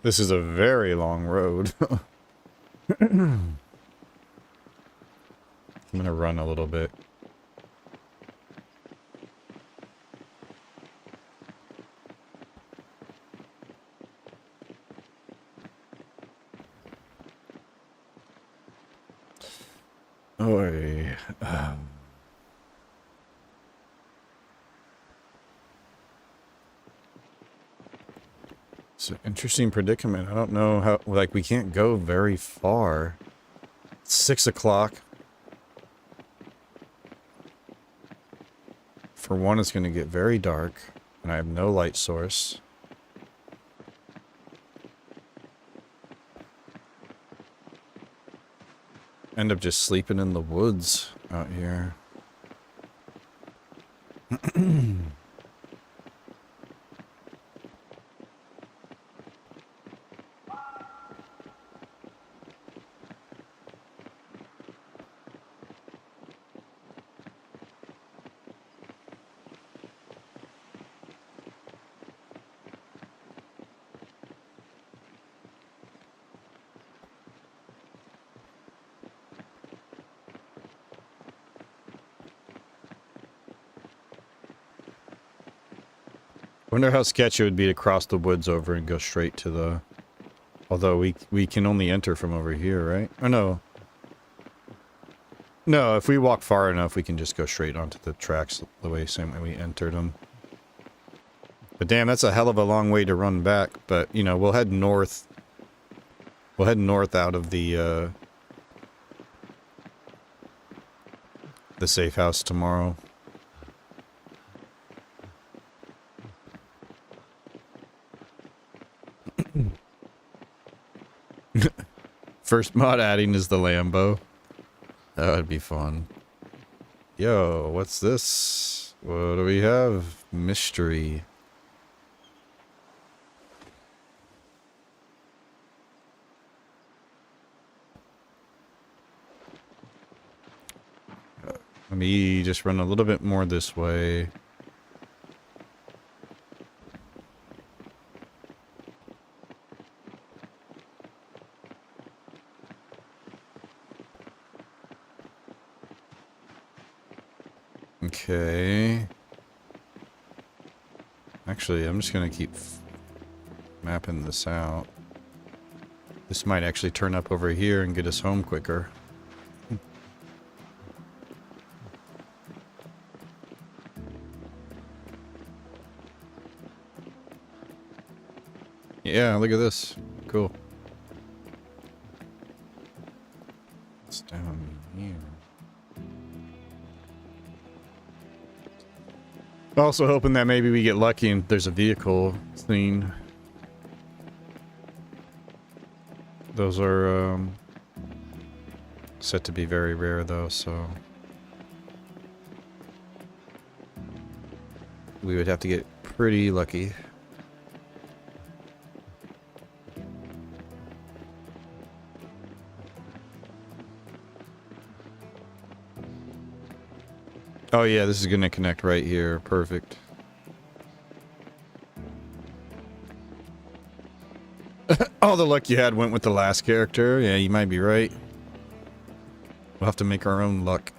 This is a very long road. I'm gonna run a little bit. Oy. It's an interesting predicament. I don't know how, like, we can't go very far. It's 6 o'clock. For one, it's going to get very dark, and I have no light source. End up just sleeping in the woods out here. Wonder how sketchy it would be to cross the woods over and go straight to the... Although we can only enter from over here, right? Oh, no. No, if we walk far enough, we can just go straight onto the tracks the same way we entered them. But damn, that's a hell of a long way to run back. But, you know, we'll head north. We'll head north out of the safe house tomorrow. First mod adding is the Lambo. That would be fun. Yo, what's this? What do we have? Mystery. Let me just run a little bit more this way. Okay. Actually, I'm just gonna keep mapping this out. This might actually turn up over here and get us home quicker. Yeah, look at this. Cool. It's down here. Also hoping that maybe we get lucky and there's a vehicle scene. Those are set to be very rare though, so we would have to get pretty lucky. Oh yeah, this is gonna connect right here. Perfect. All the luck you had went with the last character. Yeah, you might be right. We'll have to make our own luck.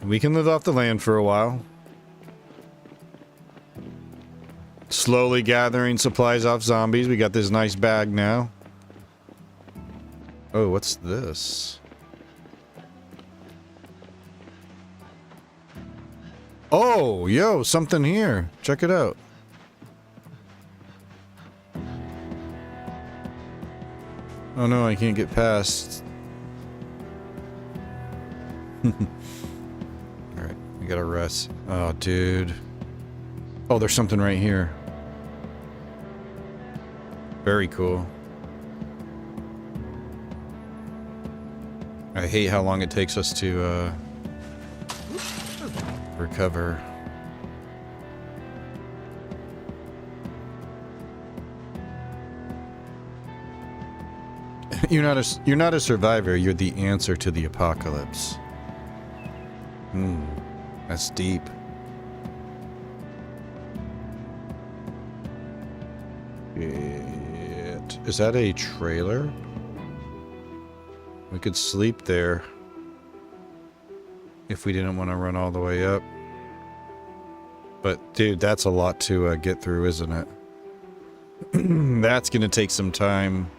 We can live off the land for a while. Slowly gathering supplies off zombies. We got this nice bag now. Oh, what's this? Oh, yo, something here. Check it out. Oh no, I can't get past. Alright, we gotta rest. Oh, dude. Oh, there's something right here. Very cool. I hate how long it takes us to recover. You're not a survivor, you're the answer to the apocalypse. That's deep. Is that a trailer? We could sleep there if we didn't want to run all the way up. But dude, that's a lot to get through, isn't it? That's gonna take some time.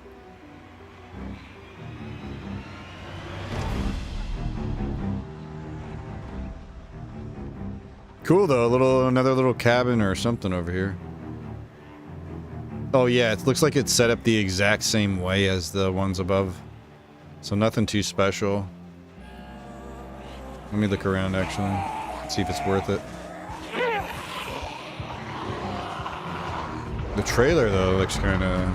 Cool though, another little cabin or something over here. Oh yeah, it looks like it's set up the exact same way as the ones above. So nothing too special. Let me look around actually, see if it's worth it. The trailer though looks kind of...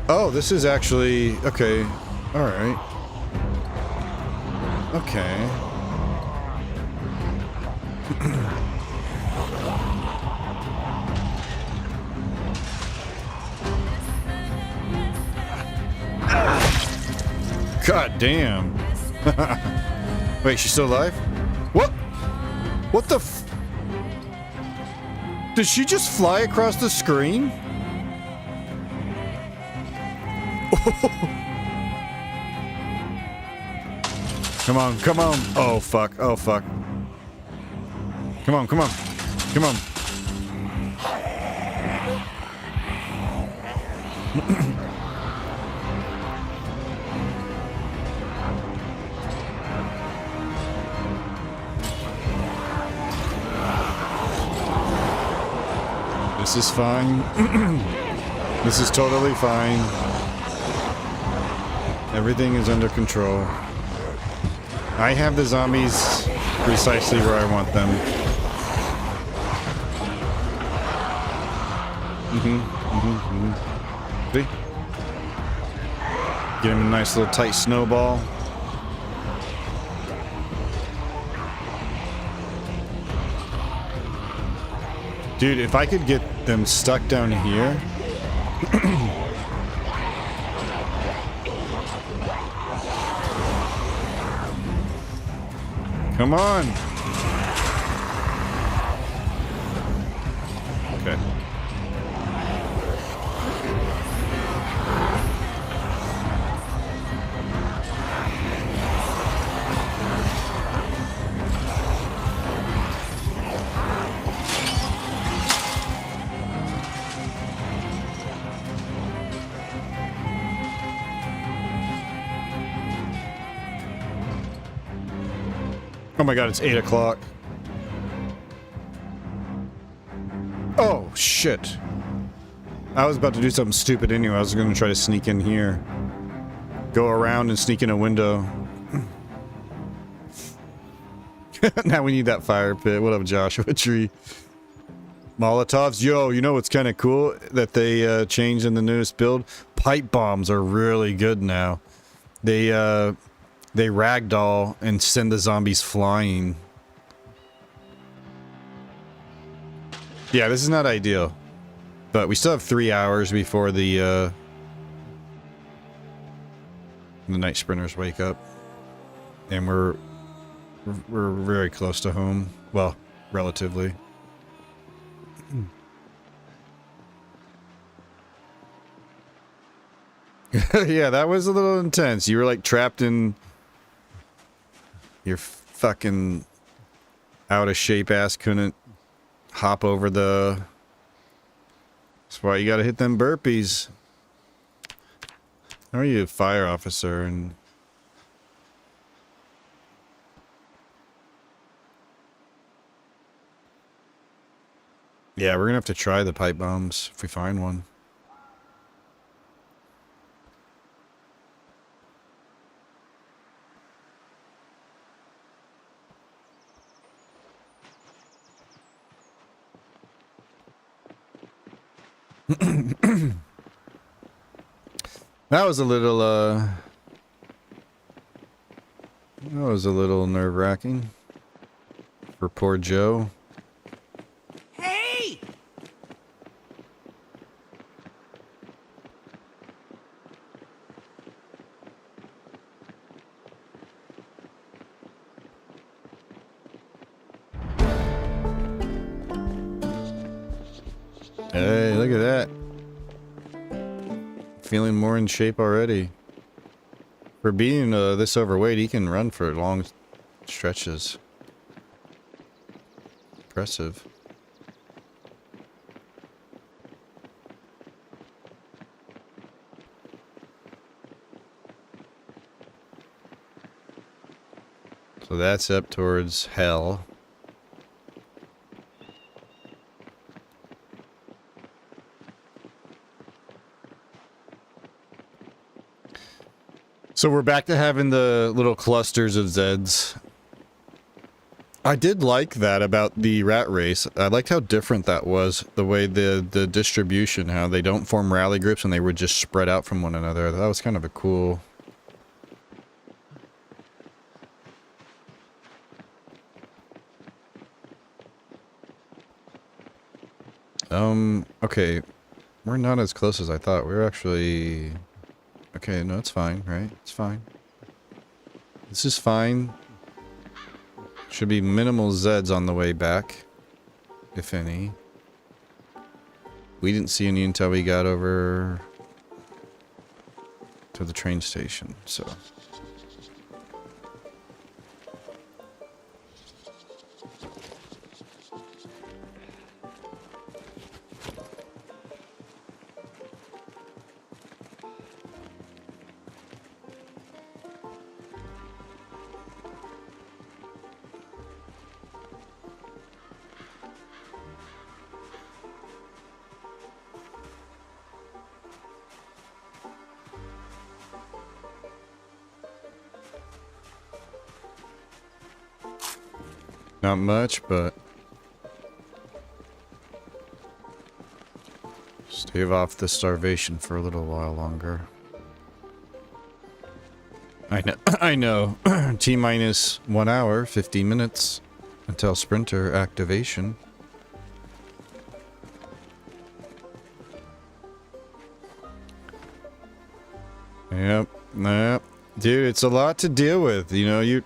Oh, this is actually... Okay, alright. Okay. God damn. Wait, she's still alive? What? What the f... Did she just fly across the screen? Come on, come on. Oh, fuck. Oh, fuck. Come on, come on. Come on. This is fine. This is totally fine. Everything is under control. I have the zombies precisely where I want them. See? Get him a nice little tight snowball. Dude, if I could get them stuck down here. Come on. Okay. Oh my god, it's 8 o'clock. Oh, shit. I was about to do something stupid anyway. I was going to try to sneak in here. Go around and sneak in a window. Now we need that fire pit. What up, Joshua Tree? Molotovs? Yo, you know what's kind of cool that they changed in the newest build? Pipe bombs are really good now. They ragdoll and send the zombies flying. Yeah, this is not ideal. But we still have 3 hours before the night sprinters wake up. And we're very close to home. Well, relatively. Yeah, that was a little intense. You were like trapped in your fucking out of shape ass couldn't hop over the... That's why you gotta hit them burpees. How are you a fire officer and... Yeah, we're gonna have to try the pipe bombs if we find one. That was a little, that was a little nerve-wracking for poor Joe.
Hey!
Hey, look at that. Feeling more in shape already. For being this overweight, he can run for long stretches. Impressive. So that's up towards hell. So we're back to having the little clusters of Zeds. I did like that about the rat race. I liked how different that was. The way the distribution, how they don't form rally groups and they were just spread out from one another. That was kind of a cool... Okay. We're not as close as I thought. We're actually... Okay, no, it's fine, right? It's fine. This is fine. Should be minimal Zeds on the way back, if any. We didn't see any until we got over to the train station, so... Not much, but stave off the starvation for a little while longer. I know. I know. T-minus 1 hour, 50 minutes until sprinter activation. Yep. Yep. Dude, it's a lot to deal with. You know, you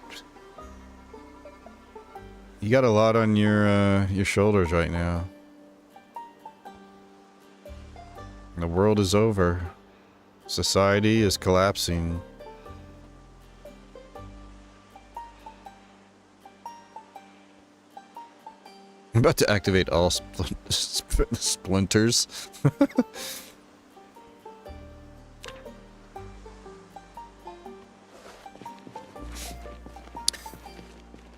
got a lot on your shoulders right now. The world is over. Society is collapsing. I'm about to activate all splinters.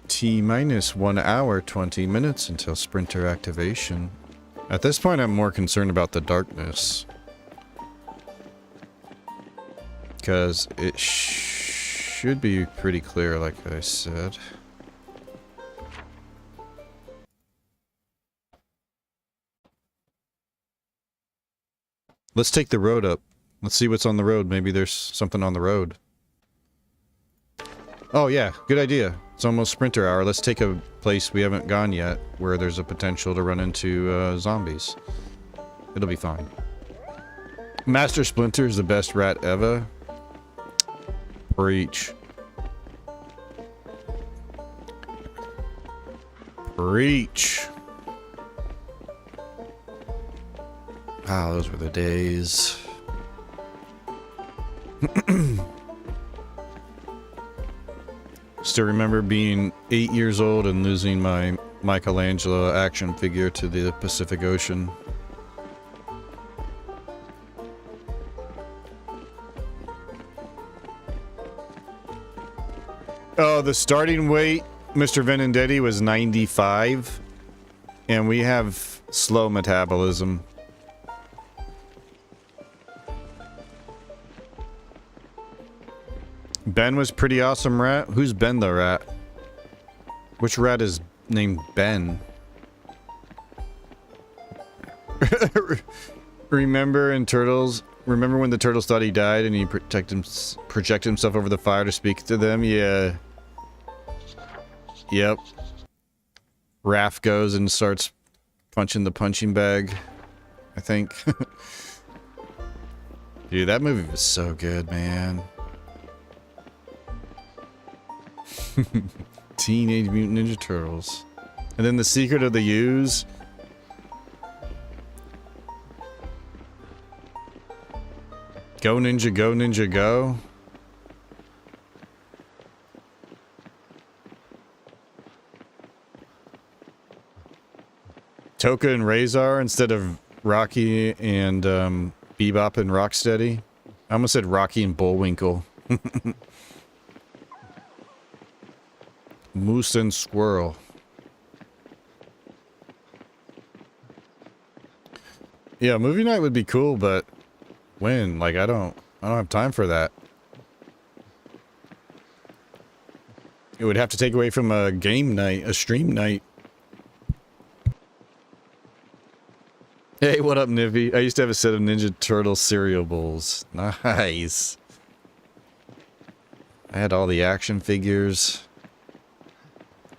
T-minus 1 hour, 20 minutes until sprinter activation. At this point, I'm more concerned about the darkness. Because it should be pretty clear, like I said. Let's take the road up. Let's see what's on the road. Maybe there's something on the road. Oh yeah, good idea. It's almost sprinter hour. Let's take a place we haven't gone yet where there's a potential to run into zombies. It'll be fine. Master Splinter is the best rat ever. Preach. Preach. Ah, those were the days. Still remember being 8 years old and losing my Michelangelo action figure to the Pacific Ocean. Oh, the starting weight, Mr. Venendetti, was 95. And we have slow metabolism. Ben was pretty awesome rat. Who's Ben the rat? Which rat is named Ben? Remember in Turtles? Remember when the turtles thought he died and he projected himself over the fire to speak to them? Yeah. Yep. Raph goes and starts punching the punching bag, I think. Dude, that movie was so good, man. Teenage Mutant Ninja Turtles. And then The Secret of the Use. Go Ninja, go Ninja, go. Toka and Razor instead of Rocky and Bebop and Rocksteady. I almost said Rocky and Bullwinkle. Moose and Squirrel. Yeah, movie night would be cool, but when? Like, I don't have time for that. It would have to take away from a game night, a stream night. Hey, what up, Nivy? I used to have a set of Ninja Turtle cereal bowls. Nice. I had all the action figures.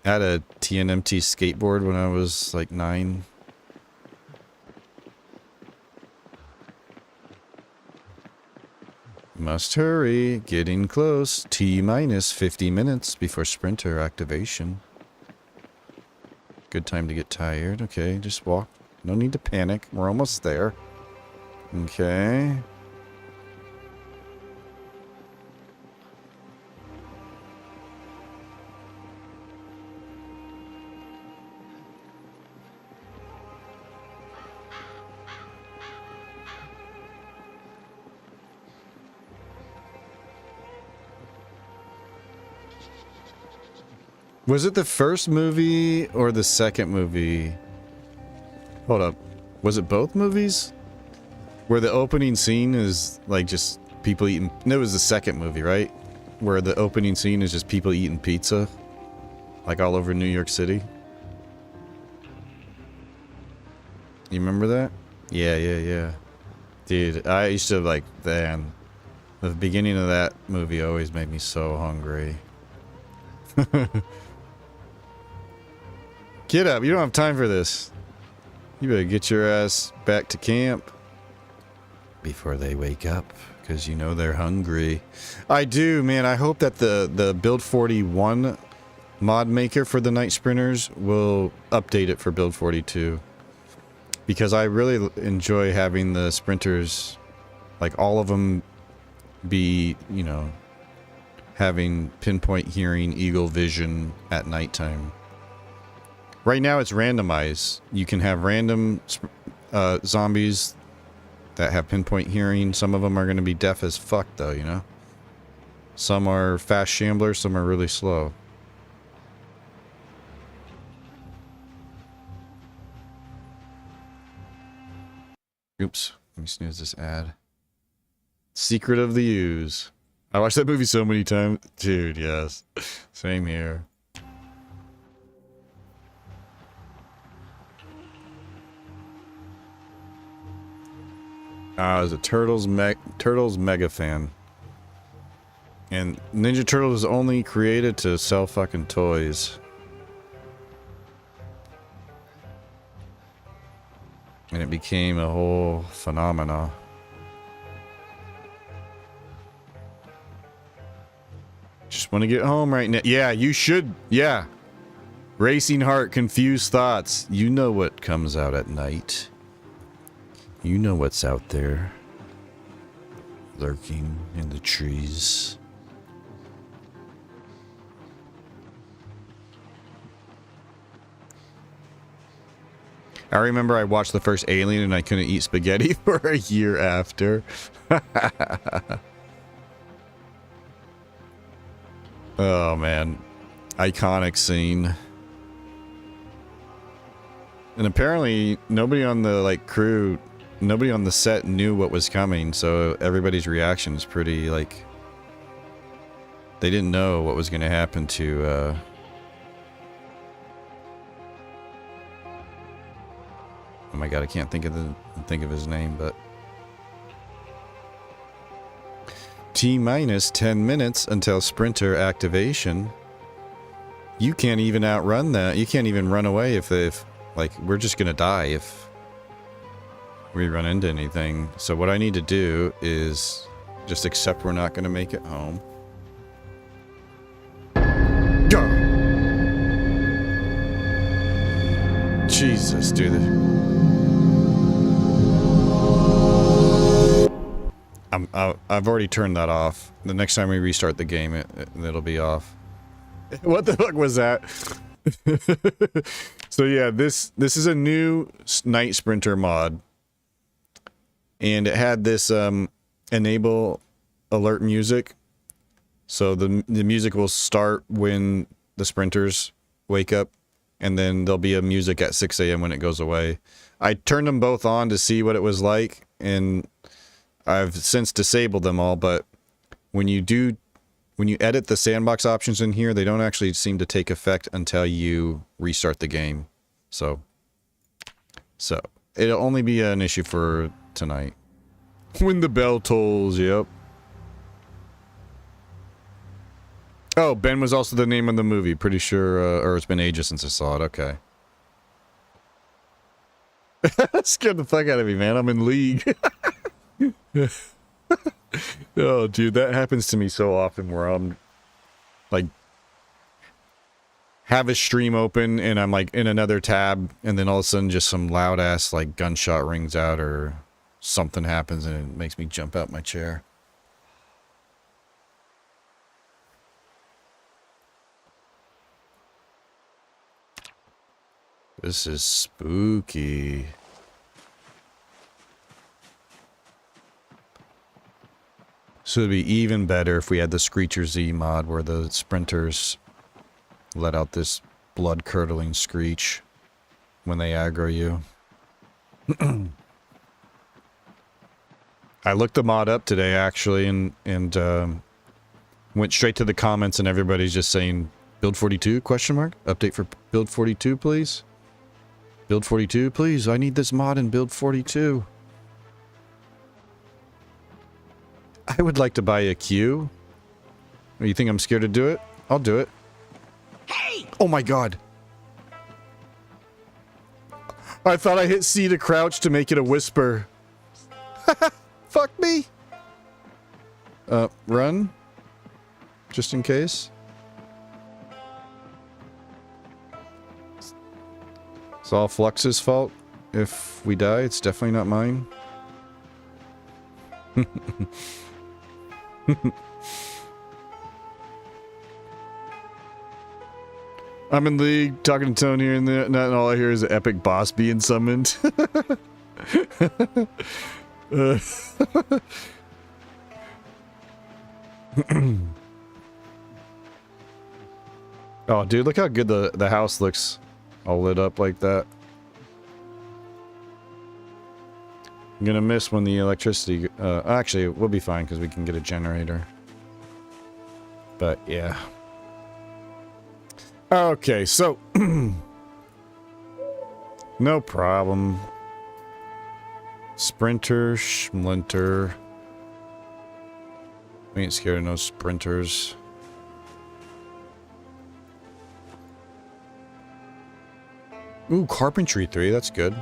I had a TNMT skateboard when I was like 9. Must hurry. Getting close. T-minus 50 minutes before sprinter activation. Good time to get tired. Okay, just walk. No need to panic. We're almost there. Okay. Was it the first movie or the second movie? Hold up. Was it both movies? Where the opening scene is like just people eating... No, it was the second movie, right? Where the opening scene is just people eating pizza. Like all over New York City. You remember that? Yeah. Dude, I used to like... Man, the beginning of that movie always made me so hungry. Get up, you don't have time for this. You better get your ass back to camp before they wake up, because you know they're hungry. I do, man. I hope that the Build 41 mod maker for the Night Sprinters will update it for Build 42. Because I really enjoy having the sprinters, like all of them be, you know, having pinpoint hearing, eagle vision at nighttime. Right now it's randomized. You can have random zombies that have pinpoint hearing. Some of them are going to be deaf as fuck though, you know? Some are fast shamblers, some are really slow. Oops, let me snooze this ad. Secret of the Use. I watched that movie so many times. Dude, yes. Same here. I was a Turtles mega fan. And Ninja Turtles was only created to sell fucking toys. And it became a whole phenomena. Just want to get home right now. Yeah, you should. Yeah. Racing heart, confused thoughts. You know what comes out at night. You know what's out there. Lurking in the trees. I remember I watched the first Alien and I couldn't eat spaghetti for a year after. Oh man. Iconic scene. And apparently nobody on the crew, nobody on the set knew what was coming, so everybody's reaction is pretty they didn't know what was going to happen to oh my god, I can't think of his name, but T-minus 10 minutes until sprinter activation. You can't even outrun that. You can't even run away if like, we're just gonna die if we run into anything. So what I need to do is just accept we're not gonna make it home. Go! Jesus, dude. I've already turned that off. The next time we restart the game, it'll be off. What the fuck was that? So yeah, this is a new night sprinter mod, and it had this enable alert music. So the music will start when the sprinters wake up, and then there'll be a music at 6 a.m. when it goes away. I turned them both on to see what it was like, and I've since disabled them all, but when you edit the sandbox options in here, they don't actually seem to take effect until you restart the game. So it'll only be an issue for tonight. When the bell tolls, yep. Oh, Ben was also the name of the movie. Pretty sure, or it's been ages since I saw it. Okay. That scared the fuck out of me, man. I'm in League. Oh, dude, that happens to me so often where I'm, like, have a stream open and I'm, like, in another tab, and then all of a sudden just some loud-ass, like, gunshot rings out or something happens and it makes me jump out my chair. This is spooky. So it'd be even better if we had the Screecher Z mod where the sprinters let out this blood-curdling screech when they aggro you. I looked the mod up today, actually, and went straight to the comments, and everybody's just saying, Build 42, question mark? Update for Build 42, please? Build 42, please. I need this mod in Build 42. I would like to buy a queue. You think I'm scared to do it? I'll do it.
Hey!
Oh my god. I thought I hit C to crouch to make it a whisper. Fuck me. Run. Just in case. It's all Flux's fault. If we die, it's definitely not mine. I'm in League, talking to Tony here and there, and all I hear is an epic boss being summoned. Oh, dude, look how good the house looks all lit up like that. I'm gonna miss when the electricity... actually, we'll be fine because we can get a generator. But, yeah. Okay, so... no problem. Sprinter, schmlinter. We ain't scared of no sprinters. Ooh, Carpentry 3, that's good.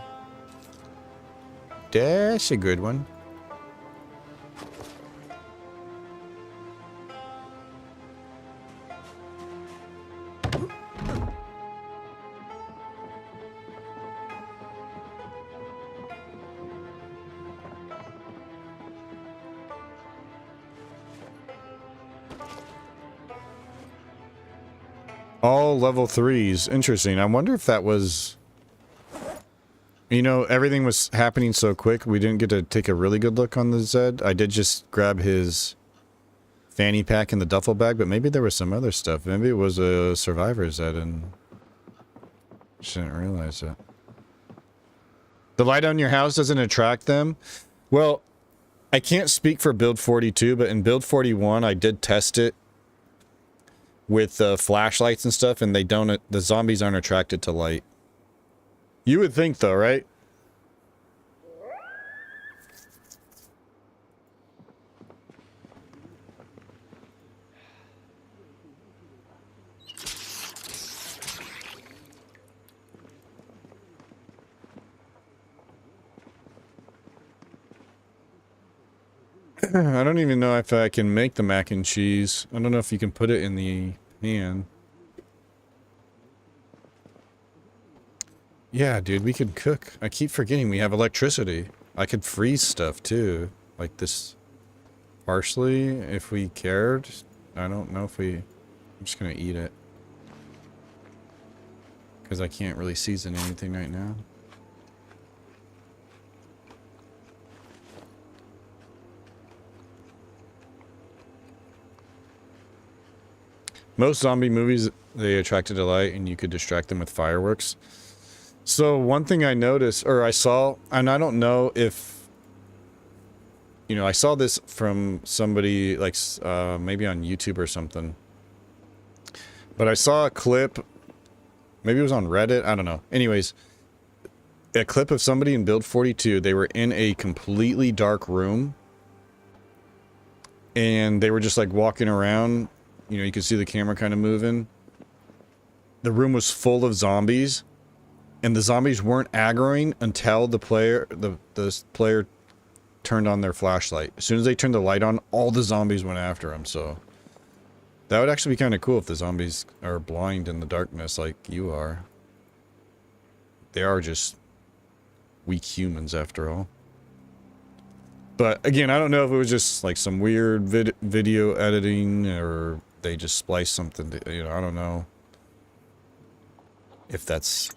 That's a good one. All level 3s. Interesting. I wonder if that was... You know, everything was happening so quick, we didn't get to take a really good look on the Zed. I did just grab his fanny pack in the duffel bag, but maybe there was some other stuff. Maybe it was a Survivor Zed and... Just didn't realize it. The light on your house doesn't attract them? Well, I can't speak for Build 42, but in Build 41, I did test it with flashlights and stuff, and the zombies aren't attracted to light. You would think, though, right? I don't even know if I can make the mac and cheese. I don't know if you can put it in the pan. Yeah, dude, we could cook. I keep forgetting we have electricity. I could freeze stuff too. Like this parsley, if we cared. I don't know if we... I'm just gonna eat it. Because I can't really season anything right now. Most zombie movies, they attracted a light and you could distract them with fireworks. So one thing I noticed, or I saw, and I don't know if, you know, I saw this from somebody like maybe on YouTube or something. But I saw a clip, maybe it was on Reddit, I don't know. Anyways, a clip of somebody in Build 42, they were in a completely dark room. And they were just like walking around. You know, you could see the camera kind of moving. The room was full of zombies. And the zombies weren't aggroing until the player turned on their flashlight. As soon as they turned the light on, all the zombies went after them, so... That would actually be kind of cool if the zombies are blind in the darkness like you are. They are just weak humans after all. But again, I don't know if it was just like some weird video editing or they just spliced something to, you know, I don't know if that's...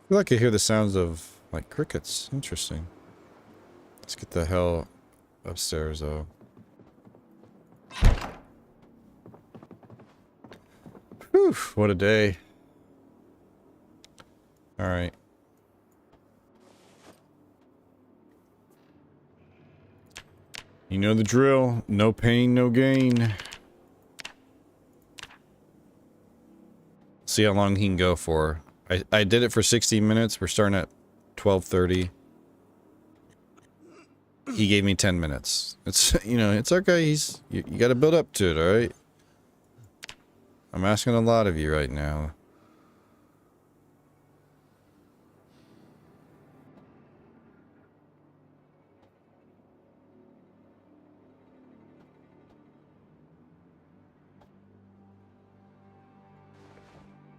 I feel like I hear the sounds of, like, crickets. Interesting. Let's get the hell upstairs, though. Whew, what a day. Alright. You know the drill. No pain, no gain. See how long he can go for. I did it for 60 minutes. We're starting at 12:30. He gave me 10 minutes. It's, you know, it's okay. You got to build up to it, all right? I'm asking a lot of you right now.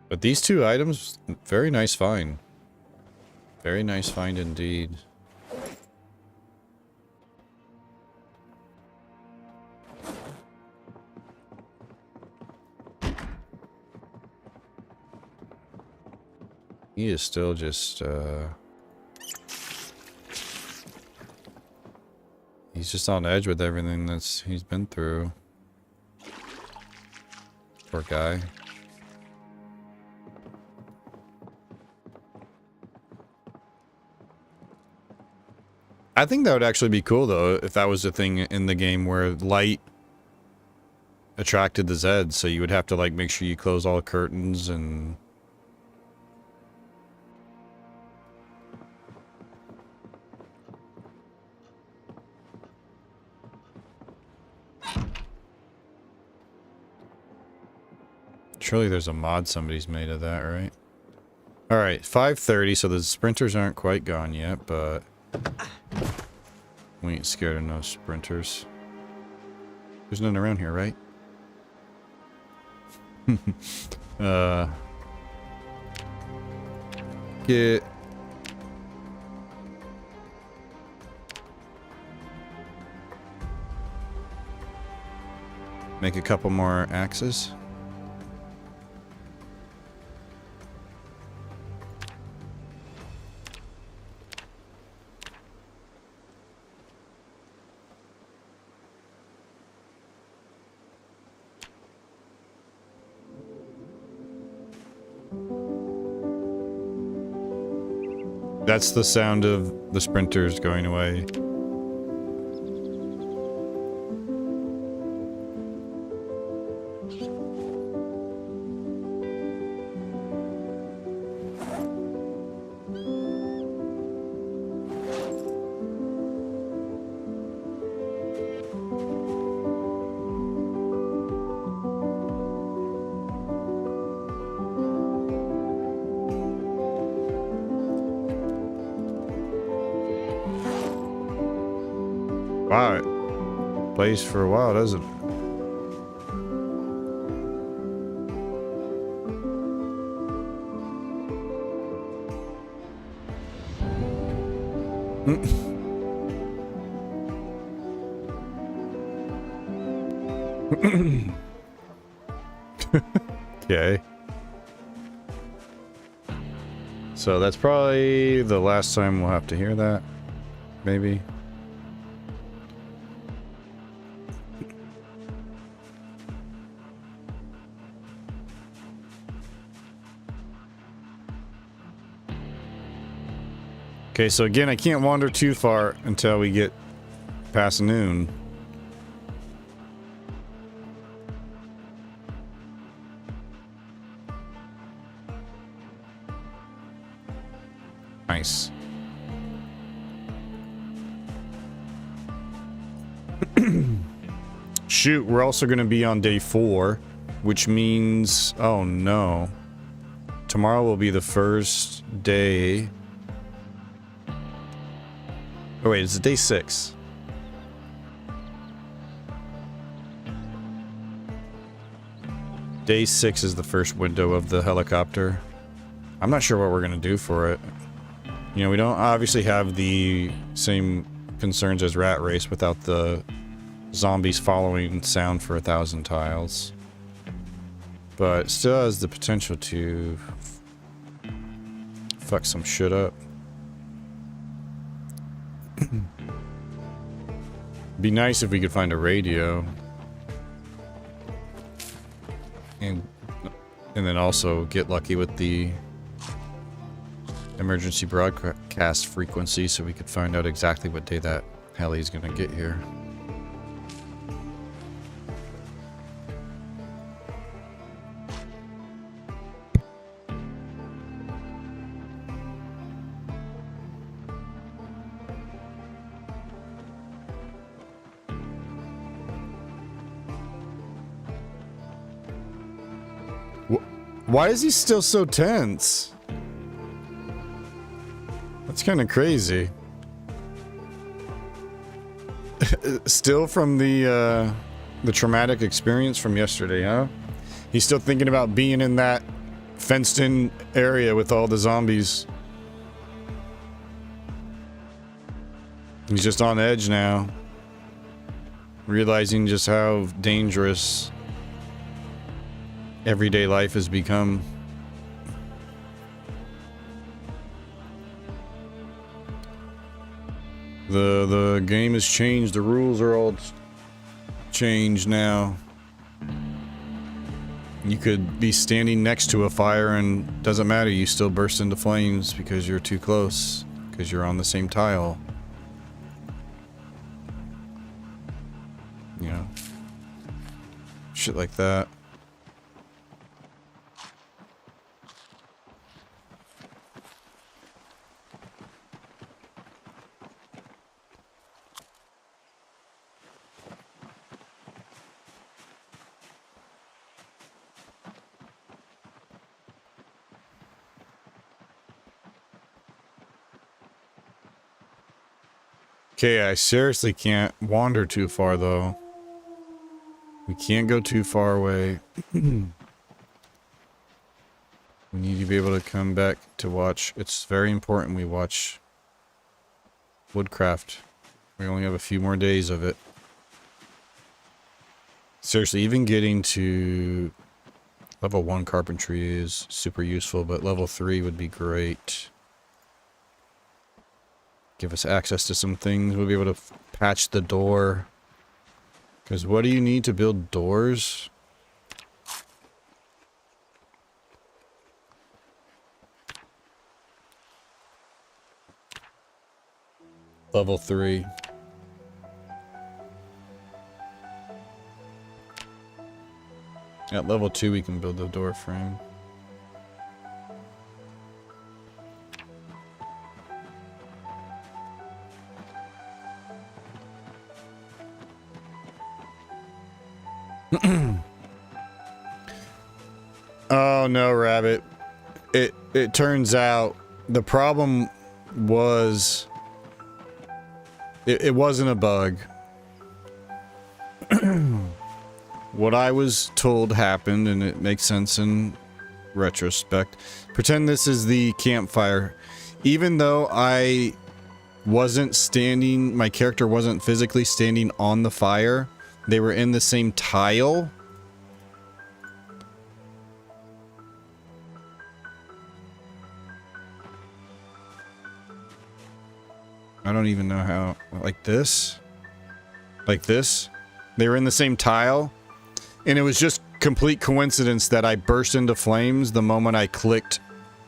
But these two items, very nice find. Very nice find indeed. He is still just, he's just on edge with everything he's been through. Poor guy. I think that would actually be cool, though, if that was a thing in the game where light attracted the Zeds, so you would have to, like, make sure you close all the curtains and... Surely there's a mod somebody's made of that, right? Alright, 5:30, so the sprinters aren't quite gone yet, but... We ain't scared of no sprinters. There's none around here, right? Get... Make a couple more axes. That's the sound of the sprinters going away. Wow, it plays for a while, doesn't it? Okay. So that's probably the last time we'll have to hear that. Maybe. Okay, so again, I can't wander too far until we get past noon. Nice. Shoot, we're also going to be on day 4, which means... Oh, no. Tomorrow will be the first day... Oh, wait, it's day 6. Day 6 is the first window of the helicopter. I'm not sure what we're going to do for it. You know, we don't obviously have the same concerns as Rat Race without the zombies following sound for 1,000 tiles. But it still has the potential to fuck some shit up. Be nice if we could find a radio. And then also get lucky with the emergency broadcast frequency so we could find out exactly what day that heli's gonna get here. Why is he still so tense? That's kind of crazy. Still from the traumatic experience from yesterday, huh? He's still thinking about being in that fenced-in area with all the zombies. He's just on edge now. Realizing just how dangerous everyday life has become. The game has changed. The rules are all changed now. You could be standing next to a fire and doesn't matter, you still burst into flames because you're too close, because you're on the same tile. You know, shit like that. Okay, I seriously can't wander too far, though. We can't go too far away. We need to be able to come back to watch. It's very important we watch Woodcraft. We only have a few more days of it. Seriously, even getting to level 1 carpentry is super useful, but level 3 would be great. Give us access to some things. We'll be able to patch the door. Because what do you need to build doors? Level 3. At level 2 we can build the door frame. Oh no, Rabbit. It turns out the problem was it wasn't a bug. what I was told happened, and it makes sense in retrospect. Pretend this is the campfire. Even though I wasn't standing, my character wasn't physically standing on the fire, they were in the same tile. I don't even know how, like this? Like this? They were in the same tile, and it was just complete coincidence that I burst into flames the moment I clicked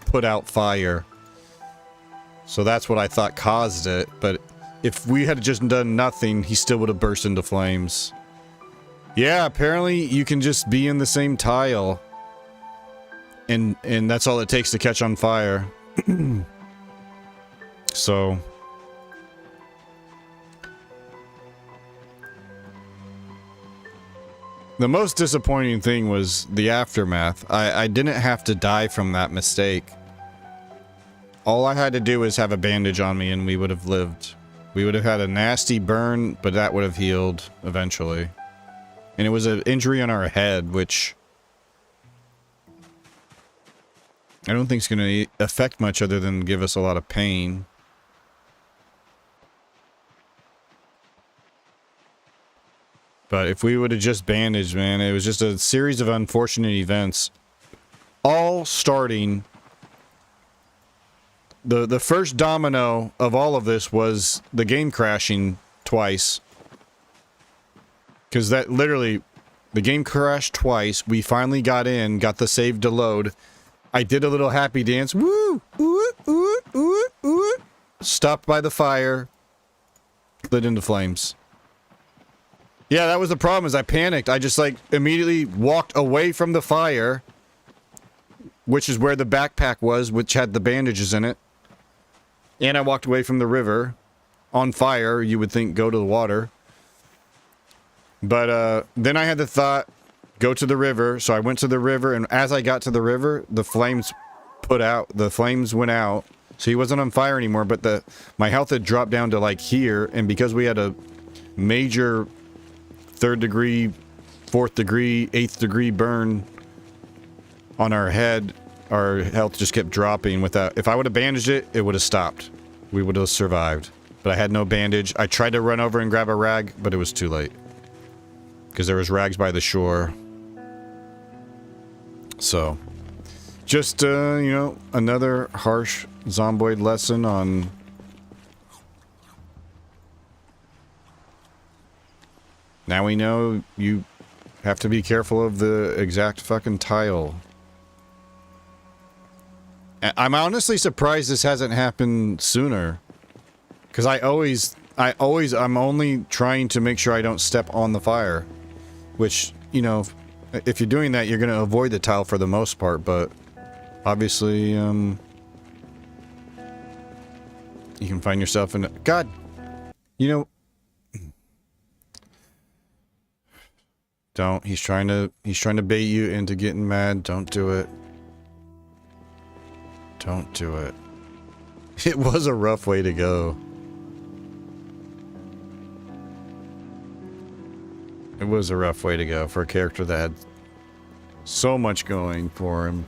put out fire. So that's what I thought caused it, but if we had just done nothing, he still would have burst into flames. Yeah, apparently you can just be in the same tile, and that's all it takes to catch on fire. So... the most disappointing thing was the aftermath. I didn't have to die from that mistake. All I had to do was have a bandage on me and we would have lived. We would have had a nasty burn, but that would have healed eventually. And it was an injury on our head, which I don't think is going to affect much other than give us a lot of pain. But if we would have just bandaged, man, it was just a series of unfortunate events. All starting... The first domino of all of this was the game crashing twice. Because that literally... the game crashed twice. We finally got in, got the save to load. I did a little happy dance. Woo! Ooh, ooh, ooh, ooh. Stopped by the fire. Lit into flames. Yeah, that was the problem, is I panicked. I just, like, immediately walked away from the fire, which is where the backpack was, which had the bandages in it. And I walked away from the river. On fire, you would think, go to the water. But, then I had the thought, go to the river. So I went to the river, and as I got to the river, the flames went out. So he wasn't on fire anymore, but my health had dropped down to, like, here, and because we had a major... 3rd degree, 4th degree, 8th degree burn on our head, our health just kept dropping without... if I would have bandaged it, it would have stopped. We would have survived. But I had no bandage. I tried to run over and grab a rag, but it was too late. Because there was rags by the shore. So, just, you know, another harsh Zomboid lesson on... now we know you have to be careful of the exact fucking tile. I'm honestly surprised this hasn't happened sooner. Because I'm only trying to make sure I don't step on the fire. Which, you know, if you're doing that, you're going to avoid the tile for the most part, but obviously, you can find yourself in... God! You know... don't. He's trying to bait you into getting mad. Don't do it. Don't do it. It was a rough way to go. It was a rough way to go for a character that had so much going for him.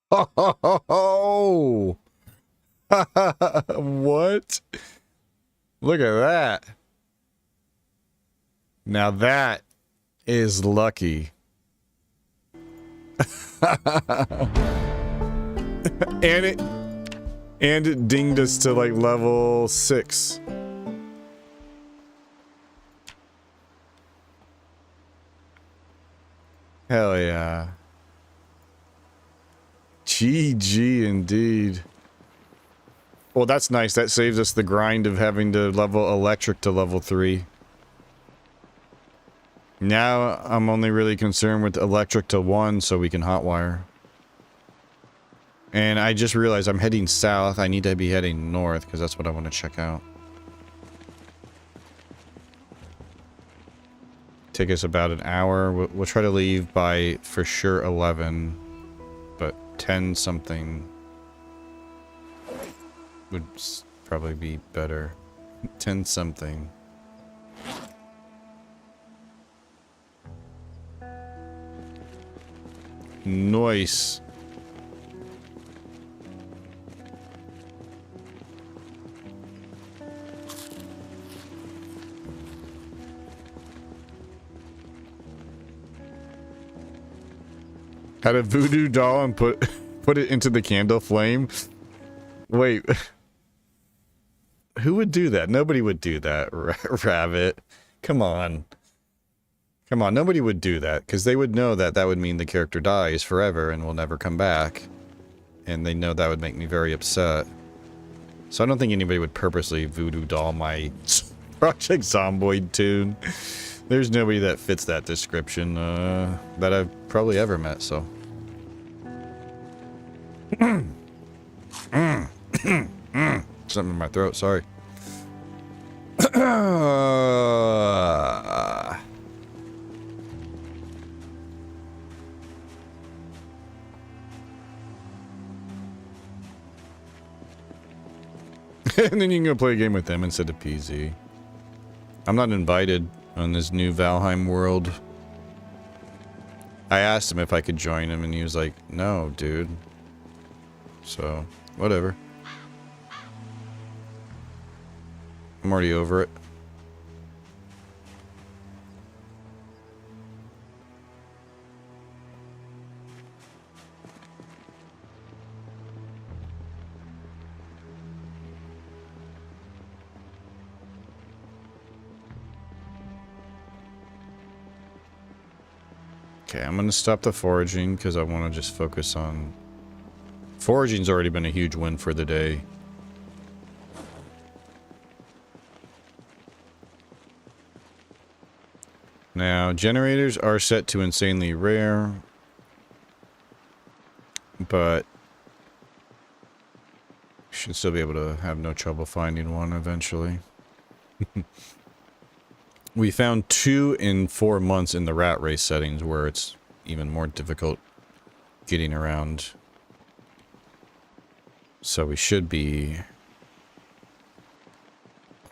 Oh! What? Look at that. Now that is lucky. And it dinged us to like level 6. Hell yeah. GG indeed. Well, that's nice. That saves us the grind of having to level electric to level 3. Now I'm only really concerned with electric to 1 so we can hotwire. And I just realized I'm heading south. I need to be heading north because that's what I want to check out. Take us about an hour. We'll try to leave by, for sure, 11. But 10 something would probably be better. 10 something. Nice. Had a voodoo doll and put it into the candle flame. Wait. Who would do that? Nobody would do that, Rabbit. Come on. Come on, nobody would do that, because they would know that that would mean the character dies forever and will never come back. And they know that would make me very upset. So I don't think anybody would purposely voodoo doll my Project Zomboid tune. There's nobody that fits that description that I've probably ever met, so. Something in my throat, sorry. And then you can go play a game with them instead of PZ. I'm not invited on this new Valheim world. I asked him if I could join him and he was like, no, dude. So, whatever. I'm already over it. Okay, I'm gonna stop the foraging because I want to just focus on... Foraging's already been a huge win for the day. Now, generators are set to insanely rare, but should still be able to have no trouble finding one eventually. We found 2 in 4 months in the rat race settings where it's even more difficult getting around. So we should be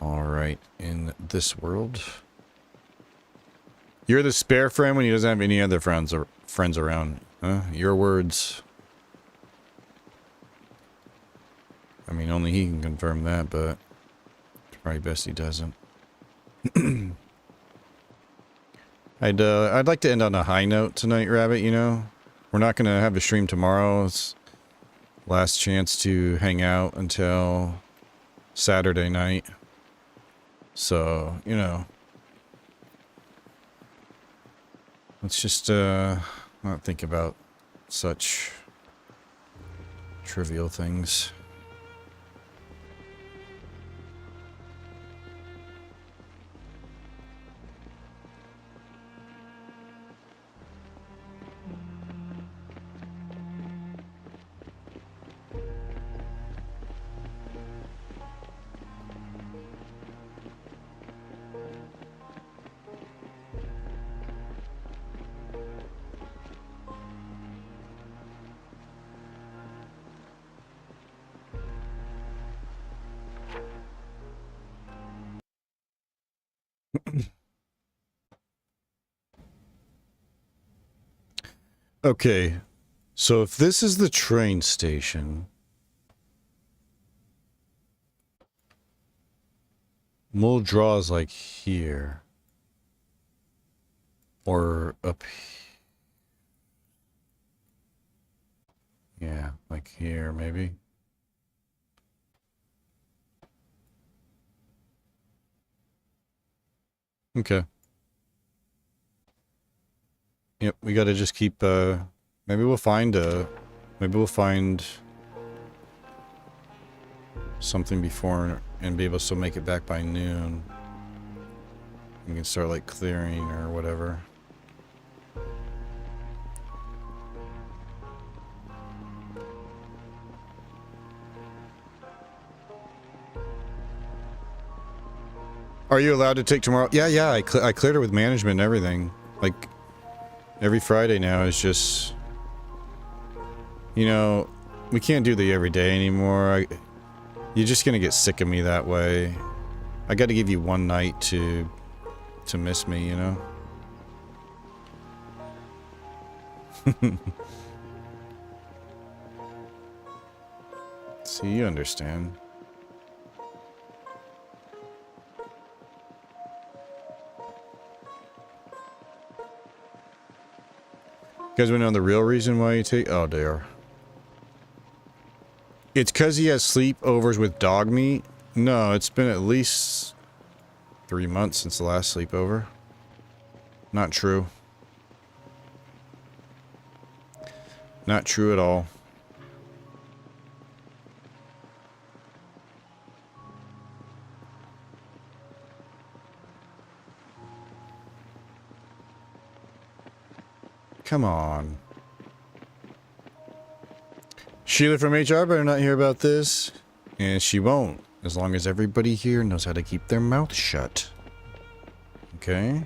alright in this world. You're the spare friend when he doesn't have any other friends around. Your words. I mean, only he can confirm that, but it's probably best he doesn't. I'd like to end on a high note tonight, Rabbit, you know? We're not gonna have a stream tomorrow. It's last chance to hang out until Saturday night. So, you know. Let's just, not think about such trivial things. Okay, so if this is the train station, Mole draws like here, or up here. Yeah, like here maybe. Okay. Yep, we gotta just keep, maybe we'll find something before and be able to still make it back by noon. We can start, like, clearing or whatever. Are you allowed to take tomorrow? Yeah, I cleared it with management and everything. Like... Every Friday now is just You know, we can't do the every day anymore. You're just gonna get sick of me that way. I gotta give you one night to miss me, you know? See, you understand. You guys wanna know the real reason why you take— oh dear. It's cause he has sleepovers with dog meat? No, it's been at least 3 months since the last sleepover. Not true. Not true at all. Come on. Sheila from HR better not hear about this. And she won't, as long as everybody here knows how to keep their mouth shut. Okay?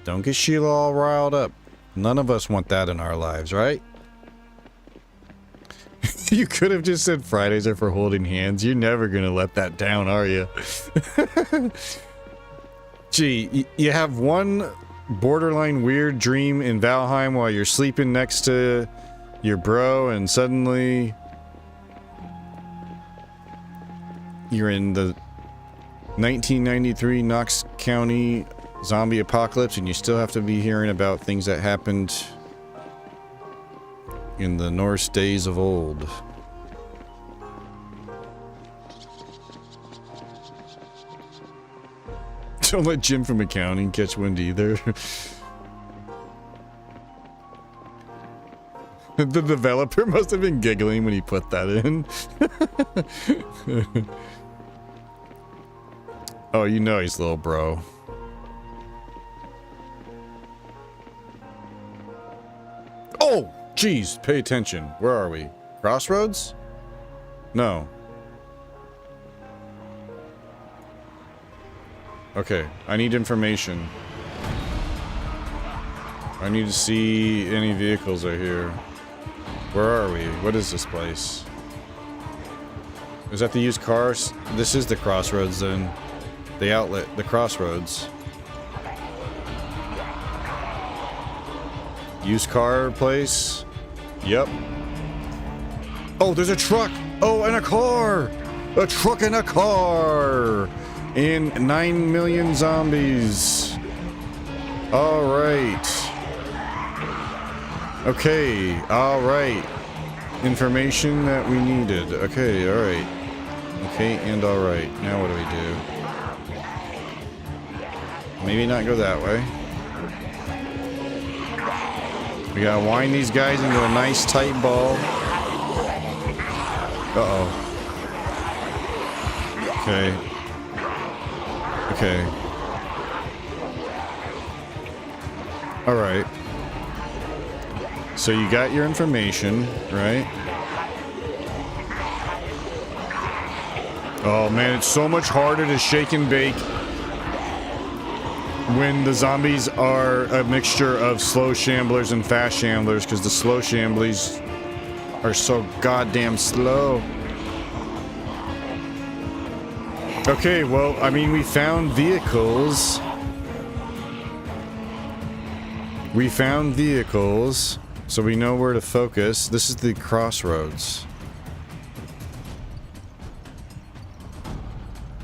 Don't get Sheila all riled up. None of us want that in our lives, right? You could have just said Fridays are for holding hands. You're never gonna let that down, are you? Gee, you have one borderline weird dream in Valheim while you're sleeping next to your bro, and suddenly you're in the 1993 Knox County zombie apocalypse, and you still have to be hearing about things that happened in the Norse days of old. Don't let Jim from accounting catch wind either. The developer must have been giggling when he put that in. Oh, you know he's little bro. Oh, jeez, pay attention. Where are we? Crossroads? No. Okay, I need information. I need to see any vehicles are here. Where are we? What is this place? Is that the used cars? This is the crossroads then. The outlet, the crossroads. Used car place? Yep. Oh, there's a truck! Oh, and a car! A truck and a car! And 9 million zombies. Alright. Okay, alright. Information that we needed. Okay, alright. Okay, and alright. Now what do we do? Maybe not go that way. We gotta wind these guys into a nice tight ball. Uh-oh. Okay. Okay. Alright. So you got your information, right? Oh man, it's so much harder to shake and bake when the zombies are a mixture of slow shamblers and fast shamblers, because the slow shamblers are so goddamn slow. Okay, well, I mean, we found vehicles. We found vehicles, so we know where to focus. This is the crossroads.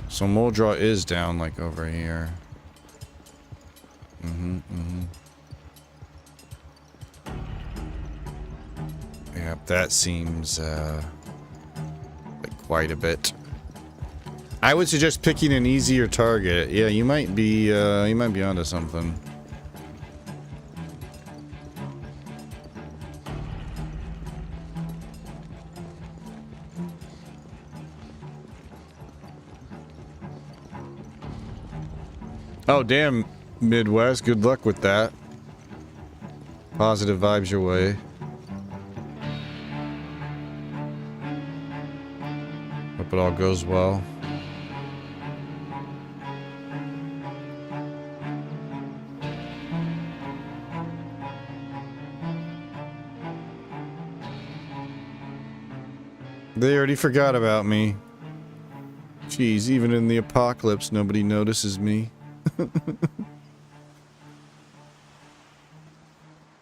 So Moldra is down, like, over here. Yep, that seems, like quite a bit. I would suggest picking an easier target. Yeah, you might be onto something. Oh, damn, Midwest. Good luck with that. Positive vibes your way. Hope it all goes well. They already forgot about me. Jeez, even in the apocalypse, nobody notices me.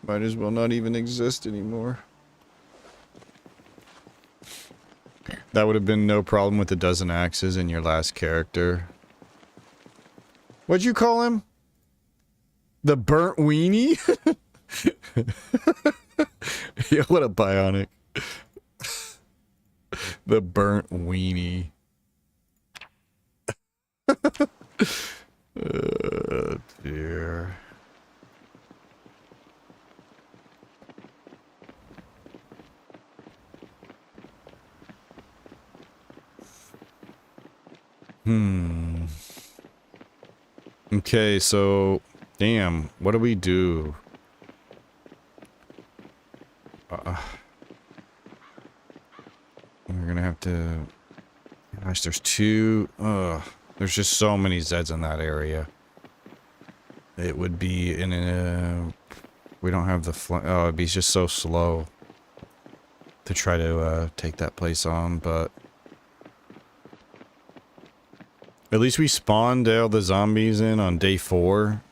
Might as well not even exist anymore. That would have been no problem with a dozen axes in your last character. What'd you call him? The burnt weenie? Yeah, what a bionic. The burnt weenie. Oh, dear. Okay, so... Damn, what do we do? We're gonna have to... Gosh, there's two... there's just so many Zeds in that area. It would be in a... We don't have the... Oh, it'd be just so slow to try to take that place on, but... At least we spawned all the zombies in on day 4.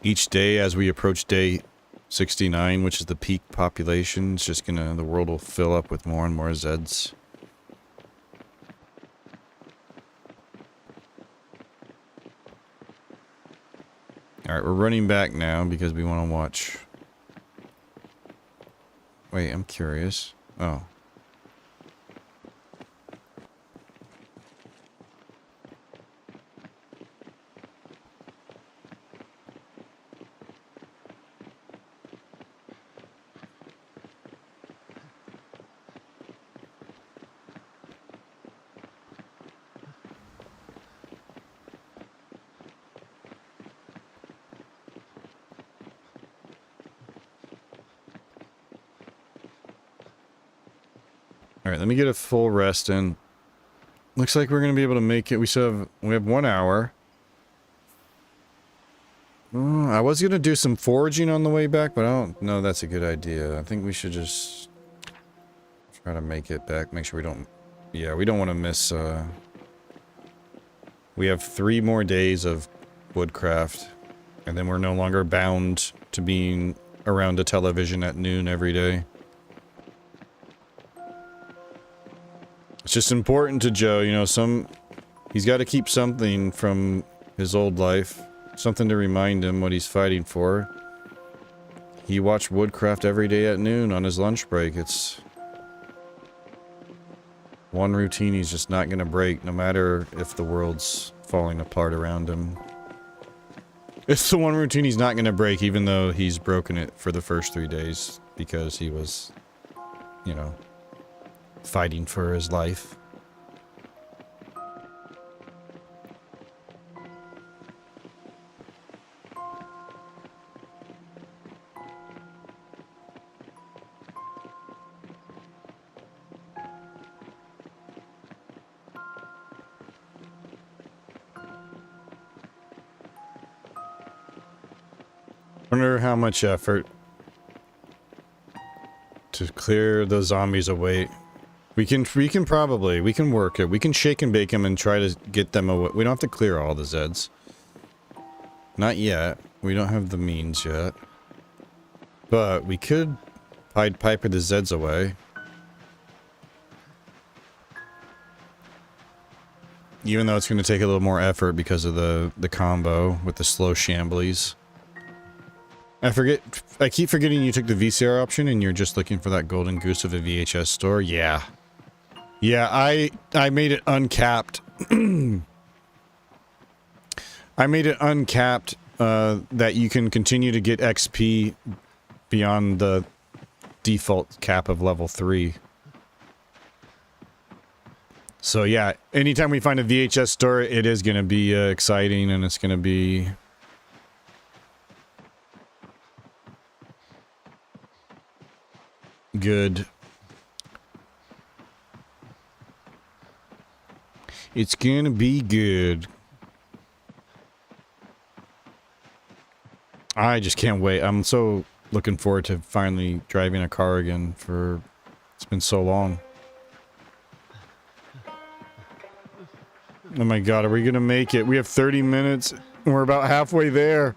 Each day as we approach day 69, which is the peak population, it's just gonna... The world will fill up with more and more Zeds. Alright, we're running back now because we want to watch... Wait, I'm curious. Oh. Alright, let me get a full rest in. Looks like we're gonna be able to make it. We have 1 hour. I was gonna do some foraging on the way back, but I don't know that's a good idea. I think we should just try to make it back. Make sure we don't... Yeah, we don't want to miss... We have 3 more days of woodcraft, and then we're no longer bound to being around a television at noon every day. It's just important to Joe, you know, he's got to keep something from his old life. Something to remind him what he's fighting for. He watched woodcraft every day at noon on his lunch break. It's one routine he's just not going to break, no matter if the world's falling apart around him. It's the one routine he's not going to break, even though he's broken it for the first 3 days, because he was, you know, fighting for his life. Wonder how much effort to clear the zombies away. We can work it. We can shake and bake them and try to get them away. We don't have to clear all the Zeds. Not yet. We don't have the means yet. But we could Pied Piper the Zeds away. Even though it's going to take a little more effort because of the combo with the slow shamblies. I keep forgetting you took the VCR option and you're just looking for that golden goose of a VHS store. Yeah. Yeah, I made it uncapped. I made it uncapped that you can continue to get XP beyond the default cap of level 3. So yeah, anytime we find a VHS store, it is going to be exciting, and it's going to be... good. It's gonna be good. I just can't wait. I'm so looking forward to finally driving a car again. It's been so long. Oh my god, are we gonna make it? We have 30 minutes and we're about halfway there.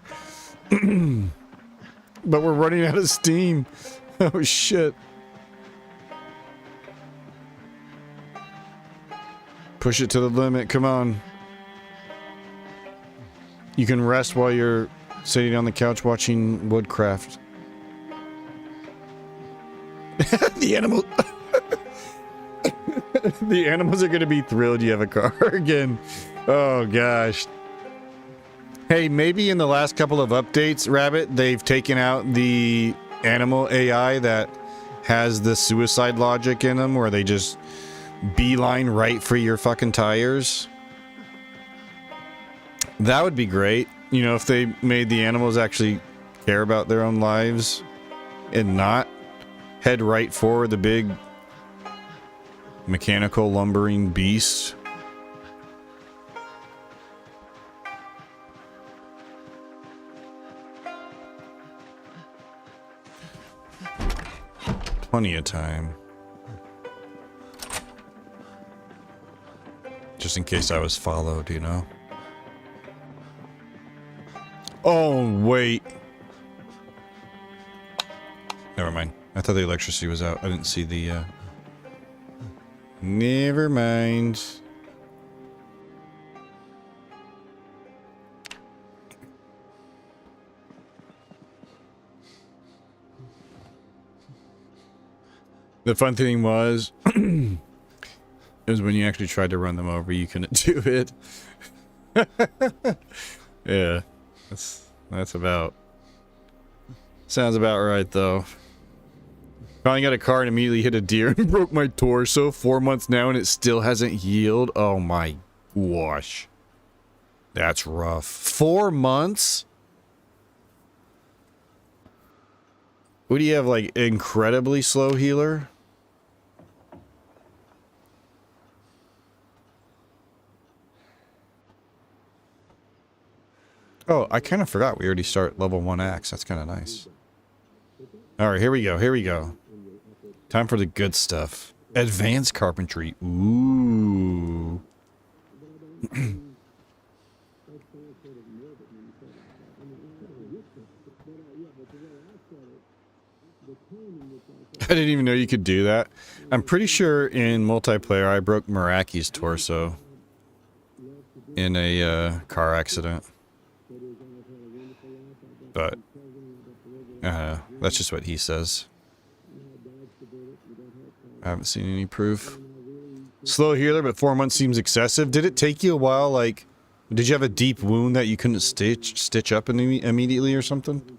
But we're running out of steam. Oh shit. Push it to the limit, come on. You can rest while you're sitting on the couch watching Woodcraft. The animal... The animals are gonna be thrilled you have a car again. Oh gosh. Hey, maybe in the last couple of updates, Rabbit, they've taken out the animal AI that has the suicide logic in them where they just beeline right for your fucking tires. That would be great. You know, if they made the animals actually care about their own lives and not head right for the big mechanical lumbering beast. Plenty of time. Just in case I was followed, you know? Oh, wait. Never mind. I thought the electricity was out. I didn't see the, Never mind. The fun thing was, is when you actually tried to run them over, you couldn't do it. Yeah, that's about... Sounds about right, though. Finally got a car and immediately hit a deer and broke my torso. 4 months now and it still hasn't healed. Oh my gosh. That's rough. 4 months? What do you have, like, incredibly slow healer? Oh, I kind of forgot we already start level 1 axe. That's kind of nice. Alright, here we go, here we go. Time for the good stuff. Advanced carpentry. Ooh. I didn't even know you could do that. I'm pretty sure in multiplayer I broke Meraki's torso in a car accident. But that's just what he says. I haven't seen any proof. Slow healer, but 4 months seems excessive. Did it take you a while, like... Did you have a deep wound that you couldn't stitch up immediately or something?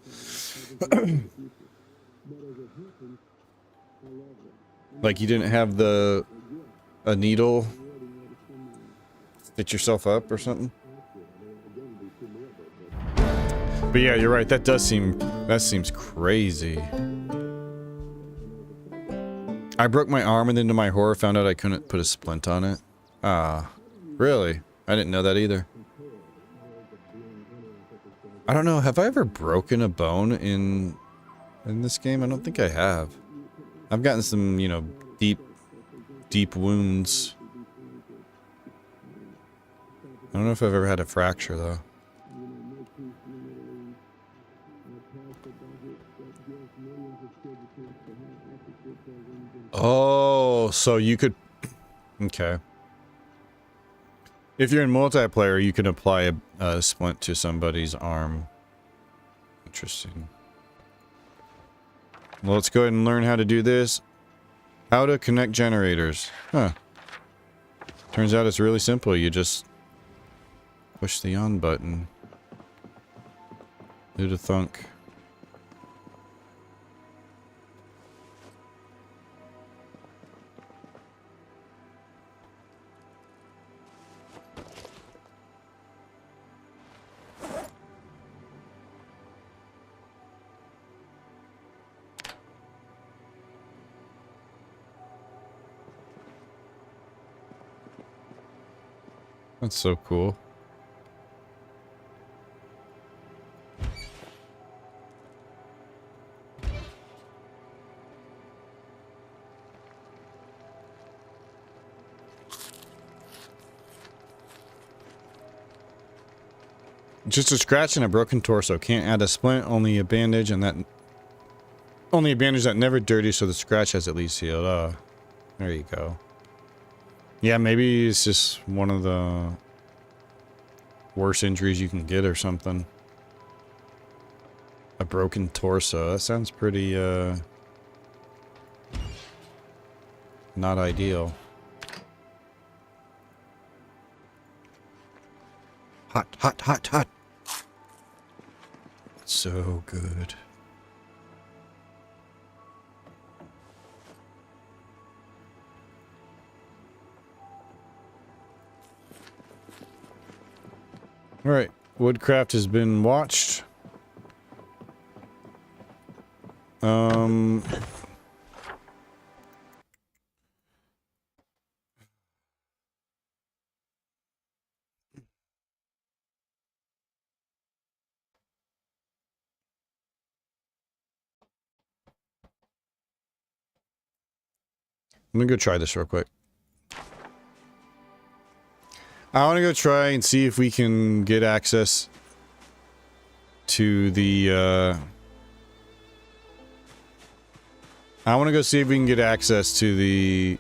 Like you didn't have a needle stitch yourself up or something? But yeah, you're right. That seems crazy. I broke my arm and then to my horror found out I couldn't put a splint on it. Ah, really? I didn't know that either. I don't know, have I ever broken a bone in this game? I don't think I have. I've gotten some, you know, deep wounds. I don't know if I've ever had a fracture though. Oh, so you could... Okay. If you're in multiplayer, you can apply a splint to somebody's arm. Interesting. Well, let's go ahead and learn how to do this. How to connect generators. Huh. Turns out it's really simple. You just push the on button. Do the thunk. That's so cool. Just a scratch and a broken torso. Can't add a splint, only a bandage, and that... Only a bandage that never dirty, so the scratch has at least healed. There you go. Yeah, maybe it's just one of the worst injuries you can get or something. A broken torso. That sounds pretty, not ideal. Hot, hot, hot, hot. So good. Alright, woodcraft has been watched. I'm gonna go try this real quick. I want to go try and see if we can get access to the, I want to go see if we can get access to the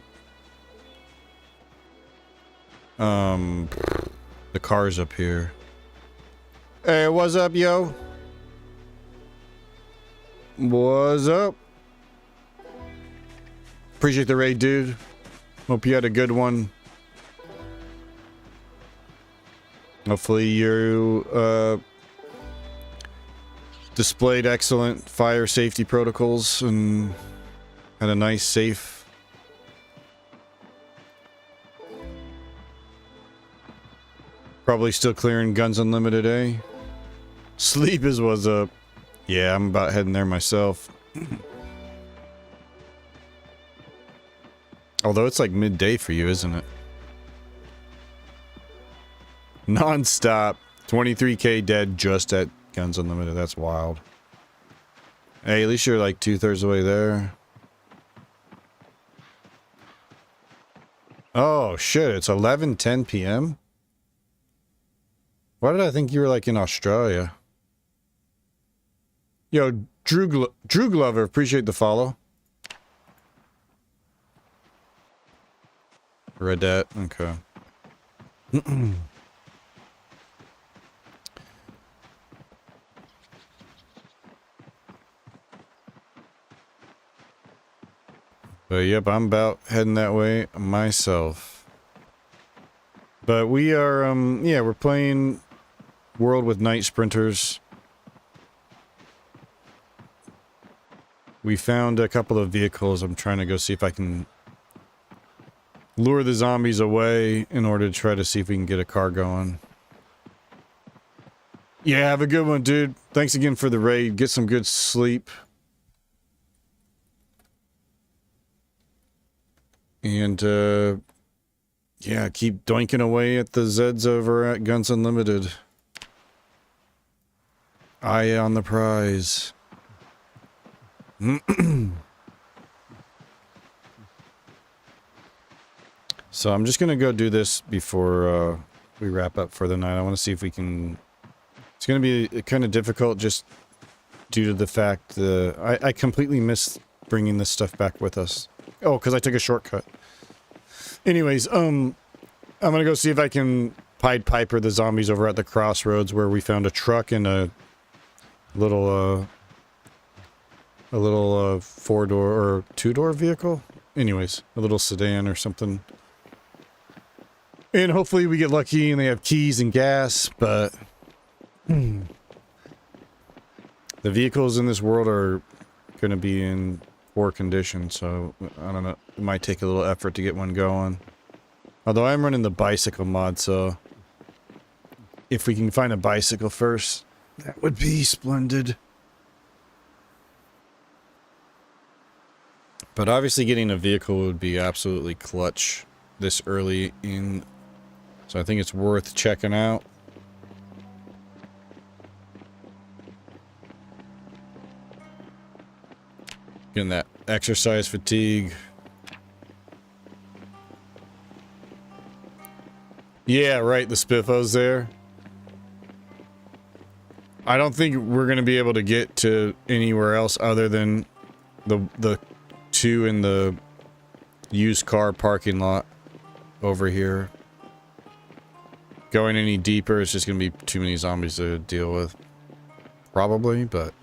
cars up here. Hey, what's up, yo? What's up? Appreciate the raid, dude. Hope you had a good one. Hopefully you displayed excellent fire safety protocols and had a nice, safe... Probably still clearing Guns Unlimited, eh? Sleep is what's up. Yeah, I'm about heading there myself. Although it's like midday for you, isn't it? Non-stop. 23k dead just at Guns Unlimited. That's wild. Hey, at least you're like 2/3 of the way there. Oh, shit. It's 11:10 p.m.? Why did I think you were like in Australia? Yo, Drew Glover, appreciate the follow. Read that? Okay. But yep, I'm about heading that way myself. But we are, yeah, we're playing World with Night Sprinters. We found a couple of vehicles. I'm trying to go see if I can lure the zombies away in order to try to see if we can get a car going. Yeah, have a good one, dude. Thanks again for the raid. Get some good sleep. And, yeah, keep doinking away at the Zeds over at Guns Unlimited. Eye on the prize. So I'm just gonna go do this before we wrap up for the night. I want to see if we can... It's gonna be kind of difficult just due to the fact that I completely missed bringing this stuff back with us. Oh, because I took a shortcut. Anyways, I'm gonna go see if I can Pied Piper the zombies over at the crossroads where we found a truck and a little 4-door or 2-door vehicle. Anyways, a little sedan or something. And hopefully we get lucky and they have keys and gas, but the vehicles in this world are gonna be in poor condition, so I don't know. It might take a little effort to get one going. Although I'm running the bicycle mod, so if we can find a bicycle first, that would be splendid. But obviously getting a vehicle would be absolutely clutch this early in, so I think it's worth checking out. Getting that exercise fatigue. Yeah, right, the Spiffos there. I don't think we're gonna be able to get to anywhere else other than the two in the used car parking lot over here. Going any deeper, it's just gonna be too many zombies to deal with. Probably, but...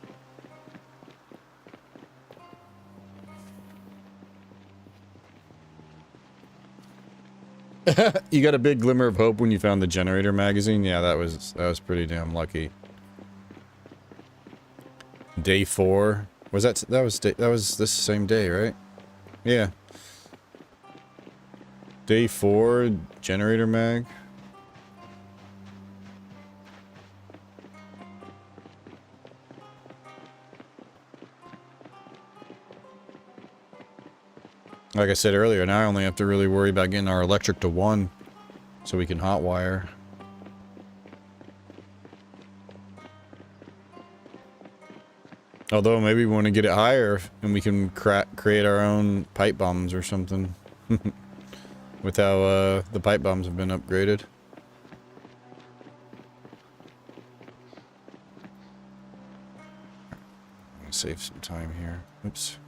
You got a big glimmer of hope when you found the generator magazine? Yeah, that was pretty damn lucky. Day 4. Was that was this same day, right? Yeah. Day 4, generator mag. Like I said earlier, now I only have to really worry about getting our electric to 1 so we can hotwire. Although maybe we want to get it higher and we can create our own pipe bombs or something. With how the pipe bombs have been upgraded. I'm gonna save some time here. Oops.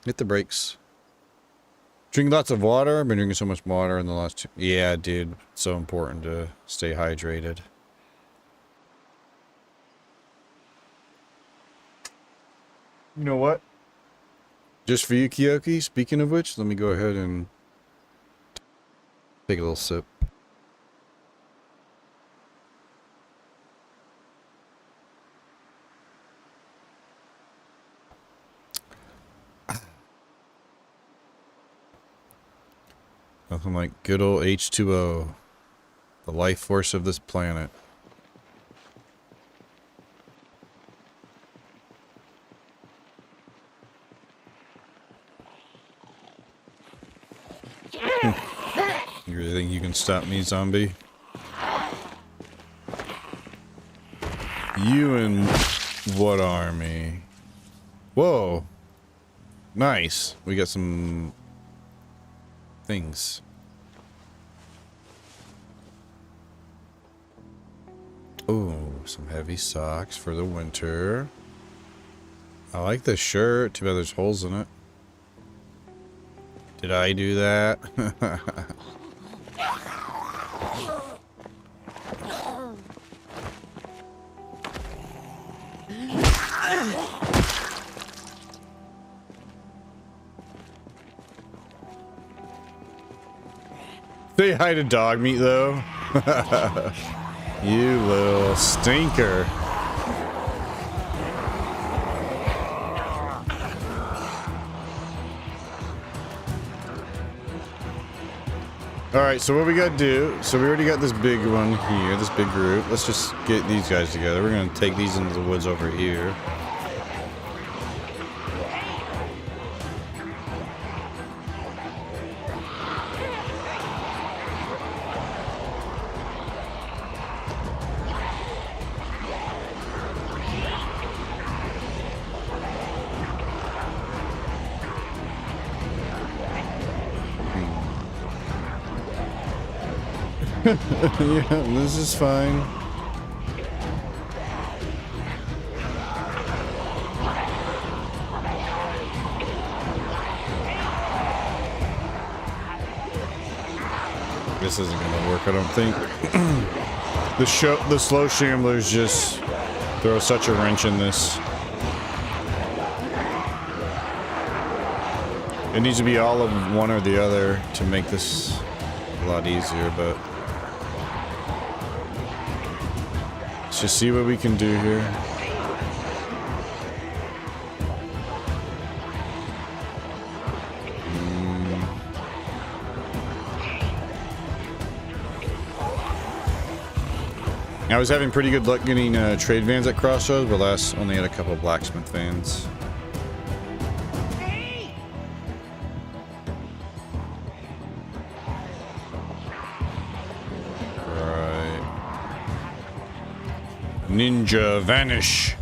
Hit the brakes. Drink lots of water. I've been drinking so much water in the last 2... Yeah, dude. It's so important to stay hydrated. You know what? Just for you, Kyoki, speaking of which, let me go ahead and take a little sip. Nothing like good old H2O. The life force of this planet. You really think you can stop me, zombie? You and what army? Whoa. Nice. We got some... things. Oh, some heavy socks for the winter. I like this shirt. Too bad there's holes in it. Did I do that? Say hi to dog meat, though. You little stinker. Alright, so what we gotta do, so we already got this big one here, this big group. Let's just get these guys together. We're gonna take these into the woods over here. Yeah, this is fine. This isn't gonna work, I don't think. The slow shamblers just throw such a wrench in this. It needs to be all of one or the other to make this a lot easier, but let's just see what we can do here. I was having pretty good luck getting trade vans at Crossroads, but last only had a couple of blacksmith vans. Ninja vanish.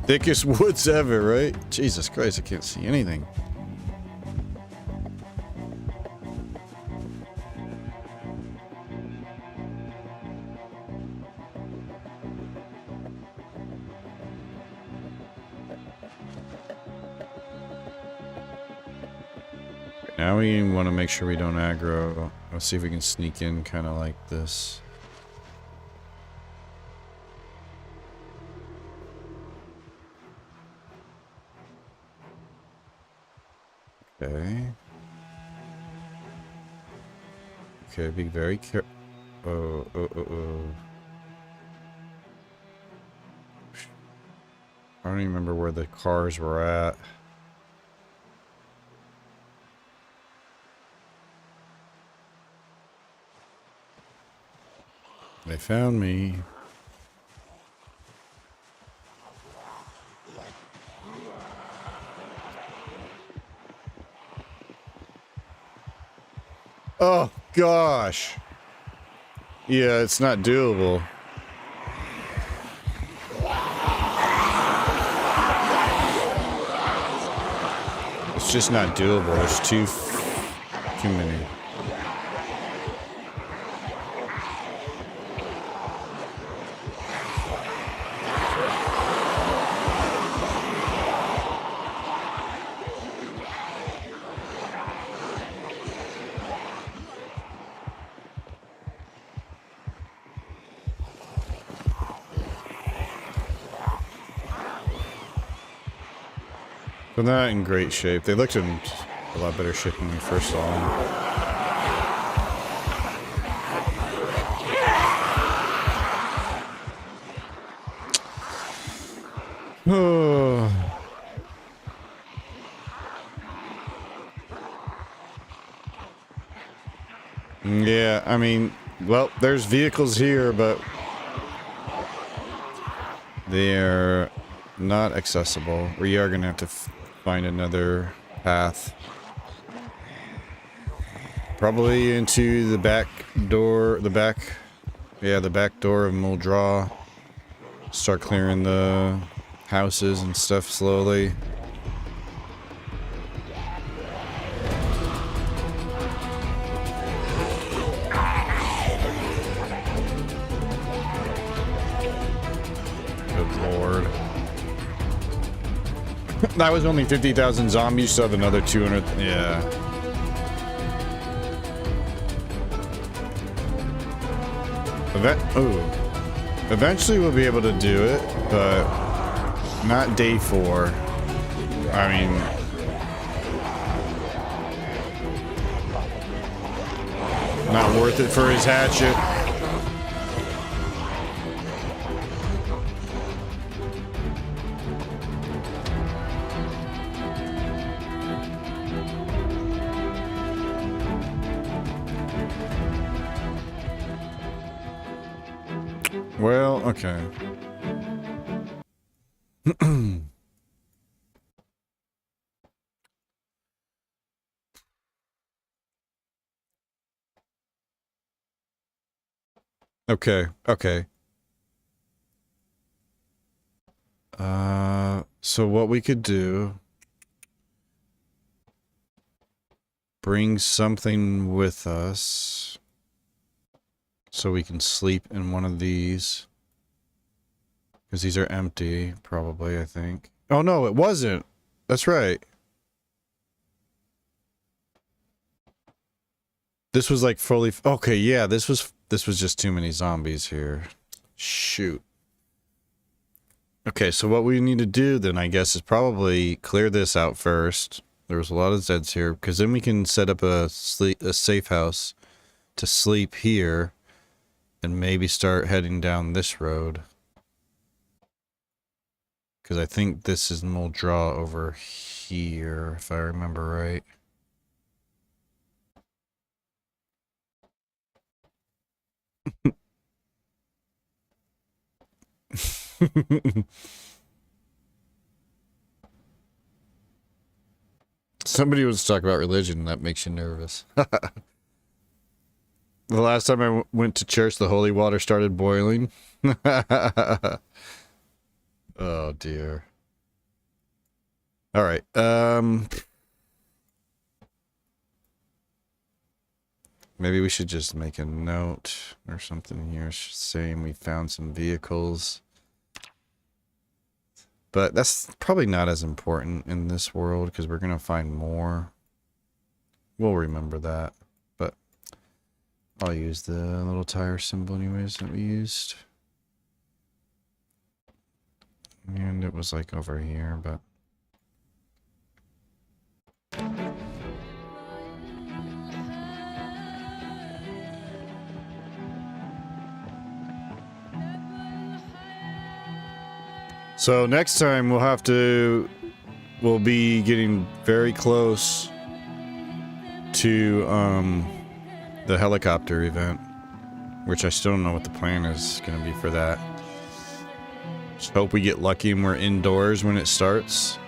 Thickest woods ever, right? Jesus Christ, I can't see anything. Now we want to make sure we don't aggro. Let's see if we can sneak in kind of like this. Okay. Okay, be very careful. Oh. I don't even remember where the cars were at. They found me. Oh, gosh. Yeah, it's not doable. It's just not doable. There's too many. They're not in great shape. They looked in a lot better shape when we first saw them. Yeah, I mean, well, there's vehicles here, but they're not accessible. We are gonna have to find another path. Probably into the back door, the back door of Muldraw. Start clearing the houses and stuff slowly. Good lord. That was only 50,000 zombies, so have another 200. Yeah. Eventually we'll be able to do it, but not day 4. I mean, not worth it for his hatchet. Well, okay. Okay. So what we could do, bring something with us so we can sleep in one of these. Because these are empty, probably, I think. Oh no, it wasn't. That's right. This was like fully... Okay, yeah, this was just too many zombies here. Shoot. Okay, so what we need to do then, I guess, is probably clear this out first. There was a lot of Zeds here, because then we can set up a safe house to sleep here, and maybe start heading down this road. Because I think this is Muldraw over here, if I remember right. Somebody was talking about religion. That makes you nervous. The last time I went to church, the holy water started boiling. Oh, dear. All right. Maybe we should just make a note or something here saying we found some vehicles. But that's probably not as important in this world because we're going to find more. We'll remember that. But I'll use the little tire symbol anyways that we used. And it was like over here, but... So next time we'll be getting very close to the helicopter event, which I still don't know what the plan is going to be for that. Just hope we get lucky and we're indoors when it starts.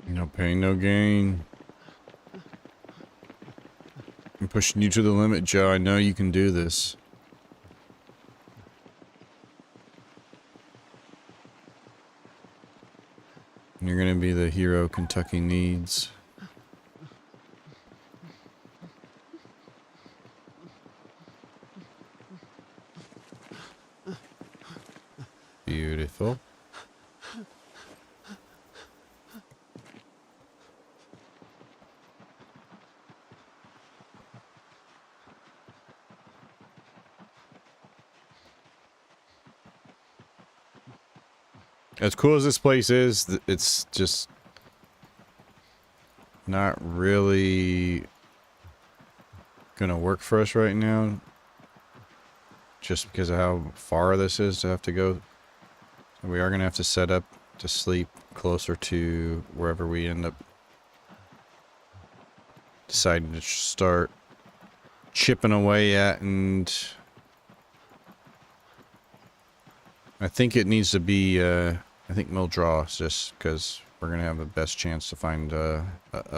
No pain, no gain. I'm pushing you to the limit, Joe. I know you can do this. You're gonna be the hero Kentucky needs. Beautiful. As cool as this place is, it's just not really gonna work for us right now. Just because of how far this is to have to go. We are gonna have to set up to sleep closer to wherever we end up deciding to start chipping away at, and I think it needs to be I think mill draw, just because we're gonna have the best chance to find a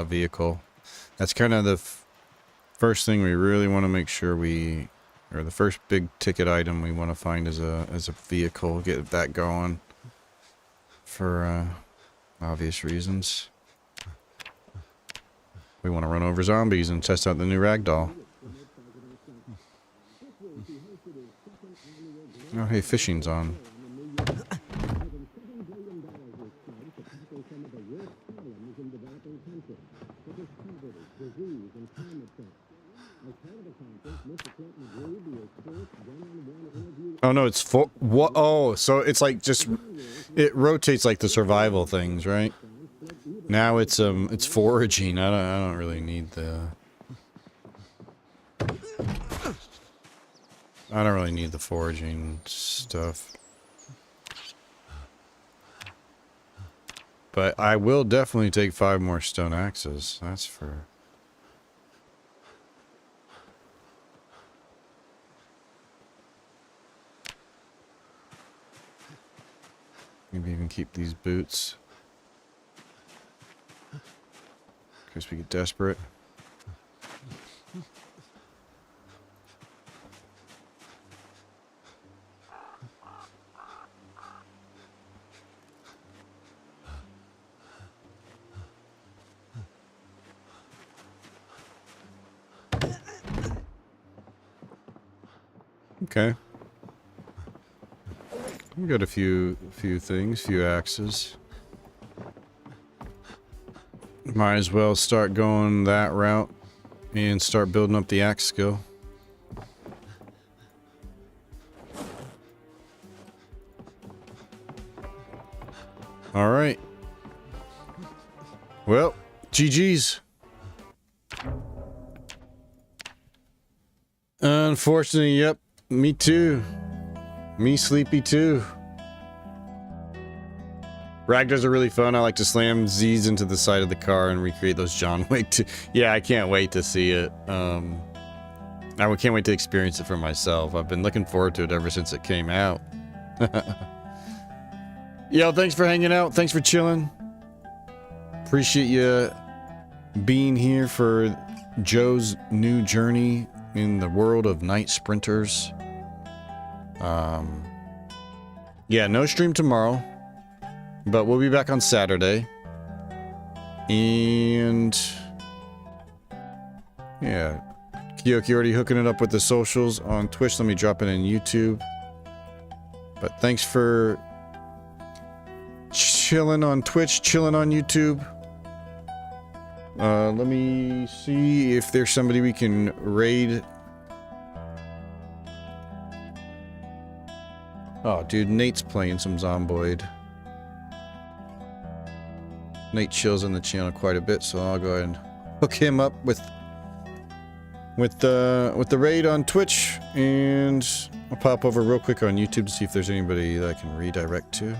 vehicle. That's kind of the first thing we really want to make sure or the first big ticket item we want to find is a vehicle. Get that going for obvious reasons. We want to run over zombies and test out the new ragdoll. Oh, hey, fishing's on. Oh no, it's what? Oh, so it's like just it rotates like the survival things, right? Now it's foraging. I don't really need the. I don't really need the foraging stuff. But I will definitely take 5 more stone axes. That's for... Maybe even keep these boots. In case we get desperate. Okay. We got a few things, few axes. Might as well start going that route and start building up the axe skill. All right. Well, GG's. Unfortunately, yep. Me too. Me sleepy too. Ragdolls are really fun. I like to slam Z's into the side of the car and recreate those John Wick. Yeah, I can't wait to see it. I can't wait to experience it for myself. I've been looking forward to it ever since it came out. Yo, thanks for hanging out. Thanks for chilling. Appreciate you being here for Joe's new journey in the world of night sprinters. Yeah, no stream tomorrow. But we'll be back on Saturday. And yeah, Kyoki already hooking it up with the socials on Twitch. Let me drop it in YouTube. But thanks for chilling on Twitch, chilling on YouTube. Let me see if there's somebody we can raid. Oh, dude, Nate's playing some Zomboid. Nate chills on the channel quite a bit, so I'll go ahead and hook him up with the raid on Twitch, and I'll pop over real quick on YouTube to see if there's anybody that I can redirect to.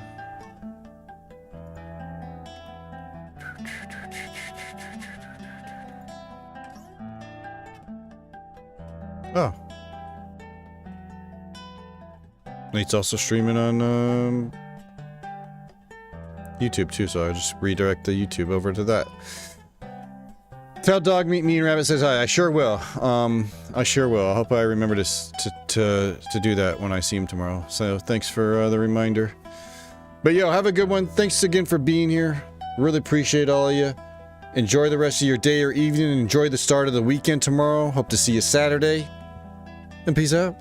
Oh. Nate's also streaming on YouTube too, so I'll just redirect the YouTube over to that. Tell Dog Meat Me and Rabbit says hi. I sure will. I sure will. I hope I remember to do that when I see him tomorrow. So thanks for the reminder. But yo, have a good one. Thanks again for being here. Really appreciate all of you. Enjoy the rest of your day or evening. Enjoy the start of the weekend tomorrow. Hope to see you Saturday. And peace out.